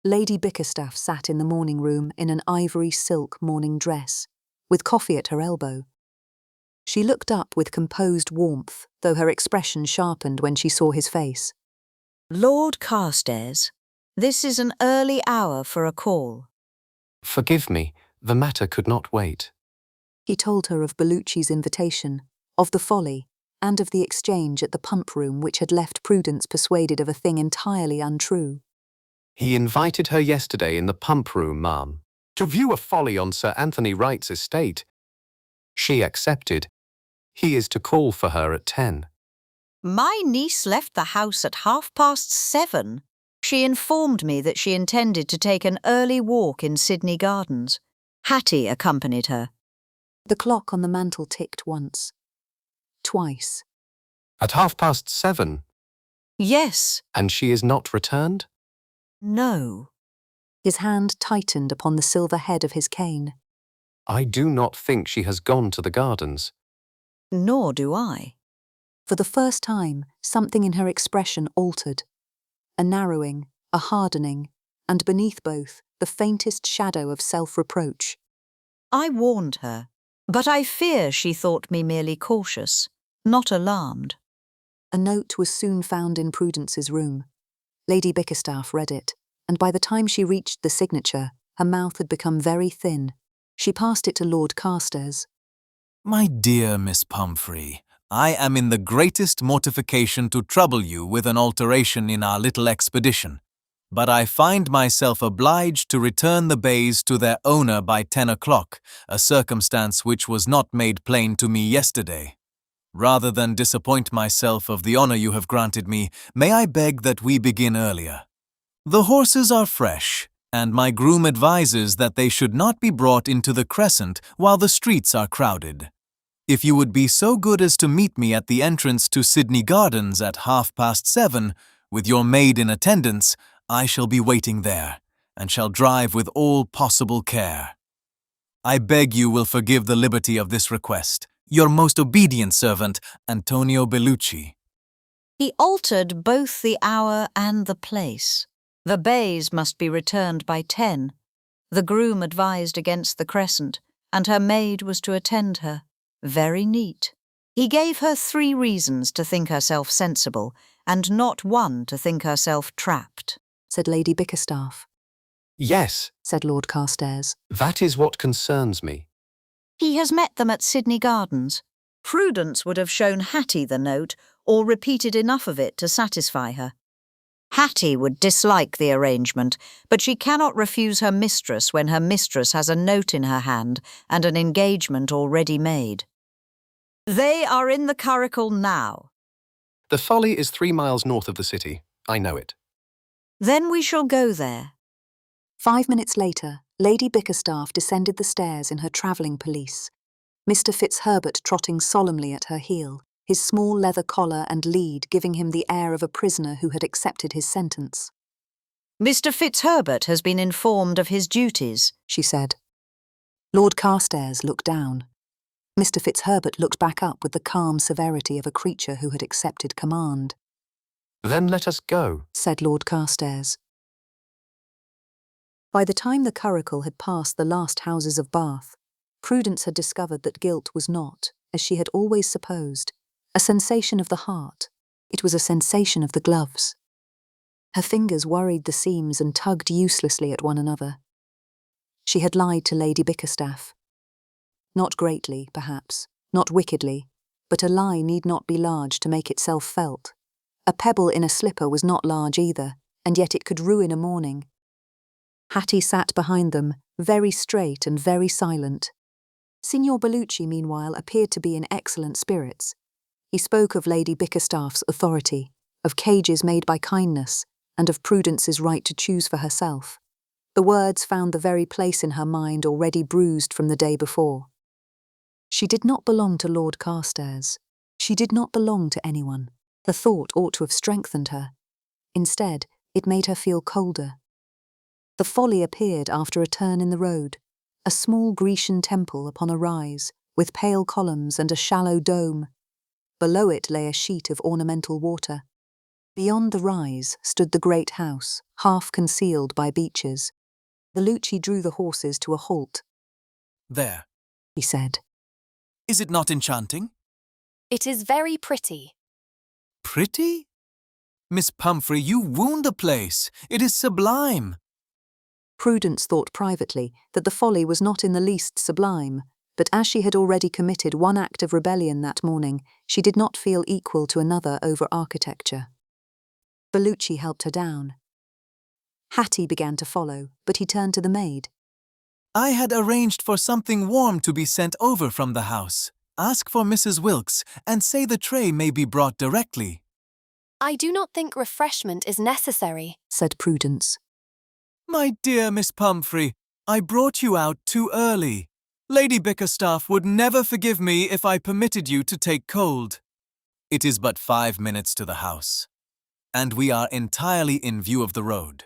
Lady Bickerstaffe sat in the morning room in an ivory silk morning dress, with coffee at her elbow. She looked up with composed warmth, though her expression sharpened when she saw his face. Lord Carstairs, this is an early hour for a call. Forgive me, the matter could not wait. He told her of Bellucci's invitation, of the Folly, and of the exchange at the pump room which had left Prudence persuaded of a thing entirely untrue. He invited her yesterday in the pump room, ma'am, to view a Folly on Sir Anthony Wright's estate. She accepted. He is to call for her at 10. My niece left the house at 7:30. She informed me that she intended to take an early walk in Sydney Gardens. Hattie accompanied her. The clock on the mantel ticked once. Twice. At 7:30? Yes. And she is not returned? No. His hand tightened upon the silver head of his cane. I do not think she has gone to the gardens. Nor do I. For the first time, something in her expression altered. A narrowing, a hardening, and beneath both, the faintest shadow of self-reproach. I warned her, but I fear she thought me merely cautious, not alarmed. A note was soon found in Prudence's room. Lady Bickerstaffe read it, and by the time she reached the signature, her mouth had become very thin. She passed it to Lord Carstairs. My dear Miss Pumphrey, I am in the greatest mortification to trouble you with an alteration in our little expedition, but I find myself obliged to return the bays to their owner by 10 o'clock, a circumstance which was not made plain to me yesterday. Rather than disappoint myself of the honor you have granted me, may I beg that we begin earlier? The horses are fresh, and my groom advises that they should not be brought into the Crescent while the streets are crowded. If you would be so good as to meet me at the entrance to Sydney Gardens at 7:30, with your maid in attendance, I shall be waiting there, and shall drive with all possible care. I beg you will forgive the liberty of this request. Your most obedient servant, Antonio Bellucci. He altered both the hour and the place. The bays must be returned by 10. The groom advised against the Crescent, and her maid was to attend her. Very neat. He gave her 3 reasons to think herself sensible, and not one to think herself trapped, said Lady Bickerstaffe. Yes, said Lord Carstairs. that is what concerns me. He has met them at Sydney Gardens. Prudence would have shown Hattie the note, or repeated enough of it to satisfy her. Hattie would dislike the arrangement, but she cannot refuse her mistress when her mistress has a note in her hand and an engagement already made. They are in the curricle now. The Folly is 3 miles north of the city. I know it. Then we shall go there. 5 minutes later, Lady Bickerstaffe descended the stairs in her travelling pelisse, Mr. Fitzherbert trotting solemnly at her heel, his small leather collar and lead giving him the air of a prisoner who had accepted his sentence. Mr. Fitzherbert has been informed of his duties, she said. Lord Carstairs looked down. Mr. Fitzherbert looked back up with the calm severity of a creature who had accepted command. Then let us go, said Lord Carstairs. By the time the curricle had passed the last houses of Bath, Prudence had discovered that guilt was not, as she had always supposed, a sensation of the heart. It was a sensation of the gloves. Her fingers worried the seams and tugged uselessly at one another. She had lied to Lady Bickerstaff. Not greatly, perhaps, not wickedly, but a lie need not be large to make itself felt. A pebble in a slipper was not large either, and yet it could ruin a morning. Hattie sat behind them, very straight and very silent. Signor Bellucci, meanwhile, appeared to be in excellent spirits. He spoke of Lady Bickerstaff's authority, of cages made by kindness, and of Prudence's right to choose for herself. The words found the very place in her mind already bruised from the day before. She did not belong to Lord Carstairs. She did not belong to anyone. The thought ought to have strengthened her. Instead, it made her feel colder. The Folly appeared after a turn in the road, a small Grecian temple upon a rise, with pale columns and a shallow dome. Below it lay a sheet of ornamental water. Beyond the rise stood the great house, half concealed by beeches. Bellucci drew the horses to a halt. There. He said. Is it not enchanting? It is very pretty. Pretty? Miss Pumphrey, you wound the place. It is sublime. Prudence thought privately that the Folly was not in the least sublime, but as she had already committed one act of rebellion that morning, she did not feel equal to another over architecture. Bellucci helped her down. Hattie began to follow, but he turned to the maid. I had arranged for something warm to be sent over from the house. Ask for Mrs. Wilkes and say the tray may be brought directly. I do not think refreshment is necessary, said Prudence. My dear Miss Pumphrey, I brought you out too early. Lady Bickerstaff would never forgive me if I permitted you to take cold. It is but 5 minutes to the house, and we are entirely in view of the road.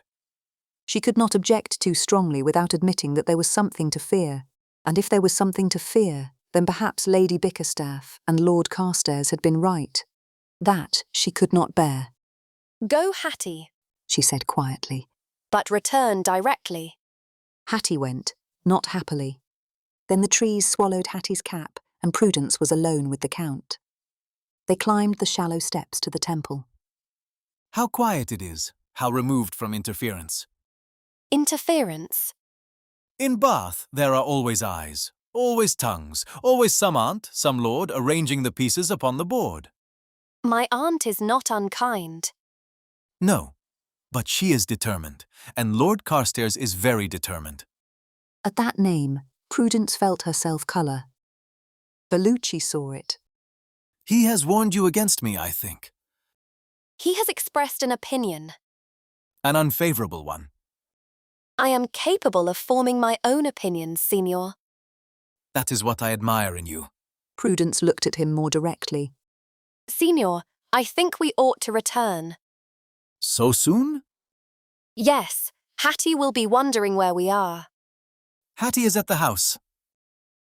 She could not object too strongly without admitting that there was something to fear, and if there was something to fear, then perhaps Lady Bickerstaff and Lord Carstairs had been right. That she could not bear. Go, Hattie, she said quietly. But return directly. Hattie went, not happily. Then the trees swallowed Hattie's cap, and Prudence was alone with the Count. They climbed the shallow steps to the temple. How quiet it is, how removed from interference. Interference? In Bath, there are always eyes, always tongues, always some aunt, some lord arranging the pieces upon the board. My aunt is not unkind. No, but she is determined, and Lord Carstairs is very determined. At that name, Prudence felt herself colour. Bellucci saw it. He has warned you against me, I think. He has expressed an opinion. An unfavourable one. I am capable of forming my own opinions, Signor. That is what I admire in you. Prudence looked at him more directly. Signor, I think we ought to return. So soon? Yes, Hattie will be wondering where we are. Hattie is at the house.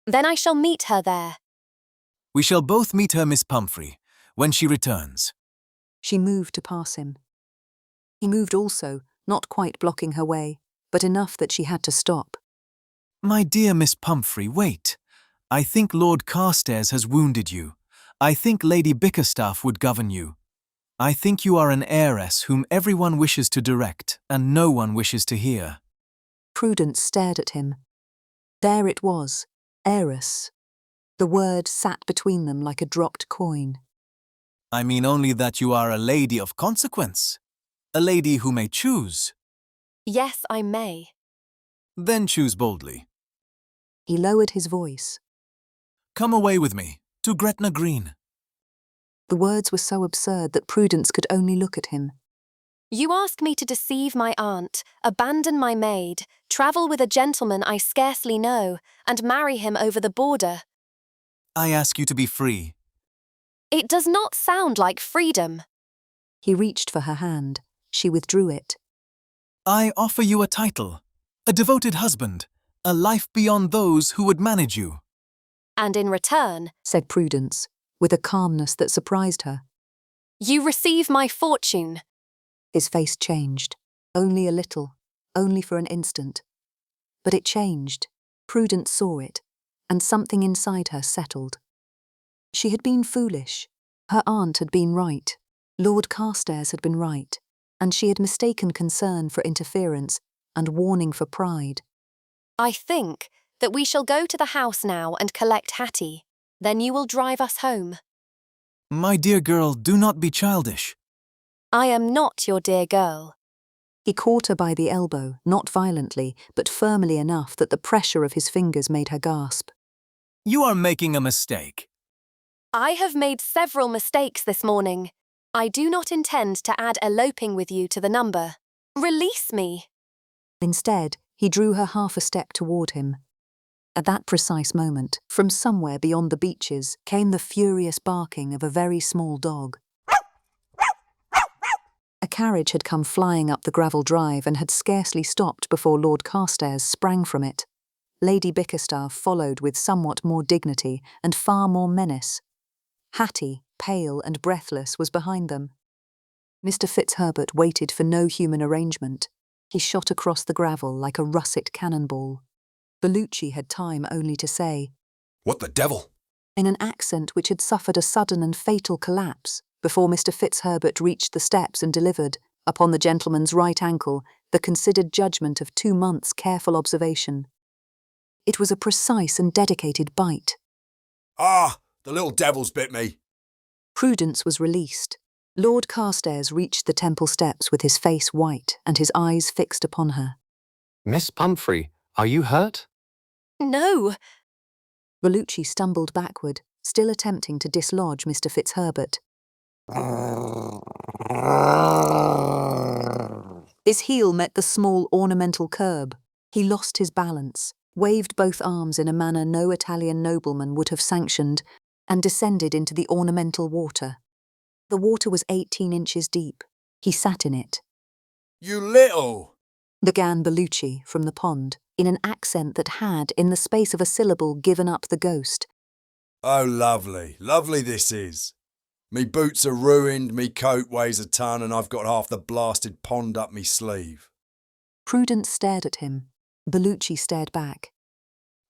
Then I shall meet her there. We shall both meet her, Miss Pumphrey, when she returns. She moved to pass him. He moved also, not quite blocking her way, but enough that she had to stop. My dear Miss Pumphrey, wait. I think Lord Carstairs has wounded you. I think Lady Bickerstaff would govern you. I think you are an heiress whom everyone wishes to direct and no one wishes to hear. Prudence stared at him. There it was, heiress. The word sat between them like a dropped coin. I mean only that you are a lady of consequence, a lady who may choose. Yes, I may. Then choose boldly. He lowered his voice. Come away with me, to Gretna Green. The words were so absurd that Prudence could only look at him. You ask me to deceive my aunt, abandon my maid, travel with a gentleman I scarcely know, and marry him over the border. I ask you to be free. It does not sound like freedom. He reached for her hand. She withdrew it. I offer you a title, a devoted husband, a life beyond those who would manage you. And in return, said Prudence, with a calmness that surprised her. You receive my fortune. His face changed, only a little, only for an instant. But it changed. Prudence saw it, and something inside her settled. She had been foolish. Her aunt had been right. Lord Carstairs had been right, and she had mistaken concern for interference and warning for pride. I think that we shall go to the house now and collect Hattie. Then you will drive us home. My dear girl, do not be childish. I am not your dear girl. He caught her by the elbow, not violently, but firmly enough that the pressure of his fingers made her gasp. You are making a mistake. I have made several mistakes this morning. I do not intend to add eloping with you to the number. Release me. Instead, he drew her half a step toward him. At that precise moment, from somewhere beyond the beeches, came the furious barking of a very small dog. A carriage had come flying up the gravel drive and had scarcely stopped before Lord Carstairs sprang from it. Lady Bickerstaff followed with somewhat more dignity and far more menace. Hattie, pale and breathless, was behind them. Mr. Fitzherbert waited for no human arrangement. He shot across the gravel like a russet cannonball. Bellucci had time only to say, "What the devil?" in an accent which had suffered a sudden and fatal collapse, before Mr. Fitzherbert reached the steps and delivered, upon the gentleman's right ankle, the considered judgment of 2 months' careful observation. It was a precise and dedicated bite. "Ah, the little devil's bit me." Prudence was released. Lord Carstairs reached the temple steps with his face white and his eyes fixed upon her. Miss Pumphrey, are you hurt? No. Bellucci stumbled backward, still attempting to dislodge Mr. Fitzherbert. His heel met the small ornamental curb. He lost his balance, waved both arms in a manner no Italian nobleman would have sanctioned, and descended into the ornamental water. The water was 18 inches deep. He sat in it. "You little..." began Bellucci from the pond, in an accent that had, in the space of a syllable, given up the ghost. "Oh, lovely, lovely this is. Me boots are ruined, me coat weighs a ton, and I've got half the blasted pond up me sleeve." Prudence stared at him. Bellucci stared back.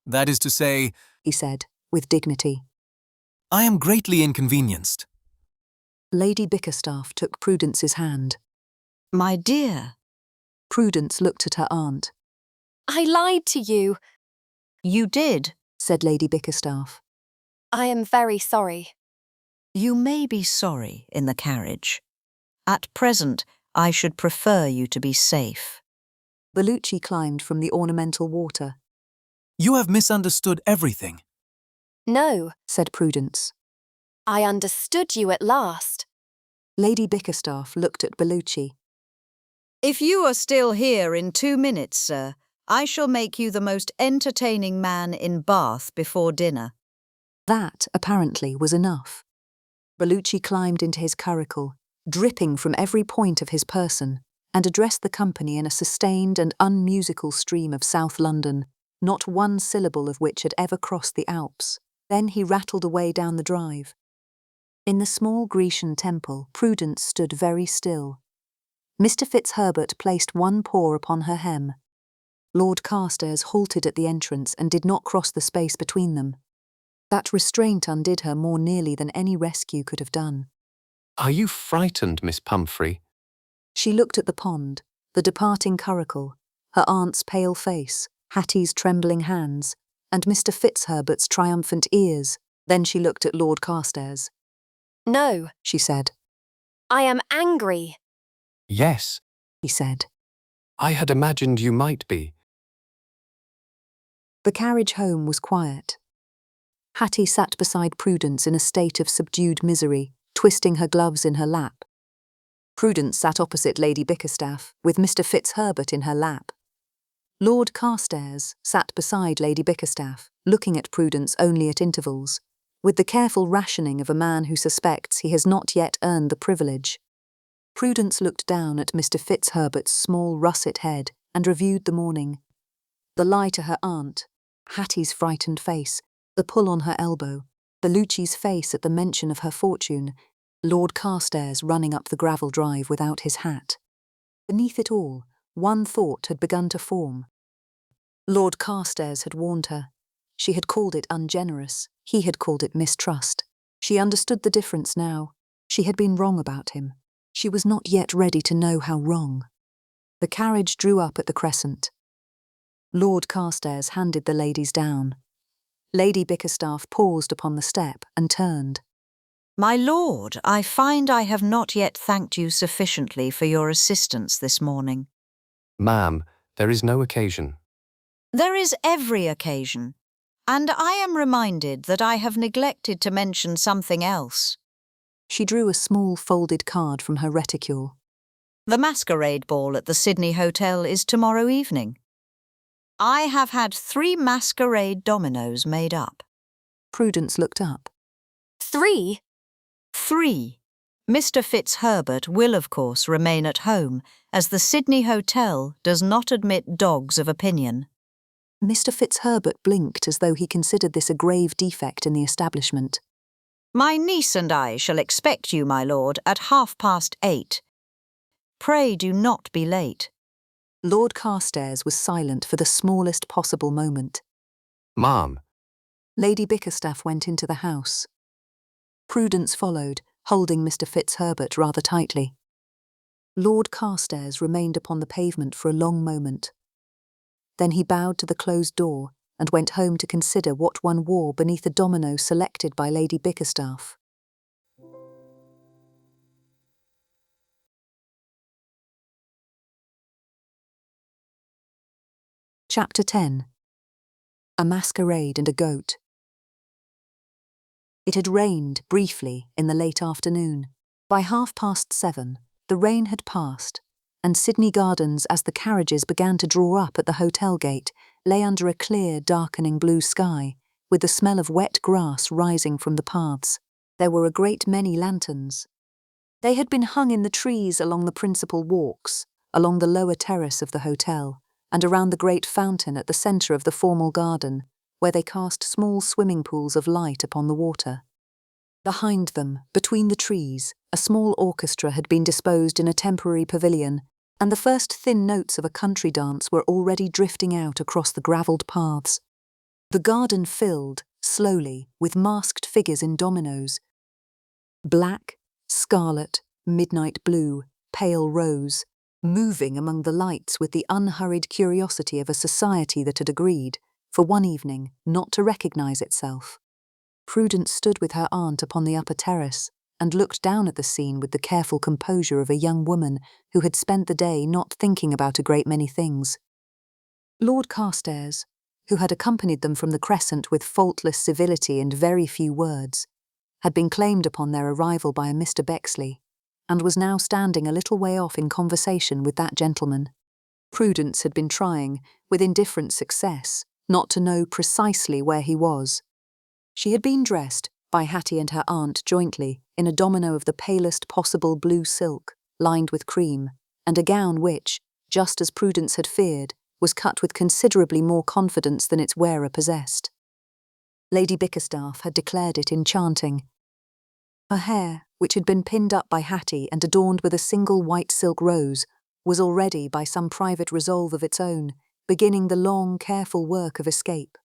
That is to say, He said, with dignity. I am greatly inconvenienced. Lady Bickerstaff took Prudence's hand. My dear, Prudence looked at her aunt. I lied to you. you did. Said Lady Bickerstaff. I am very sorry. You may be sorry in the carriage. At present, I should prefer you to be safe. Bellucci climbed from the ornamental water. You have misunderstood everything. No, Said Prudence. I understood you at last. Lady Bickerstaff looked at Bellucci. If you are still here in 2 minutes, sir, I shall make you the most entertaining man in Bath before dinner. That, apparently, was enough. Bellucci climbed into his curricle, dripping from every point of his person, and addressed the company in a sustained and unmusical stream of South London, not one syllable of which had ever crossed the Alps. Then he rattled away down the drive. In the small Grecian temple, Prudence stood very still. Mr. Fitzherbert placed one paw upon her hem. Lord Carstairs halted at the entrance and did not cross the space between them. That restraint undid her more nearly than any rescue could have done. Are you frightened, Miss Pumphrey? She looked at the pond, the departing curricle, her aunt's pale face, Hattie's trembling hands, and Mr. Fitzherbert's triumphant ears. Then she looked at Lord Carstairs. No, She said. I am angry. Yes, He said. I had imagined you might be. The carriage home was quiet. Hattie sat beside Prudence in a state of subdued misery, twisting her gloves in her lap. Prudence sat opposite Lady Bickerstaff, with Mr. Fitzherbert in her lap. Lord Carstairs sat beside Lady Bickerstaff, looking at Prudence only at intervals, with the careful rationing of a man who suspects he has not yet earned the privilege. Prudence looked down at Mr. Fitzherbert's small russet head and reviewed the morning. The lie to her aunt, Hattie's frightened face, the pull on her elbow, Bellucci's face at the mention of her fortune, Lord Carstairs running up the gravel drive without his hat. Beneath it all, one thought had begun to form. Lord Carstairs had warned her. She had called it ungenerous. He had called it mistrust. She understood the difference now. She had been wrong about him. She was not yet ready to know how wrong. The carriage drew up at the Crescent. Lord Carstairs handed the ladies down. Lady Bickerstaff paused upon the step and turned. My lord, I find I have not yet thanked you sufficiently for your assistance this morning. Ma'am, there is no occasion. There is every occasion, and I am reminded that I have neglected to mention something else. She drew a small folded card from her reticule. The masquerade ball at the Sydney Hotel is tomorrow evening. I have had 3 masquerade dominoes made up. Prudence looked up. 3? 3. Mr. Fitzherbert will, of course, remain at home, as the Sydney Hotel does not admit dogs of opinion. Mr. Fitzherbert blinked as though he considered this a grave defect in the establishment. My niece and I shall expect you, my lord, at 8:30. Pray do not be late. Lord Carstairs was silent for the smallest possible moment. Ma'am, Lady Bickerstaff went into the house. Prudence followed, holding Mr. Fitzherbert rather tightly. Lord Carstairs remained upon the pavement for a long moment. Then he bowed to the closed door and went home to consider what one wore beneath the domino selected by Lady Bickerstaff. Chapter 10. A Masquerade and a Goat. It had rained, briefly, in the late afternoon. By 7:30, the rain had passed, and Sydney Gardens, as the carriages began to draw up at the hotel gate, lay under a clear, darkening blue sky, with the smell of wet grass rising from the paths. There were a great many lanterns. They had been hung in the trees along the principal walks, along the lower terrace of the hotel, and around the great fountain at the centre of the formal garden, where they cast small swimming pools of light upon the water. Behind them, between the trees, a small orchestra had been disposed in a temporary pavilion, and the first thin notes of a country dance were already drifting out across the gravelled paths. The garden filled, slowly, with masked figures in dominoes. Black, scarlet, midnight blue, pale rose, moving among the lights with the unhurried curiosity of a society that had agreed, for one evening, not to recognise itself. Prudence stood with her aunt upon the upper terrace and looked down at the scene with the careful composure of a young woman who had spent the day not thinking about a great many things. Lord Carstairs, who had accompanied them from the Crescent with faultless civility and very few words, had been claimed upon their arrival by a Mr. Bexley, and was now standing a little way off in conversation with that gentleman. Prudence had been trying, with indifferent success, not to know precisely where he was. She had been dressed, by Hattie and her aunt jointly, in a domino of the palest possible blue silk, lined with cream, and a gown which, just as Prudence had feared, was cut with considerably more confidence than its wearer possessed. Lady Bickerstaff had declared it enchanting. Her hair, which had been pinned up by Hattie and adorned with a single white silk rose, was already, by some private resolve of its own, beginning the long, careful work of escape.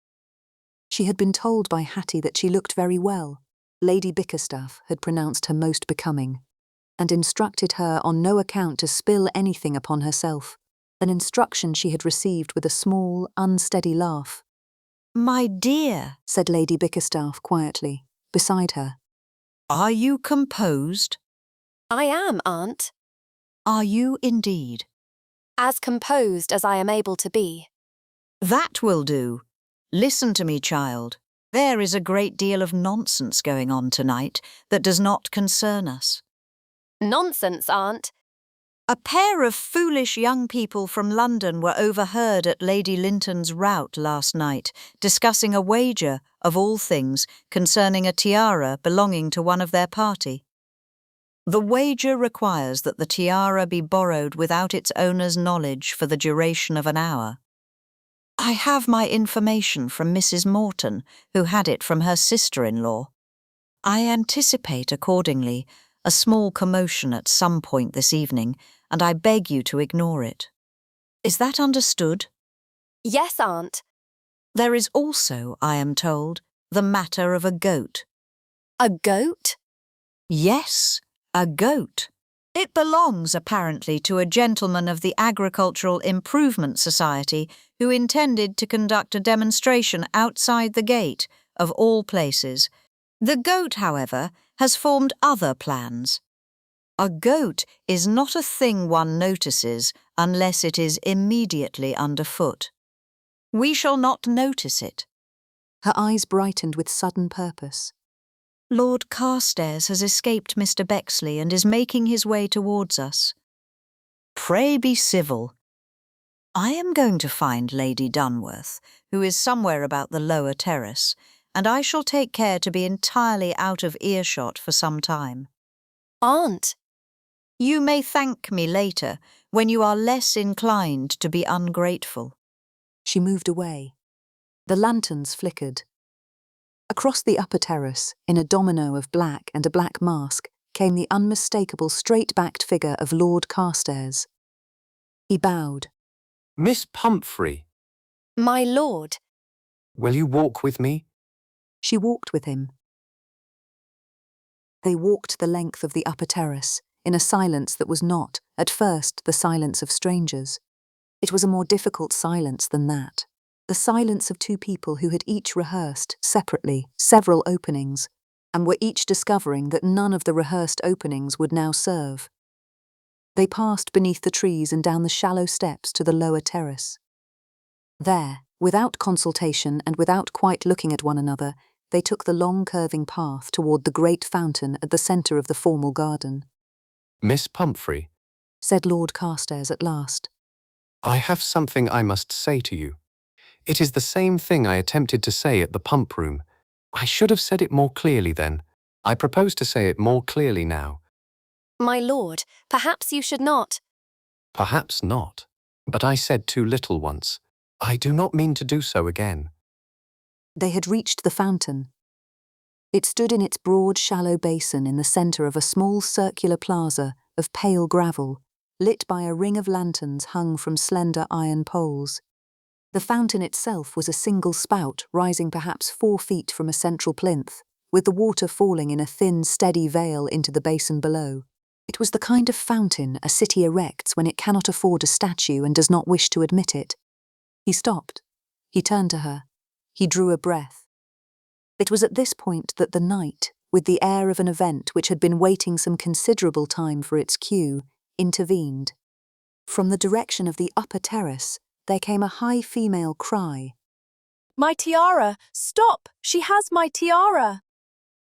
She had been told by Hattie that she looked very well. Lady Bickerstaff had pronounced her most becoming, and instructed her on no account to spill anything upon herself, an instruction she had received with a small, unsteady laugh. My dear, said Lady Bickerstaff quietly, beside her. Are you composed? I am, Aunt. Are you indeed? As composed as I am able to be. That will do. Listen to me, child. There is a great deal of nonsense going on tonight that does not concern us. Nonsense, Aunt. A pair of foolish young people from London were overheard at Lady Linton's rout last night, discussing a wager, of all things, concerning a tiara belonging to one of their party. The wager requires that the tiara be borrowed without its owner's knowledge for the duration of an hour. I have my information from Mrs. Morton, who had it from her sister-in-law. I anticipate, accordingly, a small commotion at some point this evening, and I beg you to ignore it. Is that understood? Yes, Aunt. There is also, I am told, the matter of a goat. A goat? Yes, a goat. It belongs, apparently, to a gentleman of the Agricultural Improvement Society who intended to conduct a demonstration outside the gate, of all places. The goat, however, has formed other plans. A goat is not a thing one notices unless it is immediately underfoot. We shall not notice it. Her eyes brightened with sudden purpose. Lord Carstairs has escaped Mr. Bexley and is making his way towards us. Pray be civil. I am going to find Lady Dunworth, who is somewhere about the lower terrace, and I shall take care to be entirely out of earshot for some time. Aunt. You may thank me later, when you are less inclined to be ungrateful. She moved away. The lanterns flickered. Across the upper terrace, in a domino of black and a black mask, came the unmistakable straight-backed figure of Lord Carstairs. He bowed. Miss Pumphrey, My lord. will you walk with me? She walked with him. They walked the length of the upper terrace, in a silence that was not, at first, the silence of strangers. It was a more difficult silence than that. The silence of two people who had each rehearsed, separately, several openings, and were each discovering that none of the rehearsed openings would now serve. They passed beneath the trees and down the shallow steps to the lower terrace. There, without consultation and without quite looking at one another, they took the long curving path toward the great fountain at the centre of the formal garden. Miss Pumphrey, Said Lord Carstairs at last. I have something I must say to you. It is the same thing I attempted to say at the pump room. I should have said it more clearly then. I propose to say it more clearly now. My lord, perhaps you should not. Perhaps not. But I said too little once. I do not mean to do so again. They had reached the fountain. It stood in its broad, shallow basin in the centre of a small circular plaza of pale gravel, lit by a ring of lanterns hung from slender iron poles. The fountain itself was a single spout rising perhaps 4 feet from a central plinth, with the water falling in a thin, steady veil into the basin below. It was the kind of fountain a city erects when it cannot afford a statue and does not wish to admit it. He stopped. He turned to her. He drew a breath. It was at this point that the night, with the air of an event which had been waiting some considerable time for its cue, intervened. From the direction of the upper terrace, there came a high female cry. My tiara! Stop! She has my tiara!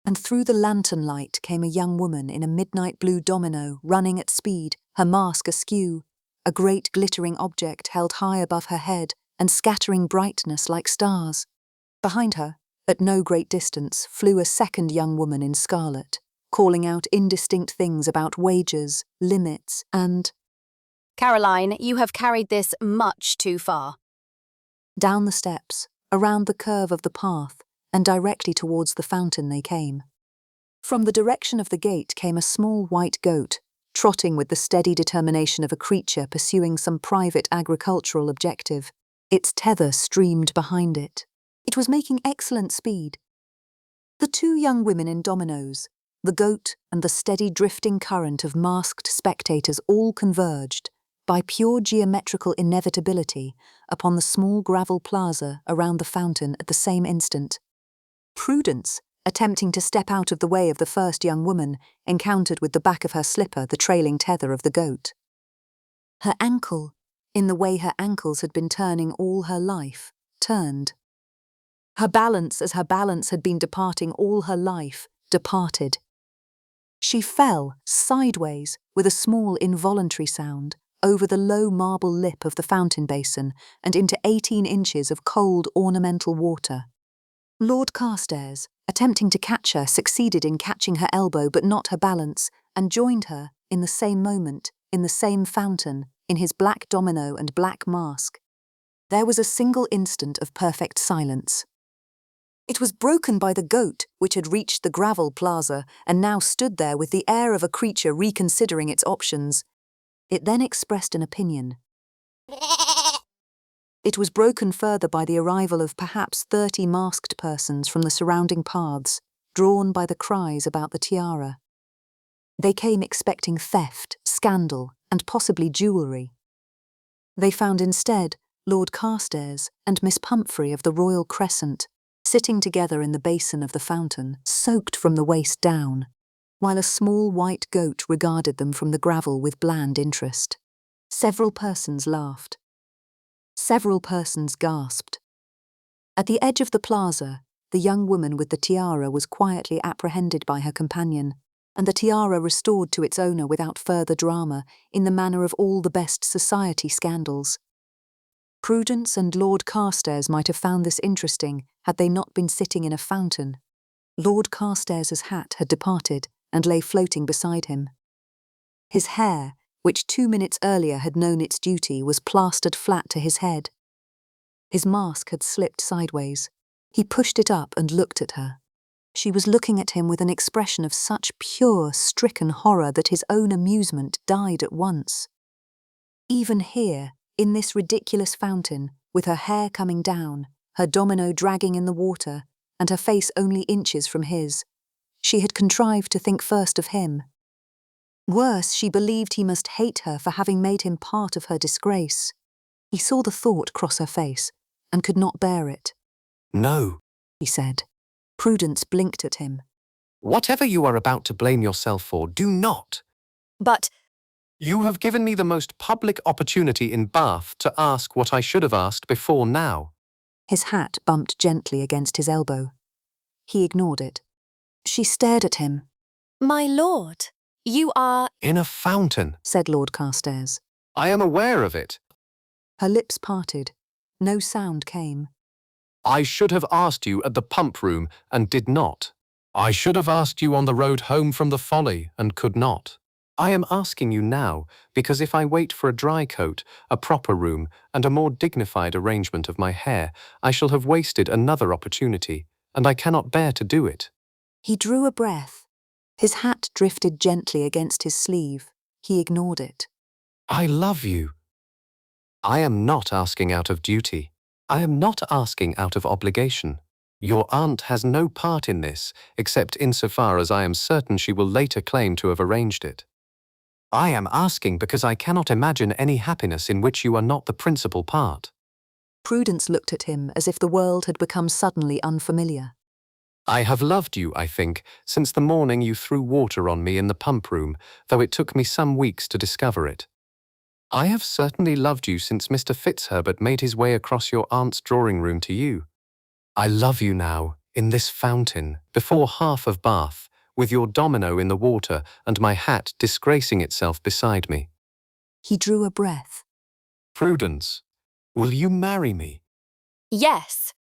And through the lantern light came a young woman in a midnight blue domino, running at speed, her mask askew, a great glittering object held high above her head and scattering brightness like stars. Behind her, at no great distance, flew a second young woman in scarlet, calling out indistinct things about wages, limits, and— Caroline, you have carried this much too far. Down the steps, around the curve of the path, and directly towards the fountain they came. From the direction of the gate came a small white goat, trotting with the steady determination of a creature pursuing some private agricultural objective. Its tether streamed behind it. It was making excellent speed. The two young women in dominoes, the goat and the steady drifting current of masked spectators all converged, by pure geometrical inevitability, upon the small gravel plaza around the fountain at the same instant. Prudence, attempting to step out of the way of the first young woman, encountered with the back of her slipper the trailing tether of the goat. Her ankle, in the way her ankles had been turning all her life, turned. Her balance, as her balance had been departing all her life, departed. She fell, sideways, with a small involuntary sound, over the low marble lip of the fountain basin and into 18 inches of cold ornamental water. Lord Carstairs, attempting to catch her, succeeded in catching her elbow but not her balance, and joined her, in the same moment, in the same fountain, in his black domino and black mask. There was a single instant of perfect silence. It was broken by the goat, which had reached the gravel plaza and now stood there with the air of a creature reconsidering its options. It then expressed an opinion. It was broken further by the arrival of perhaps 30 masked persons from the surrounding paths, drawn by the cries about the tiara. They came expecting theft, scandal, and possibly jewellery. They found instead Lord Carstairs and Miss Pumphrey of the Royal Crescent, sitting together in the basin of the fountain, soaked from the waist down, while a small white goat regarded them from the gravel with bland interest. Several persons laughed. Several persons gasped. At the edge of the plaza, the young woman with the tiara was quietly apprehended by her companion, and the tiara restored to its owner without further drama, in the manner of all the best society scandals. Prudence and Lord Carstairs might have found this interesting had they not been sitting in a fountain. Lord Carstairs's hat had departed and lay floating beside him. His hair, which 2 minutes earlier had known its duty, was plastered flat to his head. His mask had slipped sideways. He pushed it up and looked at her. She was looking at him with an expression of such pure, stricken horror that his own amusement died at once. Even here, in this ridiculous fountain, with her hair coming down, her domino dragging in the water, and her face only inches from his, she had contrived to think first of him. Worse, she believed he must hate her for having made him part of her disgrace. He saw the thought cross her face, and could not bear it. No, he said. Prudence blinked at him. whatever you are about to blame yourself for, do not. But You have given me the most public opportunity in Bath to ask what I should have asked before now. His hat bumped gently against his elbow. He ignored it. She stared at him. my lord, you are... In a fountain. Said Lord Carstairs. I am aware of it. Her lips parted. No sound came. I should have asked you at the pump room and did not. I should have asked you on the road home from the Folly and could not. I am asking you now because if I wait for a dry coat, a proper room, and a more dignified arrangement of my hair, I shall have wasted another opportunity, and I cannot bear to do it. He drew a breath. His hat drifted gently against his sleeve. He ignored it. I love you. I am not asking out of duty. I am not asking out of obligation. Your aunt has no part in this, except insofar as I am certain she will later claim to have arranged it. I am asking because I cannot imagine any happiness in which you are not the principal part. Prudence looked at him as if the world had become suddenly unfamiliar. I have loved you, I think, since the morning you threw water on me in the pump room, though it took me some weeks to discover it. I have certainly loved you since Mr. Fitzherbert made his way across your aunt's drawing room to you. I love you now, in this fountain, before half of Bath, with your domino in the water and my hat disgracing itself beside me. He drew a breath. Prudence, will you marry me? Yes.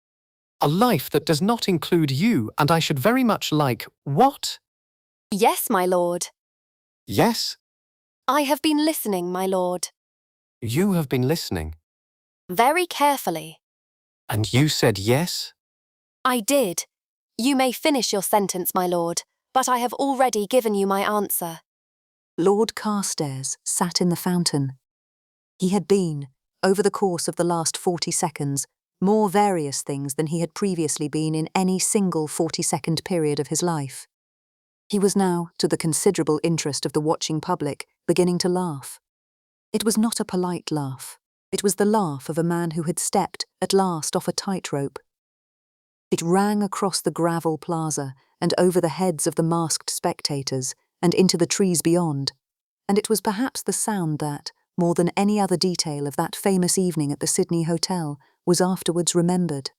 A life that does not include you, and I should very much like what? Yes, my lord. Yes, I have been listening, my lord. you have been listening. Very carefully. And you said yes? I did. You may finish your sentence, my lord, but I have already given you my answer. Lord Carstairs sat in the fountain. He had been, over the course of the last 40 seconds, more various things than he had previously been in any single 40-second period of his life. He was now, to the considerable interest of the watching public, beginning to laugh. It was not a polite laugh. It was the laugh of a man who had stepped, at last, off a tightrope. It rang across the gravel plaza and over the heads of the masked spectators and into the trees beyond, and it was perhaps the sound that, more than any other detail of that famous evening at the Sydney Hotel, was afterwards remembered.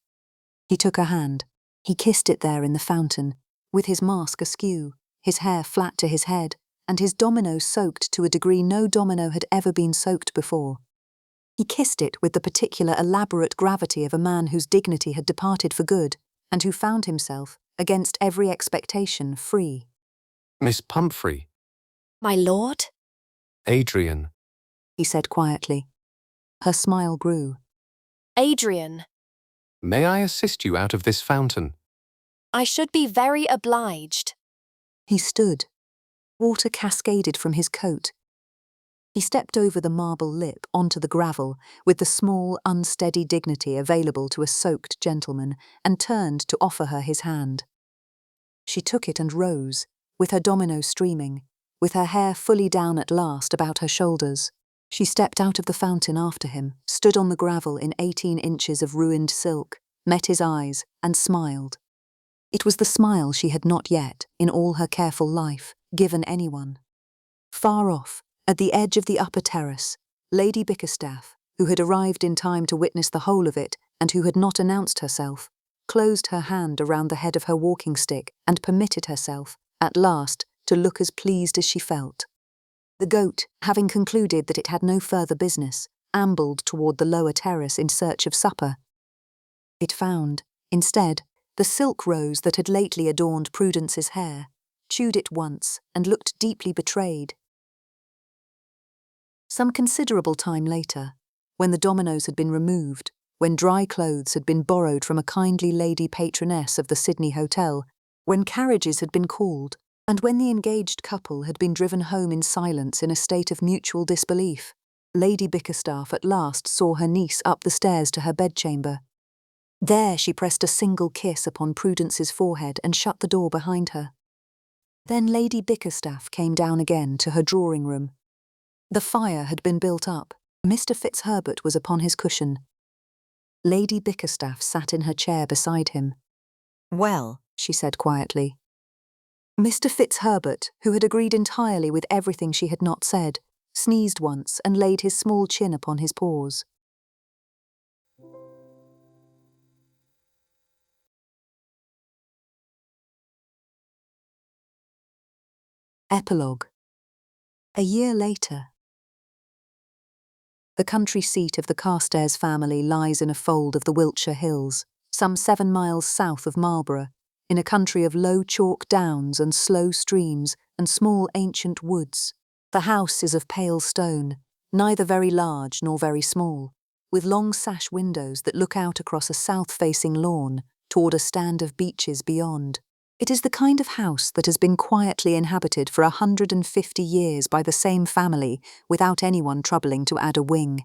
He took her hand. He kissed it there in the fountain, with his mask askew, his hair flat to his head, and his domino soaked to a degree no domino had ever been soaked before. He kissed it with the particular elaborate gravity of a man whose dignity had departed for good, and who found himself, against every expectation, free. Miss Pumphrey. My lord? Adrian. He said quietly. Her smile grew. Adrian. May I assist you out of this fountain? I should be very obliged. He stood. Water cascaded from his coat. He stepped over the marble lip onto the gravel with the small, unsteady dignity available to a soaked gentleman and turned to offer her his hand. She took it and rose, with her domino streaming, with her hair fully down at last about her shoulders. She stepped out of the fountain after him, stood on the gravel in 18 inches of ruined silk, met his eyes, and smiled. It was the smile she had not yet, in all her careful life, given anyone. Far off, at the edge of the upper terrace, Lady Bickerstaff, who had arrived in time to witness the whole of it and who had not announced herself, closed her hand around the head of her walking stick and permitted herself, at last, to look as pleased as she felt. The goat, having concluded that it had no further business, ambled toward the lower terrace in search of supper. It found, instead, the silk rose that had lately adorned Prudence's hair, chewed it once, and looked deeply betrayed. Some considerable time later, when the dominoes had been removed, when dry clothes had been borrowed from a kindly lady patroness of the Sydney Hotel, when carriages had been called, and when the engaged couple had been driven home in silence in a state of mutual disbelief, Lady Bickerstaff at last saw her niece up the stairs to her bedchamber. There she pressed a single kiss upon Prudence's forehead and shut the door behind her. Then Lady Bickerstaff came down again to her drawing-room. The fire had been built up. Mr. Fitzherbert was upon his cushion. Lady Bickerstaff sat in her chair beside him. "Well," she said quietly. Mr. Fitzherbert, who had agreed entirely with everything she had not said, sneezed once and laid his small chin upon his paws. Epilogue. A year later. The country seat of the Carstairs family lies in a fold of the Wiltshire Hills, some 7 miles south of Marlborough, in a country of low chalk downs and slow streams and small ancient woods. The house is of pale stone, neither very large nor very small, with long sash windows that look out across a south-facing lawn toward a stand of beeches beyond. It is the kind of house that has been quietly inhabited for 150 years by the same family without anyone troubling to add a wing.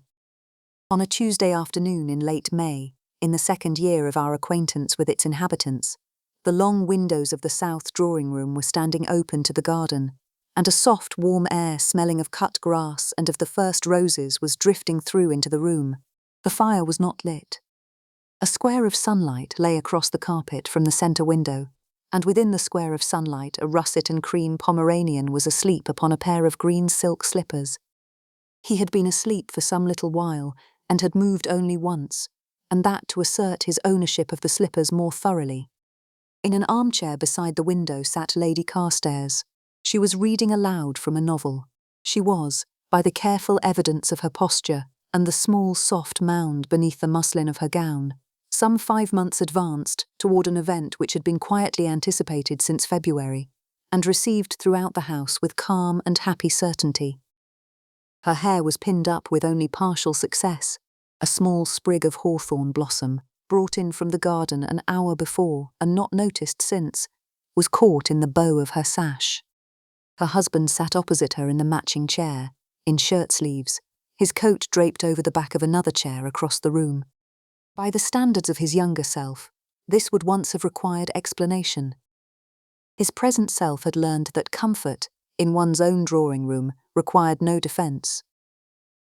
On a Tuesday afternoon in late May, in the second year of our acquaintance with its inhabitants, the long windows of the south drawing-room were standing open to the garden, and a soft, warm air smelling of cut grass and of the first roses was drifting through into the room. The fire was not lit. A square of sunlight lay across the carpet from the centre window, and within the square of sunlight a russet and cream Pomeranian was asleep upon a pair of green silk slippers. He had been asleep for some little while, and had moved only once, and that to assert his ownership of the slippers more thoroughly. In an armchair beside the window sat Lady Carstairs. She was reading aloud from a novel. She was, by the careful evidence of her posture and the small soft mound beneath the muslin of her gown, some 5 months advanced toward an event which had been quietly anticipated since February, and received throughout the house with calm and happy certainty. Her hair was pinned up with only partial success. A small sprig of hawthorn blossom, brought in from the garden an hour before and not noticed since, was caught in the bow of her sash. Her husband sat opposite her in the matching chair, in shirt-sleeves, his coat draped over the back of another chair across the room. By the standards of his younger self, this would once have required explanation. His present self had learned that comfort, in one's own drawing-room, required no defence.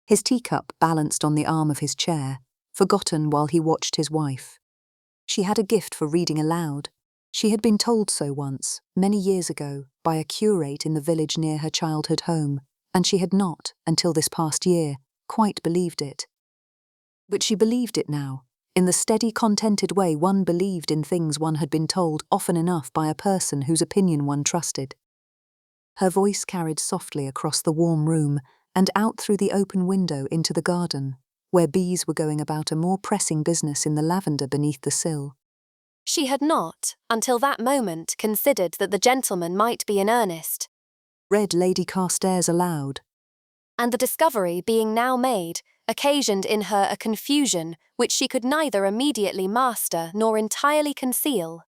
His teacup balanced on the arm of his chair, forgotten while he watched his wife. She had a gift for reading aloud. She had been told so once, many years ago, by a curate in the village near her childhood home, and she had not, until this past year, quite believed it. But she believed it now, in the steady, contented way one believed in things one had been told often enough by a person whose opinion one trusted. Her voice carried softly across the warm room and out through the open window into the garden, where bees were going about a more pressing business in the lavender beneath the sill. She had not, until that moment, considered that the gentleman might be in earnest. Read Lady Carstairs aloud. And the discovery being now made, occasioned in her a confusion which she could neither immediately master nor entirely conceal.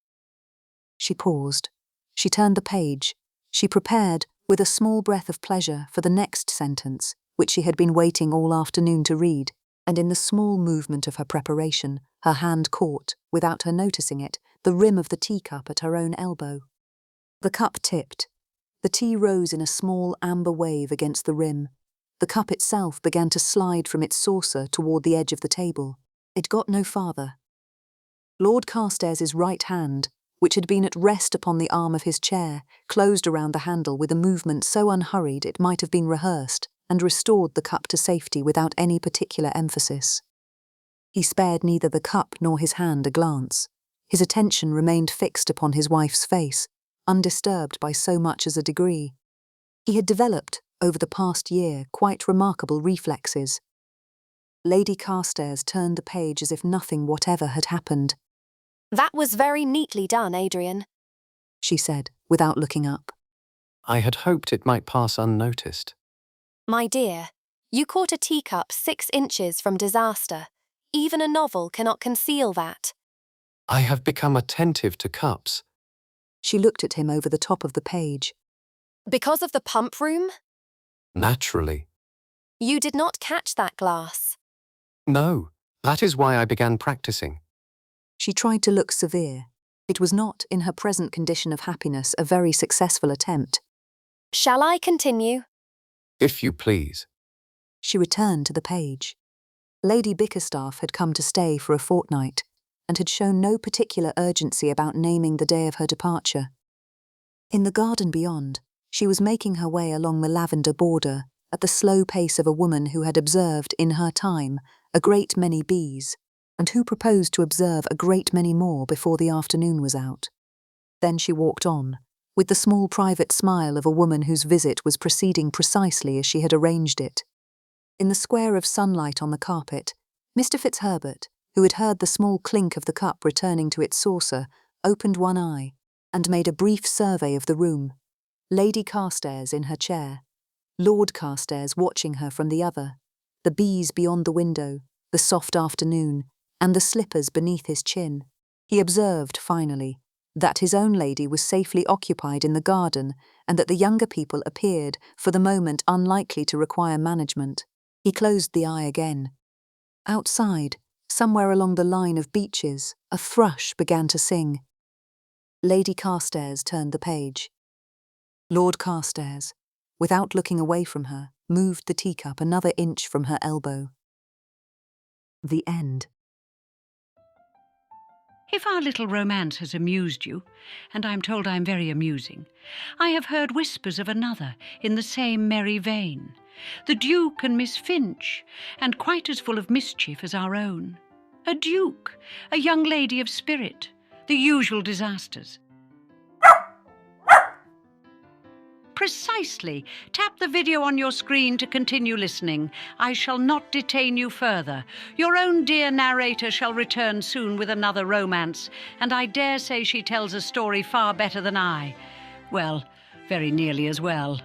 She paused. She turned the page. She prepared, with a small breath of pleasure, for the next sentence, which she had been waiting all afternoon to read, and in the small movement of her preparation, her hand caught, without her noticing it, the rim of the teacup at her own elbow. The cup tipped. The tea rose in a small amber wave against the rim. The cup itself began to slide from its saucer toward the edge of the table. It got no farther. Lord Carstairs's right hand, which had been at rest upon the arm of his chair, closed around the handle with a movement so unhurried it might have been rehearsed, and restored the cup to safety without any particular emphasis. He spared neither the cup nor his hand a glance. His attention remained fixed upon his wife's face, undisturbed by so much as a degree. He had developed, over the past year, quite remarkable reflexes. Lady Carstairs turned the page as if nothing whatever had happened. That was very neatly done, Adrian, she said, without looking up. I had hoped it might pass unnoticed. My dear, you caught a teacup 6 inches from disaster. Even a novel cannot conceal that. I have become attentive to cups. She looked at him over the top of the page. Because of the pump room? Naturally. You did not catch that glass. No, that is why I began practicing. She tried to look severe. It was not, in her present condition of happiness, a very successful attempt. Shall I continue? If you please. She returned to the page. Lady Bickerstaff had come to stay for a fortnight, and had shown no particular urgency about naming the day of her departure. In the garden beyond, she was making her way along the lavender border at the slow pace of a woman who had observed, in her time, a great many bees, and who proposed to observe a great many more before the afternoon was out. Then she walked on, with the small private smile of a woman whose visit was proceeding precisely as she had arranged it. In the square of sunlight on the carpet, Mr. Fitzherbert, who had heard the small clink of the cup returning to its saucer, opened one eye and made a brief survey of the room. Lady Carstairs in her chair, Lord Carstairs watching her from the other, the bees beyond the window, the soft afternoon, and the slippers beneath his chin. He observed, finally, that his own lady was safely occupied in the garden and that the younger people appeared, for the moment, unlikely to require management. He closed the eye again. Outside, somewhere along the line of beeches, a thrush began to sing. Lady Carstairs turned the page. Lord Carstairs, without looking away from her, moved the teacup another inch from her elbow. The end. If our little romance has amused you, and I'm told I'm very amusing, I have heard whispers of another in the same merry vein, the Duke and Miss Finch, and quite as full of mischief as our own. A duke, a young lady of spirit, the usual disasters. Precisely. Tap the video on your screen to continue listening. I shall not detain you further. Your own dear narrator shall return soon with another romance, and I dare say she tells a story far better than I. Well, very nearly as well.